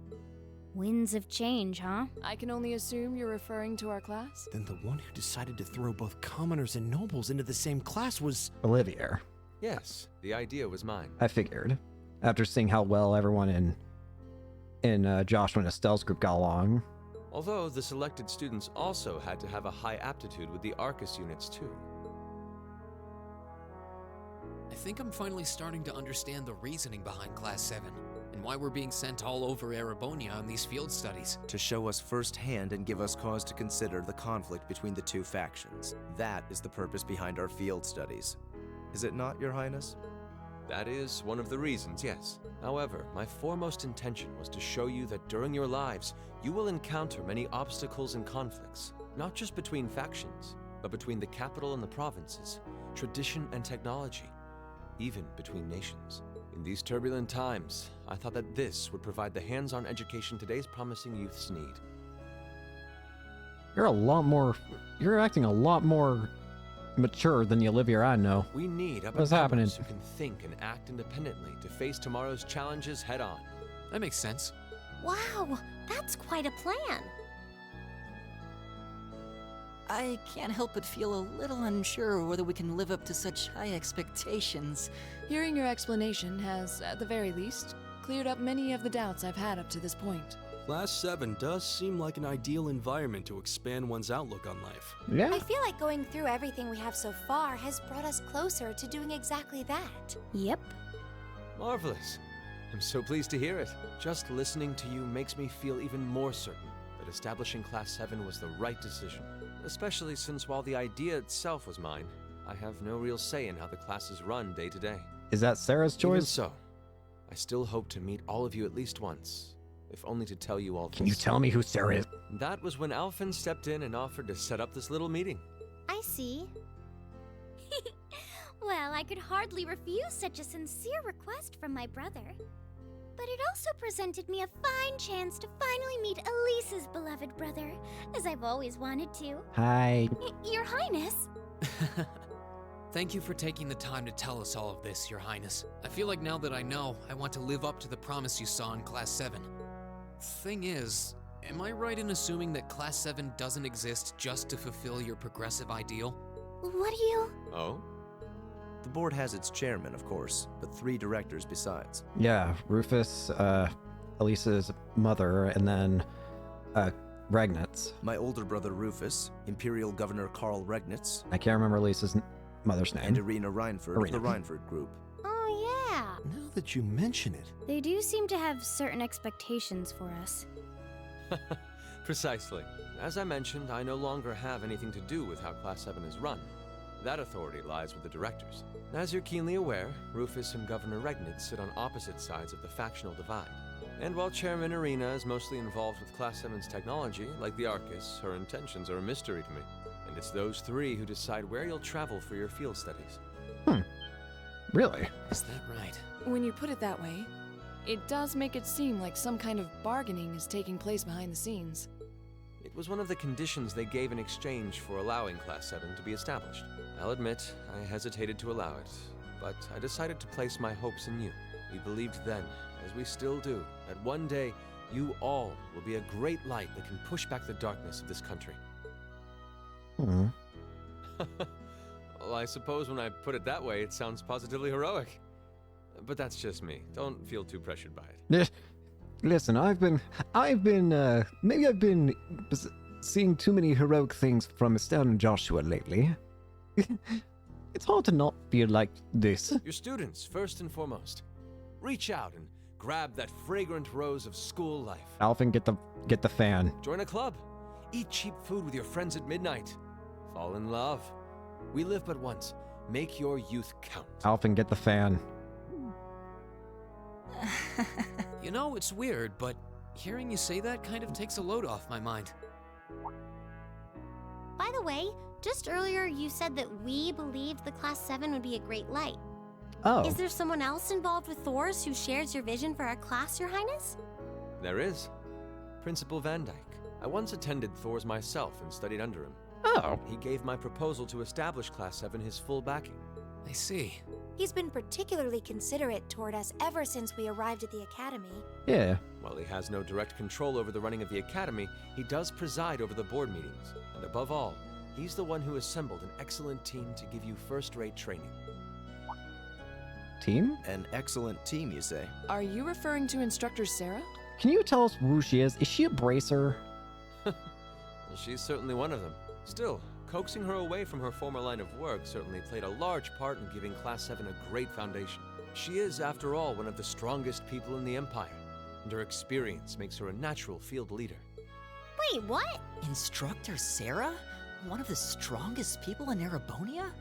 Winds of change, huh? I can only assume you're referring to our class? Then the one who decided to throw both commoners and nobles into the same class was... Olivier. Yes, the idea was mine. I figured. After seeing how well everyone in Joshua and Estelle's group got along. Although the selected students also had to have a high aptitude with the Arcus units too. I think I'm finally starting to understand the reasoning behind Class 7, and why we're being sent all over Erebonia on these field studies. To show us firsthand and give us cause to consider the conflict between the two factions. That is the purpose behind our field studies. Is it not, Your Highness? That is one of the reasons, yes. However, my foremost intention was to show you that during your lives, you will encounter many obstacles and conflicts, not just between factions, but between the capital and the provinces, tradition and technology, even between nations. In these turbulent times, I thought that this would provide the hands-on education today's promising youths need. You're acting a lot more mature than the Olivier I know. We need What's happening? who can think and act independently to face tomorrow's challenges head-on. That makes sense. Wow, that's quite a plan. I can't help but feel a little unsure whether we can live up to such high expectations. Hearing your explanation has, at the very least, cleared up many of the doubts I've had up to this point. Class 7 does seem like an ideal environment to expand one's outlook on life. Yeah. I feel like going through everything we have so far has brought us closer to doing exactly that. Yep. Marvelous. I'm so pleased to hear it. Just listening to you makes me feel even more certain that establishing Class 7 was the right decision. Especially since while the idea itself was mine, I have no real say in how the classes run day to day. Is that Sarah's choice? Even so, I still hope to meet all of you at least once, if only to tell you all this. Can you tell me who Sarah is? That was when Alphen stepped in and offered to set up this little meeting. I see. Well, I could hardly refuse such a sincere request from my brother. But it also presented me a fine chance to finally meet Elise's beloved brother, as I've always wanted to. Hi. Your Highness. Thank you for taking the time to tell us all of this, Your Highness. I feel like now that I know, I want to live up to the promise you saw in Class 7. Thing is, am I right in assuming that Class 7 doesn't exist just to fulfill your progressive ideal? What do you... Oh? The board has its chairman, of course, but 3 directors besides. Yeah, Rufus, Elisa's mother, and then Regnitz. My older brother Rufus, Imperial Governor Karl Regnitz, I can't remember Elisa's mother's name. and Irina Reinford of Irina. the Reinford Group. Oh, yeah. Now that you mention it, They do seem to have certain expectations for us. Precisely. As I mentioned, I no longer have anything to do with how Class 7 is run. That authority lies with the directors. As you're keenly aware, Rufus and Governor Regnitz sit on opposite sides of the factional divide. And while Chairman Irina is mostly involved with Class 7's technology, like the Arcus, her intentions are a mystery to me. And it's those 3 who decide where you'll travel for your field studies. Really? Is that right? When you put it that way, it does make it seem like some kind of bargaining is taking place behind the scenes. It was one of the conditions they gave in exchange for allowing Class 7 to be established. I'll admit, I hesitated to allow it, but I decided to place my hopes in you. We believed then, as we still do, that one day you all will be a great light that can push back the darkness of this country. Hmm. Well, I suppose when I put it that way, it sounds positively heroic. But that's just me. Don't feel too pressured by it. Listen, maybe I've been seeing too many heroic things from Estelle and Joshua lately. It's hard to not feel like this. Your students, first and foremost. Reach out and grab that fragrant rose of school life. Alvin, get the fan. Join a club. Eat cheap food with your friends at midnight. Fall in love. We live but once. Make your youth count. Alvin, get the fan. You know, it's weird, but hearing you say that kind of takes a load off my mind. By the way, just earlier you said that we believed the Class 7 would be a great light. Oh. Is there someone else involved with Thor's who shares your vision for our class, Your Highness? There is. Principal Van Dyke. I once attended Thor's myself and studied under him. Oh. He gave my proposal to establish Class 7 his full backing. I see. He's been particularly considerate toward us ever since we arrived at the Academy. Yeah. While he has no direct control over the running of the Academy, he does preside over the board meetings. And above all, he's the one who assembled an excellent team to give you first-rate training. Team? An excellent team, you say? Are you referring to Instructor Sarah? Can you tell us who she is? Is she a bracer? Well, she's certainly one of them. Still, coaxing her away from her former line of work certainly played a large part in giving Class 7 a great foundation. She is, after all, one of the strongest people in the Empire, and her experience makes her a natural field leader. Wait, what? Instructor Sarah? One of the strongest people in Erebonia?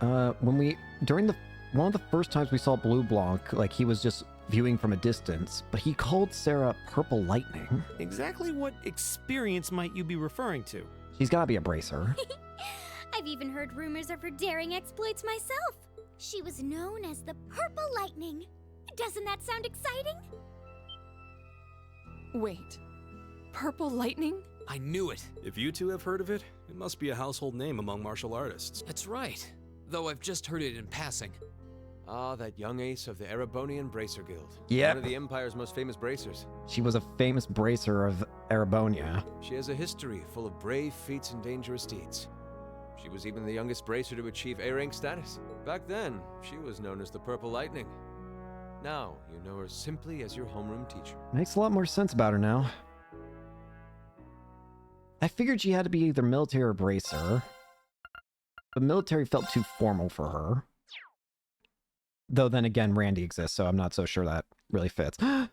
One of the first times we saw Blue Blanc, like he was just viewing from a distance, but he called Sarah Purple Lightning. exactly what experience might you be referring to? She's gotta be a bracer. I've even heard rumors of her daring exploits myself. She was known as the Purple Lightning. Doesn't that sound exciting? Wait. Purple Lightning? I knew it. If you two have heard of it, it must be a household name among martial artists. That's right. Though I've just heard it in passing. Ah, that young ace of the Erebonian Bracer Guild. Yep. One of the Empire's most famous bracers. She was a famous bracer of Erebonia. She has a history full of brave feats and dangerous deeds. She was even the youngest bracer to achieve A-rank status. Back then, she was known as the Purple Lightning. Now, you know her simply as your homeroom teacher. Makes a lot more sense about her now. I figured she had to be either military or bracer. But military felt too formal for her. Though then again, Randy exists, so I'm not so sure that really fits. And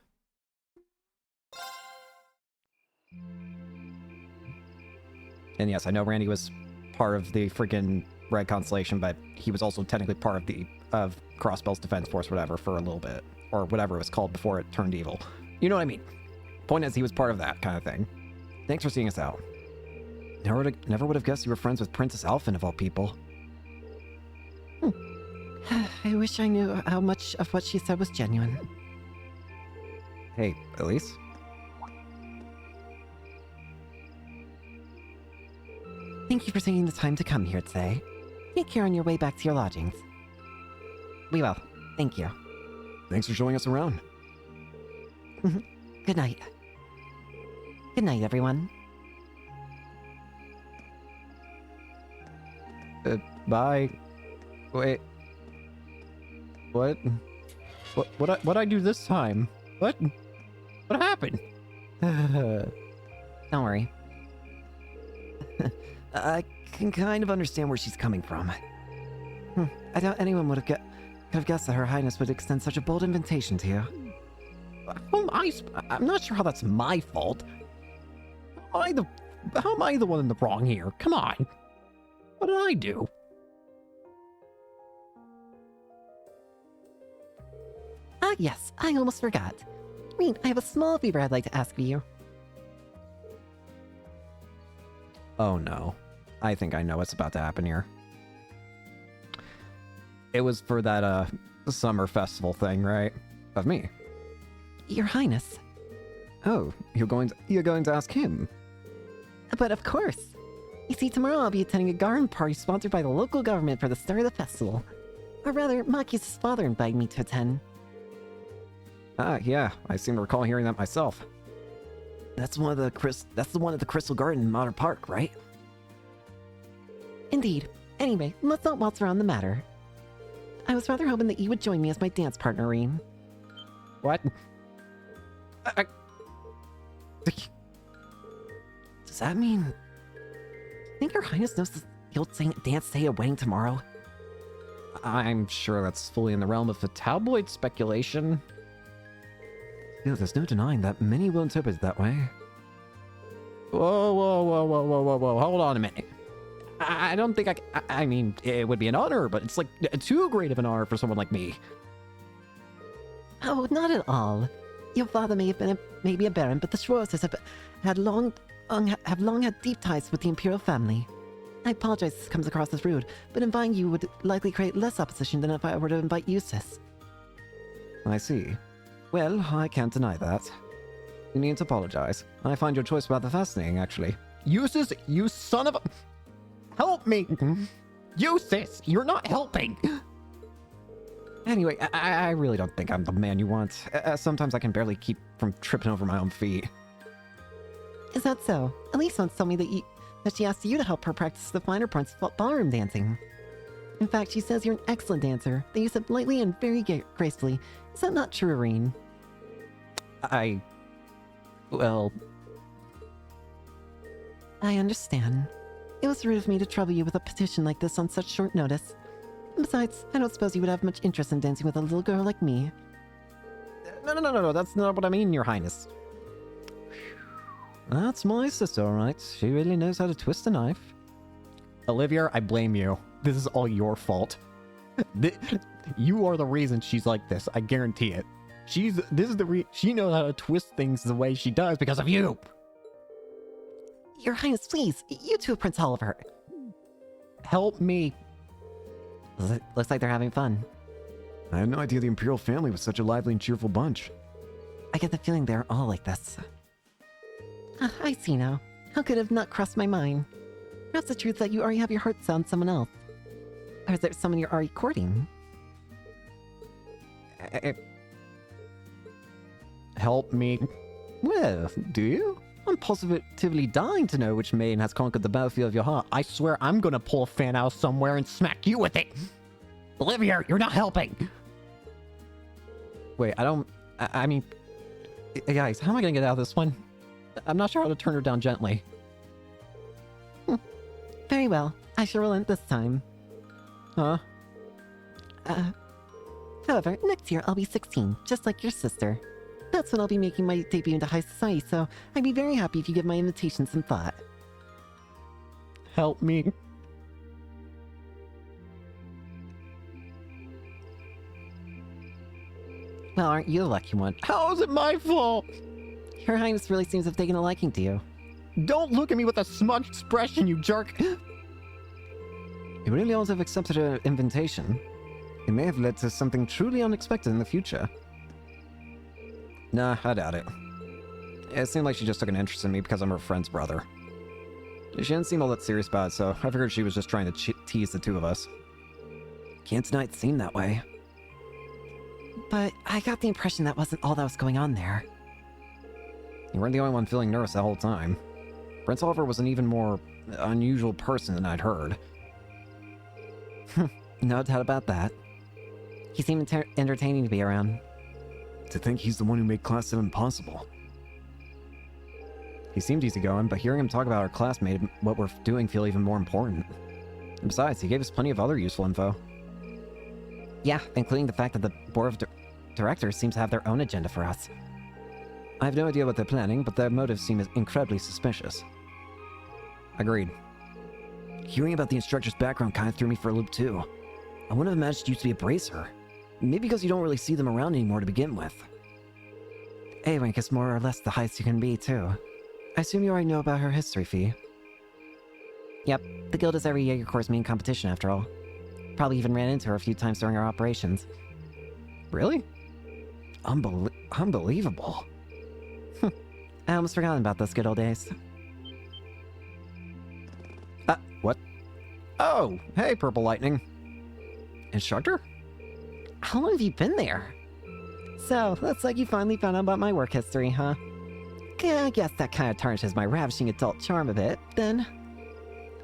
yes, I know Randy was part of the freaking Red Constellation, but he was also technically part of Crossbell's Defense Force, whatever, for a little bit. Or whatever it was called before it turned evil. You know what I mean? Point is, he was part of that kind of thing. Thanks for seeing us out. Never would have guessed you were friends with Princess Alphen, of all people. I wish I knew how much of what she said was genuine. Hey, Elise? Thank you for taking the time to come here today. Take care on your way back to your lodgings. We will. Thank you. Thanks for showing us around. Good night. Good night, everyone. Bye. Wait. What? What I do this time? What? What happened? Don't worry. I can kind of understand where she's coming from. I doubt anyone could have guessed that Her Highness would extend such a bold invitation to you. Well, I'm not sure how that's my fault. How am I the one in the wrong here? Come on. What did I do? Ah, yes, I almost forgot. Rean, I have a small favor I'd like to ask of you. Oh no. I think I know what's about to happen here. It was for that, summer festival thing, right? Of me. Your Highness. Oh, you're going to ask him? But of course. You see, tomorrow I'll be attending a garden party sponsored by the local government for the start of the festival. Or rather, Machias' father invited me to attend. Ah, yeah, I seem to recall hearing that myself. That's the one at the Crystal Garden in Modern Park, right? Indeed. Anyway, let's not waltz around the matter. I was rather hoping that you would join me as my dance partner, Rean. What? Does that mean... think Your Highness knows he'll dance day at a wedding tomorrow? I'm sure that's fully in the realm of the tabloid speculation. Still, there's no denying that many will interpret it that way. Whoa, hold on a minute. I don't think I mean, it would be an honor, but it's like too great of an honor for someone like me. Oh, not at all. Your father may be a baron, but the Schwarzes have long had deep ties with the imperial family. I apologize if this comes across as rude, but inviting you would likely create less opposition than if I were to invite Eustace. I see. Well, I can't deny that. You needn't apologize. I find your choice rather fascinating, actually. Eustace, you son of a... Help me! Eustace, you're not helping! Anyway, I really don't think I'm the man you want. Sometimes I can barely keep from tripping over my own feet. Is that so? Elise once told me that she asked you to help her practice the finer points of ballroom dancing. In fact, she says you're an excellent dancer, that you step lightly and very gracefully. Is that not true, Irene? Well... I understand. It was rude of me to trouble you with a petition like this on such short notice. Besides, I don't suppose you would have much interest in dancing with a little girl like me. No, that's not what I mean, Your Highness. That's my sister, alright. She really knows how to twist a knife. Olivia, I blame you. This is all your fault. You are the reason she's like this, I guarantee it. She knows how to twist things the way she does because of you! Your Highness, please, you too, Prince Oliver. Help me. Looks like they're having fun. I had no idea the Imperial family was such a lively and cheerful bunch. I get the feeling they're all like this. I see now. How could it have not crossed my mind? Perhaps the truth that you already have your heart set on someone else. Or is there someone you're already courting? Help me. Well, do you? I'm positively dying to know which maiden has conquered the battlefield of your heart. I swear I'm gonna pull a fan out somewhere and smack you with it! Olivia, you're not helping! Wait, I mean... Guys, how am I gonna get out of this one? I'm not sure how to turn her down gently. Very well. I shall relent this time. Huh? However, next year I'll be 16, just like your sister. That's when I'll be making my debut into high society, so I'd be very happy if you give my invitation some thought. Help me. Well, aren't you the lucky one? How is it my fault? Your Highness really seems to have taken a liking to you. Don't look at me with a smug expression, you jerk! You really ought to have accepted her invitation. It may have led to something truly unexpected in the future. Nah, I doubt it. It seemed like she just took an interest in me because I'm her friend's brother. She didn't seem all that serious about it, so I figured she was just trying to tease the two of us. Can't deny it seemed that way. But I got the impression that wasn't all that was going on there. You weren't the only one feeling nervous the whole time. Prince Oliver was an even more unusual person than I'd heard. No doubt about that. He seemed entertaining to be around. To think he's the one who made Class 7 possible. He seemed easygoing, but hearing him talk about our class made what we're doing feel even more important. And besides, he gave us plenty of other useful info. Yeah, including the fact that the board of directors seems to have their own agenda for us. I have no idea what they're planning, but their motives seem incredibly suspicious. Agreed. Hearing about the instructor's background kind of threw me for a loop too. I wouldn't have imagined you to be a bracer. Maybe because you don't really see them around anymore to begin with. A-Wing is more or less the highest you can be, too. I assume you already know about her history, Fee. Yep, the guild is every Jaeger Corps' main competition after all. Probably even ran into her a few times during our operations. Really? Unbelievable. I almost forgot about those good old days. What? Oh, hey, Purple Lightning. Instructor? How long have you been there? So, looks like you finally found out about my work history, huh? I guess that kind of tarnishes my ravishing adult charm a bit, then.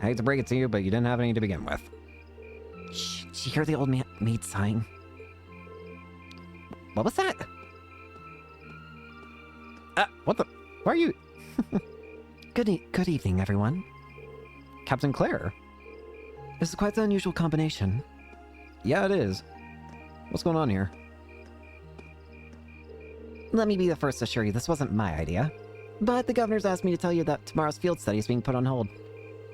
I hate to break it to you, but you didn't have any to begin with. Shh, did you hear the old maid sighing? What was that? What the? Why are you? Good evening, everyone. Captain Claire. This is quite an unusual combination. Yeah, it is. What's going on here? Let me be the first to assure you this wasn't my idea. But the governor's asked me to tell you that tomorrow's field study is being put on hold.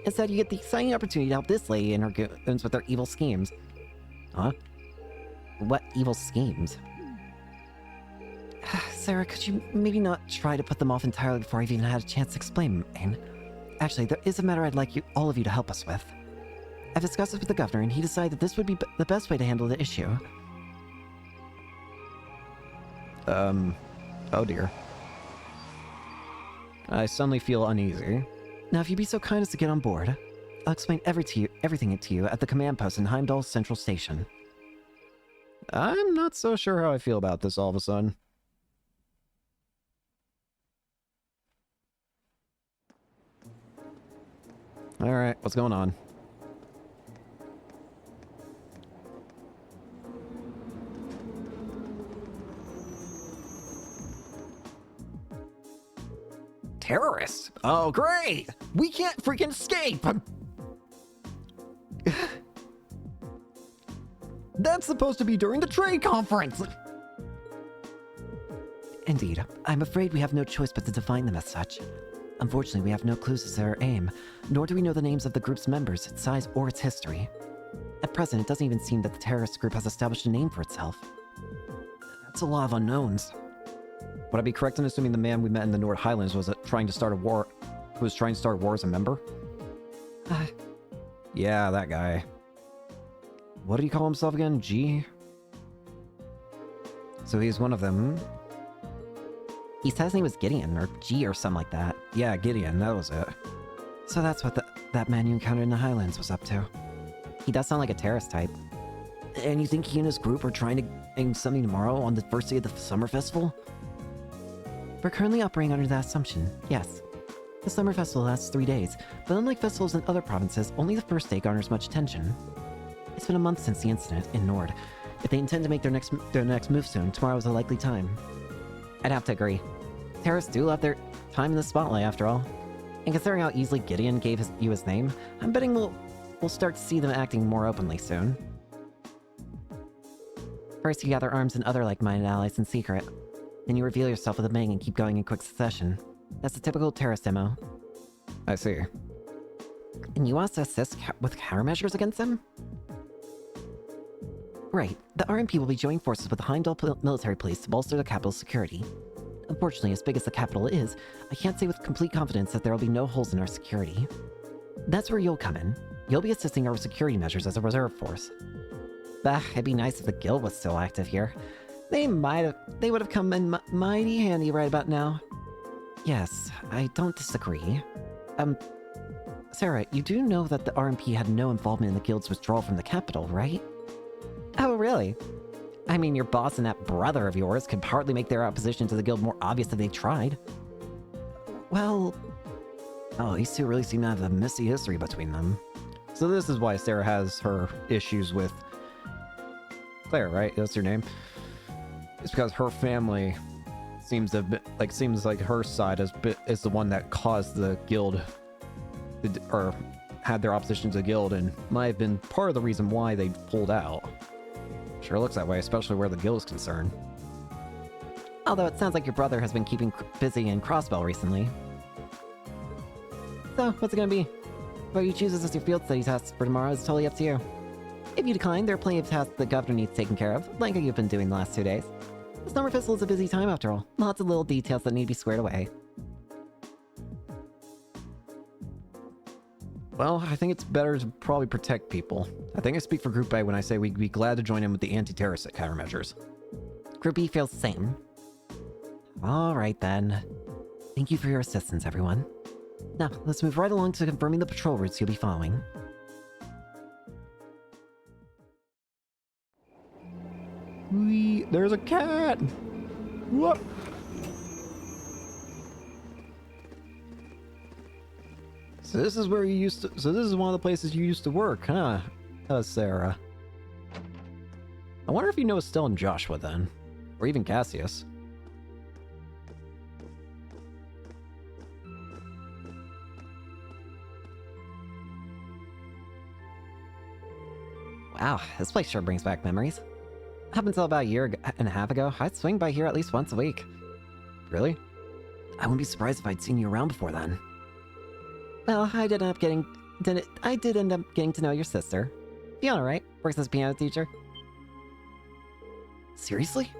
Instead, you get the exciting opportunity to help this lady and her goons with their evil schemes. Huh? What evil schemes? Sarah, could you maybe not try to put them off entirely before I've even had a chance to explain mine? Actually, there is a matter I'd like all of you to help us with. I've discussed this with the governor, and he decided that this would be the best way to handle the issue. Oh dear. I suddenly feel uneasy. Now, if you'd be so kind as to get on board, I'll explain everything to you at the command post in Heimdall Central Station. I'm not so sure how I feel about this all of a sudden. Alright, what's going on? Terrorists? Oh, great! We can't freaking escape! That's supposed to be during the trade conference! Indeed. I'm afraid we have no choice but to define them as such. Unfortunately, we have no clues as to their aim, nor do we know the names of the group's members, its size, or its history. At present, it doesn't even seem that the terrorist group has established a name for itself. That's a lot of unknowns. Would I be correct in assuming the man we met in the North Highlands was trying to start a war as a member? Yeah, that guy. What did he call himself again? G? So he's one of them, hmm? He said his name was Gideon, or G, or something like that. Yeah, Gideon, that was it. So that's what that man you encountered in the Highlands was up to. He does sound like a terrorist type. And you think he and his group are trying to aim something tomorrow on the first day of the summer festival? We're currently operating under that assumption, yes. The summer festival lasts 3 days, but unlike festivals in other provinces, only the first day garners much attention. It's been a month since the incident in Nord. If they intend to make their next move soon, tomorrow is a likely time. I'd have to agree. Terrorists do love their time in the spotlight, after all. And considering how easily Gideon gave you his name, I'm betting we'll start to see them acting more openly soon. First, you gather arms and other like-minded allies in secret. Then you reveal yourself with a bang and keep going in quick succession. That's the typical terrorist MO. I see. And you want us to assist with countermeasures against them? Right. The RMP will be joining forces with the Heimdall military police to bolster the capital's security. Unfortunately, as big as the capital is, I can't say with complete confidence that there will be no holes in our security. That's where you'll come in. You'll be assisting our security measures as a reserve force. Bah, it'd be nice if the guild was still active here. They would have come in mighty handy right about now. Yes, I don't disagree. Sarah, you do know that the RMP had no involvement in the guild's withdrawal from the capital, right? Oh, really? I mean, your boss and that brother of yours could hardly make their opposition to the guild more obvious if they tried. Well... Oh, these two really seem to have a messy history between them. So this is why Sarah has her issues with Claire, right? That's your name. It's because her family seems like her side is the one that caused the guild, or had their opposition to the guild, and might have been part of the reason why they pulled out. Sure looks that way, especially where the guild is concerned. Although it sounds like your brother has been keeping busy in Crossbell recently. So, what's it gonna be? What you choose as your field study tasks for tomorrow is totally up to you. If you decline, there are plenty of tasks the governor needs taken care of, like you've been doing the last 2 days. The Summer Festival is a busy time after all. Lots of little details that need to be squared away. Well, I think it's better to probably protect people. I think I speak for Group A when I say we'd be glad to join in with the anti-terrorist countermeasures. Group B feels the same. Alright then. Thank you for your assistance, everyone. Now, let's move right along to confirming the patrol routes you'll be following. There's a cat! What? So this is where you used to... So this is one of the places you used to work, huh? Sarah. I wonder if you know Estelle and Joshua then. Or even Cassius. Wow, this place sure brings back memories. Up until about a year and a half ago, I'd swing by here at least once a week. Really? I wouldn't be surprised if I'd seen you around before then. Well, I did end up getting to know your sister. Fiona, right? Works as a piano teacher. Seriously?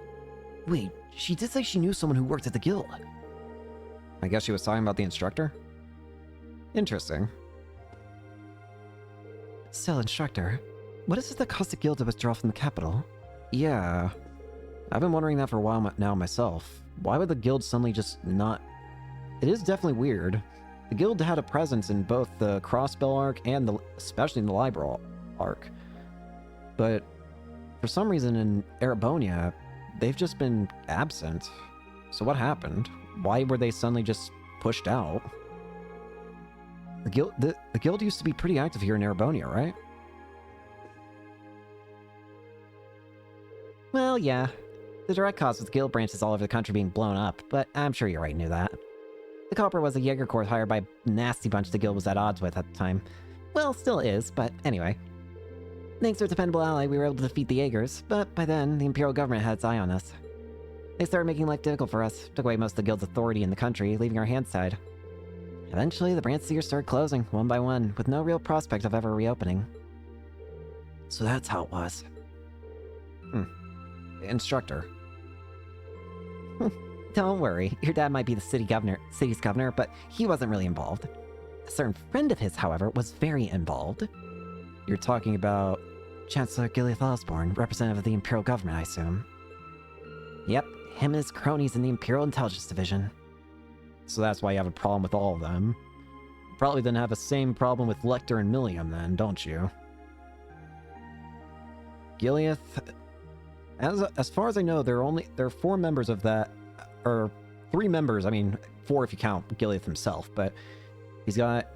Wait, she did say she knew someone who worked at the guild. I guess she was talking about the instructor? Interesting. Still, instructor, what is it that caused the guild to withdraw from the capital? Yeah, I've been wondering that for a while now myself. Why would the guild suddenly just not... It is definitely weird. The guild had a presence in both the Crossbell arc and especially in the Libra arc. But for some reason in Erebonia, they've just been absent. So what happened? Why were they suddenly just pushed out? The guild used to be pretty active here in Erebonia, right? Well, yeah. The direct cause was guild branches all over the country being blown up, but I'm sure you already knew that. The Copper was a Jaeger Corps hired by a nasty bunch the guild was at odds with at the time. Well, still is, but anyway. Thanks to a dependable ally, we were able to defeat the Jaegers, but by then, the Imperial government had its eye on us. They started making life difficult for us, took away most of the guild's authority in the country, leaving our hands tied. Eventually, the branches here started closing, one by one, with no real prospect of ever reopening. So that's how it was. Instructor. Don't worry, your dad might be the city's governor, but he wasn't really involved. A certain friend of his, however, was very involved. You're talking about... Chancellor Gileath Osborne, representative of the Imperial government, I assume. Yep, him and his cronies in the Imperial Intelligence Division. So that's why you have a problem with all of them. Probably didn't have the same problem with Lecter and Millium then, don't you? Gileath... As far as I know, there are 4 members of that, or 3 members, I mean, 4 if you count Gileath himself, but he's got,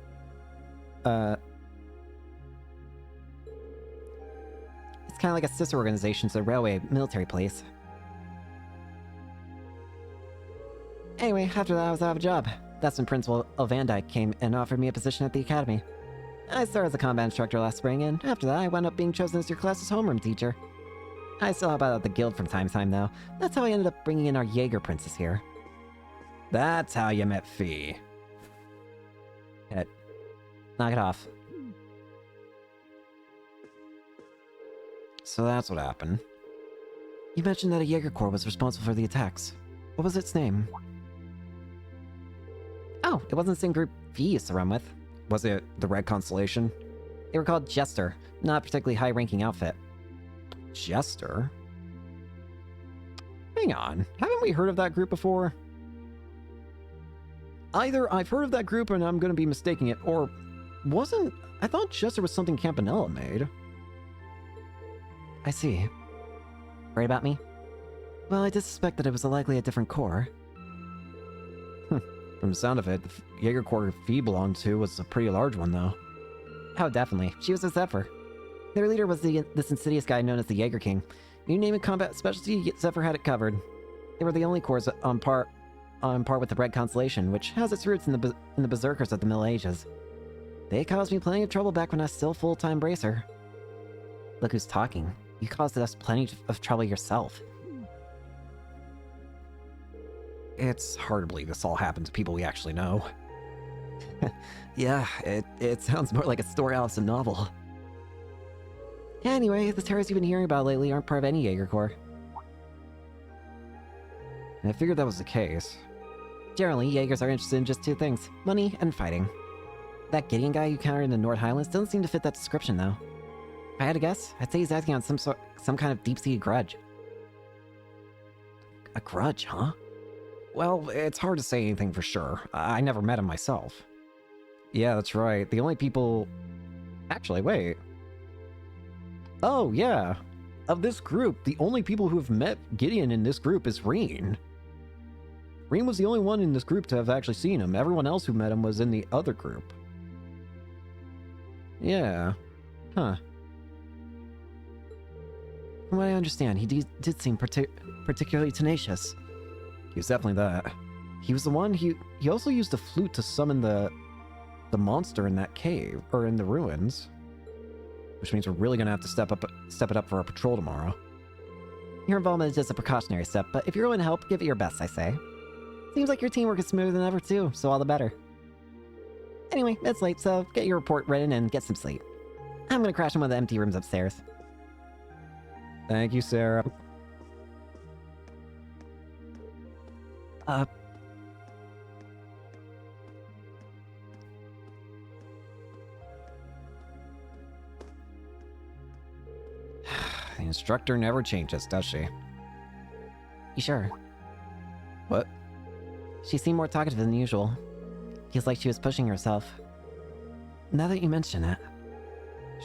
It's kind of like a sister organization to the railway military place. Anyway, after that I was out of a job. That's when Principal Van came and offered me a position at the academy. I started as a combat instructor last spring, and after that I wound up being chosen as your class's homeroom teacher. I still help out at the guild from time to time, though. That's how I ended up bringing in our Jaeger princess here. That's how you met Fee. Knock it off. So that's what happened. You mentioned that a Jaeger Corps was responsible for the attacks. What was its name? Oh, it wasn't the same group Fee used to run with. Was it the Red Constellation? They were called Jester, not a particularly high-ranking outfit. Jester? Hang on, haven't we heard of that group before? Either I've heard of that group and I'm gonna be mistaking it, or wasn't... I thought Jester was something Campanella made. I see. Right about me? Well, I did suspect that it was likely a different corps. From the sound of it, the Jaeger Corps Fee belonged to was a pretty large one, though. Oh, definitely. She was a Zephyr. Their leader was this insidious guy known as the Jaeger King. You name a combat specialty, Zephyr had it covered. They were the only corps on par with the Red Constellation, which has its roots in the Berserkers of the Middle Ages. They caused me plenty of trouble back when I was still full-time bracer. Look who's talking. You caused us plenty of trouble yourself. It's hard to believe this all happened to people we actually know. Yeah, it sounds more like a story out of some novel. Anyway, the terrorists you've been hearing about lately aren't part of any Jaeger Corps. I figured that was the case. Generally, Jaegers are interested in just two things: money and fighting. That Gideon guy you encountered in the North Highlands doesn't seem to fit that description, though. If I had to guess, I'd say he's acting on some kind of deep-seated grudge. A grudge, huh? Well, it's hard to say anything for sure. I never met him myself. Yeah, that's right. The only people... Actually, wait. Oh, yeah. Of this group, the only people who have met Gideon in this group is Reen. Reen was the only one in this group to have actually seen him. Everyone else who met him was in the other group. Yeah. Huh. From what I understand, he did seem particularly tenacious. He was definitely that. He was the one, he also used the flute to summon the monster in that cave, or in the ruins. Which means we're really gonna have to step it up for our patrol tomorrow. Your involvement is just a precautionary step, but if you're willing to help, give it your best, I say. Seems like your teamwork is smoother than ever, too, so all the better. Anyway, it's late, so get your report written and get some sleep. I'm gonna crash in one of the empty rooms upstairs. Thank you, Sarah. The instructor never changes, does she? You sure? What? She seemed more talkative than usual. Feels like she was pushing herself. Now that you mention it.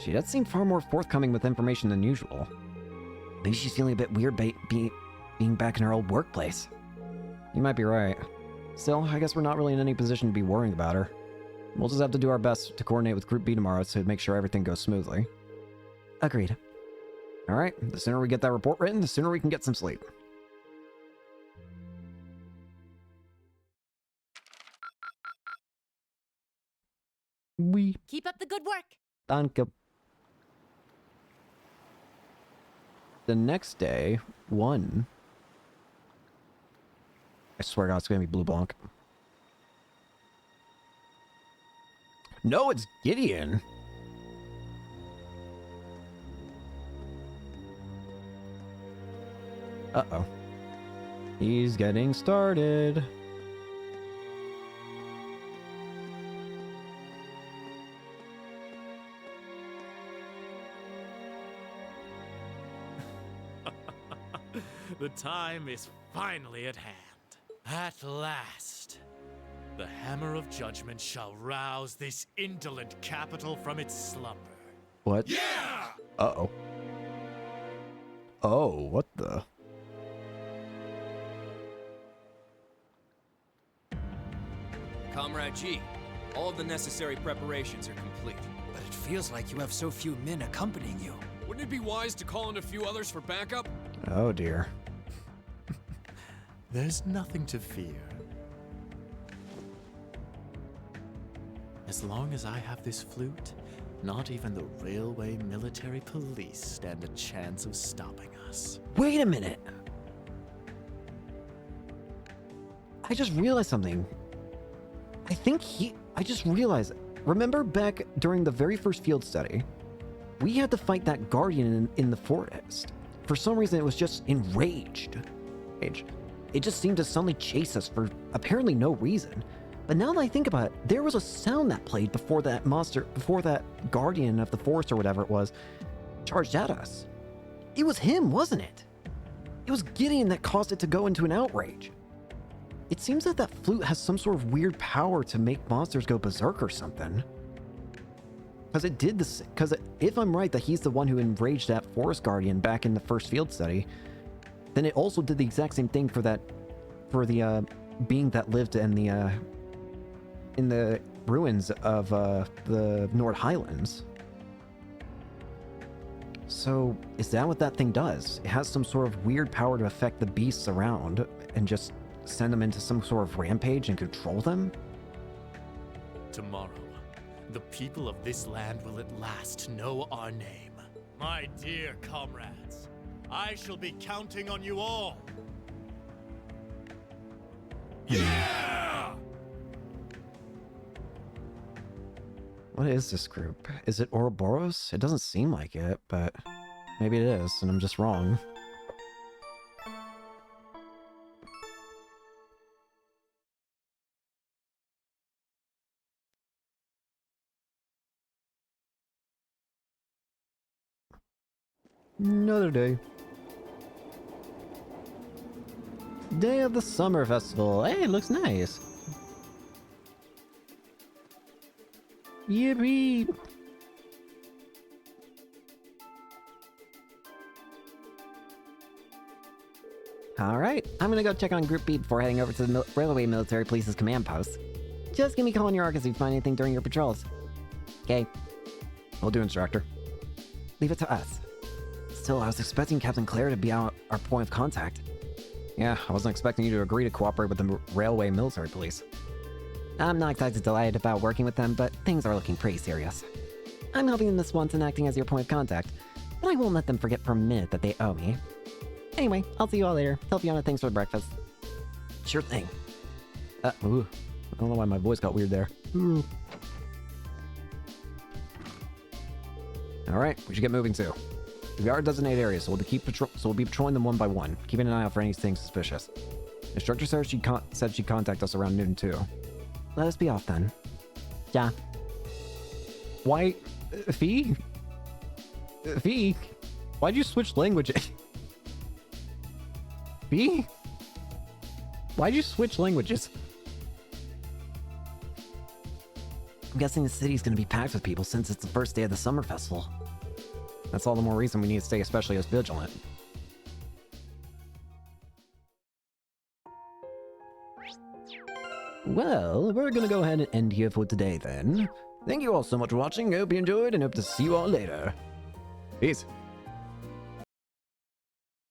She does seem far more forthcoming with information than usual. Maybe she's feeling a bit weird being back in her old workplace. You might be right. Still, I guess we're not really in any position to be worrying about her. We'll just have to do our best to coordinate with Group B tomorrow to make sure everything goes smoothly. Agreed. Alright, the sooner we get that report written, the sooner we can get some sleep. Keep up the good work. Danke. The next day, 1. I swear to God, it's gonna be Blue Blanc. No, it's Gideon! Uh-oh. He's getting started. The time is finally at hand. At last, the Hammer of Judgment shall rouse this indolent capital from its slumber. What? Yeah! Uh-oh. Oh, what the? Comrade G, all of the necessary preparations are complete. But it feels like you have so few men accompanying you. Wouldn't it be wise to call in a few others for backup? Oh dear. There's nothing to fear. As long as I have this flute, not even the railway military police stand a chance of stopping us. Wait a minute! I just realized something. I just realized it. Remember back during the very first field study, we had to fight that guardian in the forest. For some reason, it was just enraged. It just seemed to suddenly chase us for apparently no reason. But now that I think about it, there was a sound that played before that guardian of the forest or whatever it was, charged at us. It was him, wasn't it? It was Gideon that caused it to go into an outrage. It seems that that flute has some sort of weird power to make monsters go berserk or something. Because it did this. Because if I'm right that he's the one who enraged that forest guardian back in the first field study, then it also did the exact same thing for the being that lived in the ruins of the North Highlands. So, is that what that thing does? It has some sort of weird power to affect the beasts around and just send them into some sort of rampage and control them? Tomorrow, the people of this land will at last know our name. My dear comrades, I shall be counting on you all. Yeah! What is this group? Is it Ouroboros? It doesn't seem like it, but maybe it is, and I'm just wrong. Another day. Day of the Summer Festival. Hey, it looks nice. Yippee! Alright, I'm gonna go check on Group B before heading over to the Railway Military Police's command post. Just give me a call in your arc if you find anything during your patrols. Okay. Will do, Instructor. Leave it to us. Still, I was expecting Captain Claire to be our point of contact. Yeah, I wasn't expecting you to agree to cooperate with the Railway Military Police. I'm not exactly delighted about working with them, but things are looking pretty serious. I'm helping them this once and acting as your point of contact, but I won't let them forget for a minute that they owe me. Anyway, I'll see you all later. Help you on with things for breakfast. Sure thing. Ooh. I don't know why my voice got weird there. Ooh. Alright, we should get moving too. We are designated areas, so we'll be patrolling them one by one, keeping an eye out for anything suspicious. Instructor said she'd contact us around noon too. Let us be off then. Yeah. Why... Fee? Fee? Why'd you switch languages? Fee? Why'd you switch languages? I'm guessing the city's gonna be packed with people since it's the first day of the summer festival. That's all the more reason we need to stay especially as vigilant. Well, we're gonna go ahead and end here for today then. Thank you all so much for watching, I hope you enjoyed, and hope to see you all later. Peace.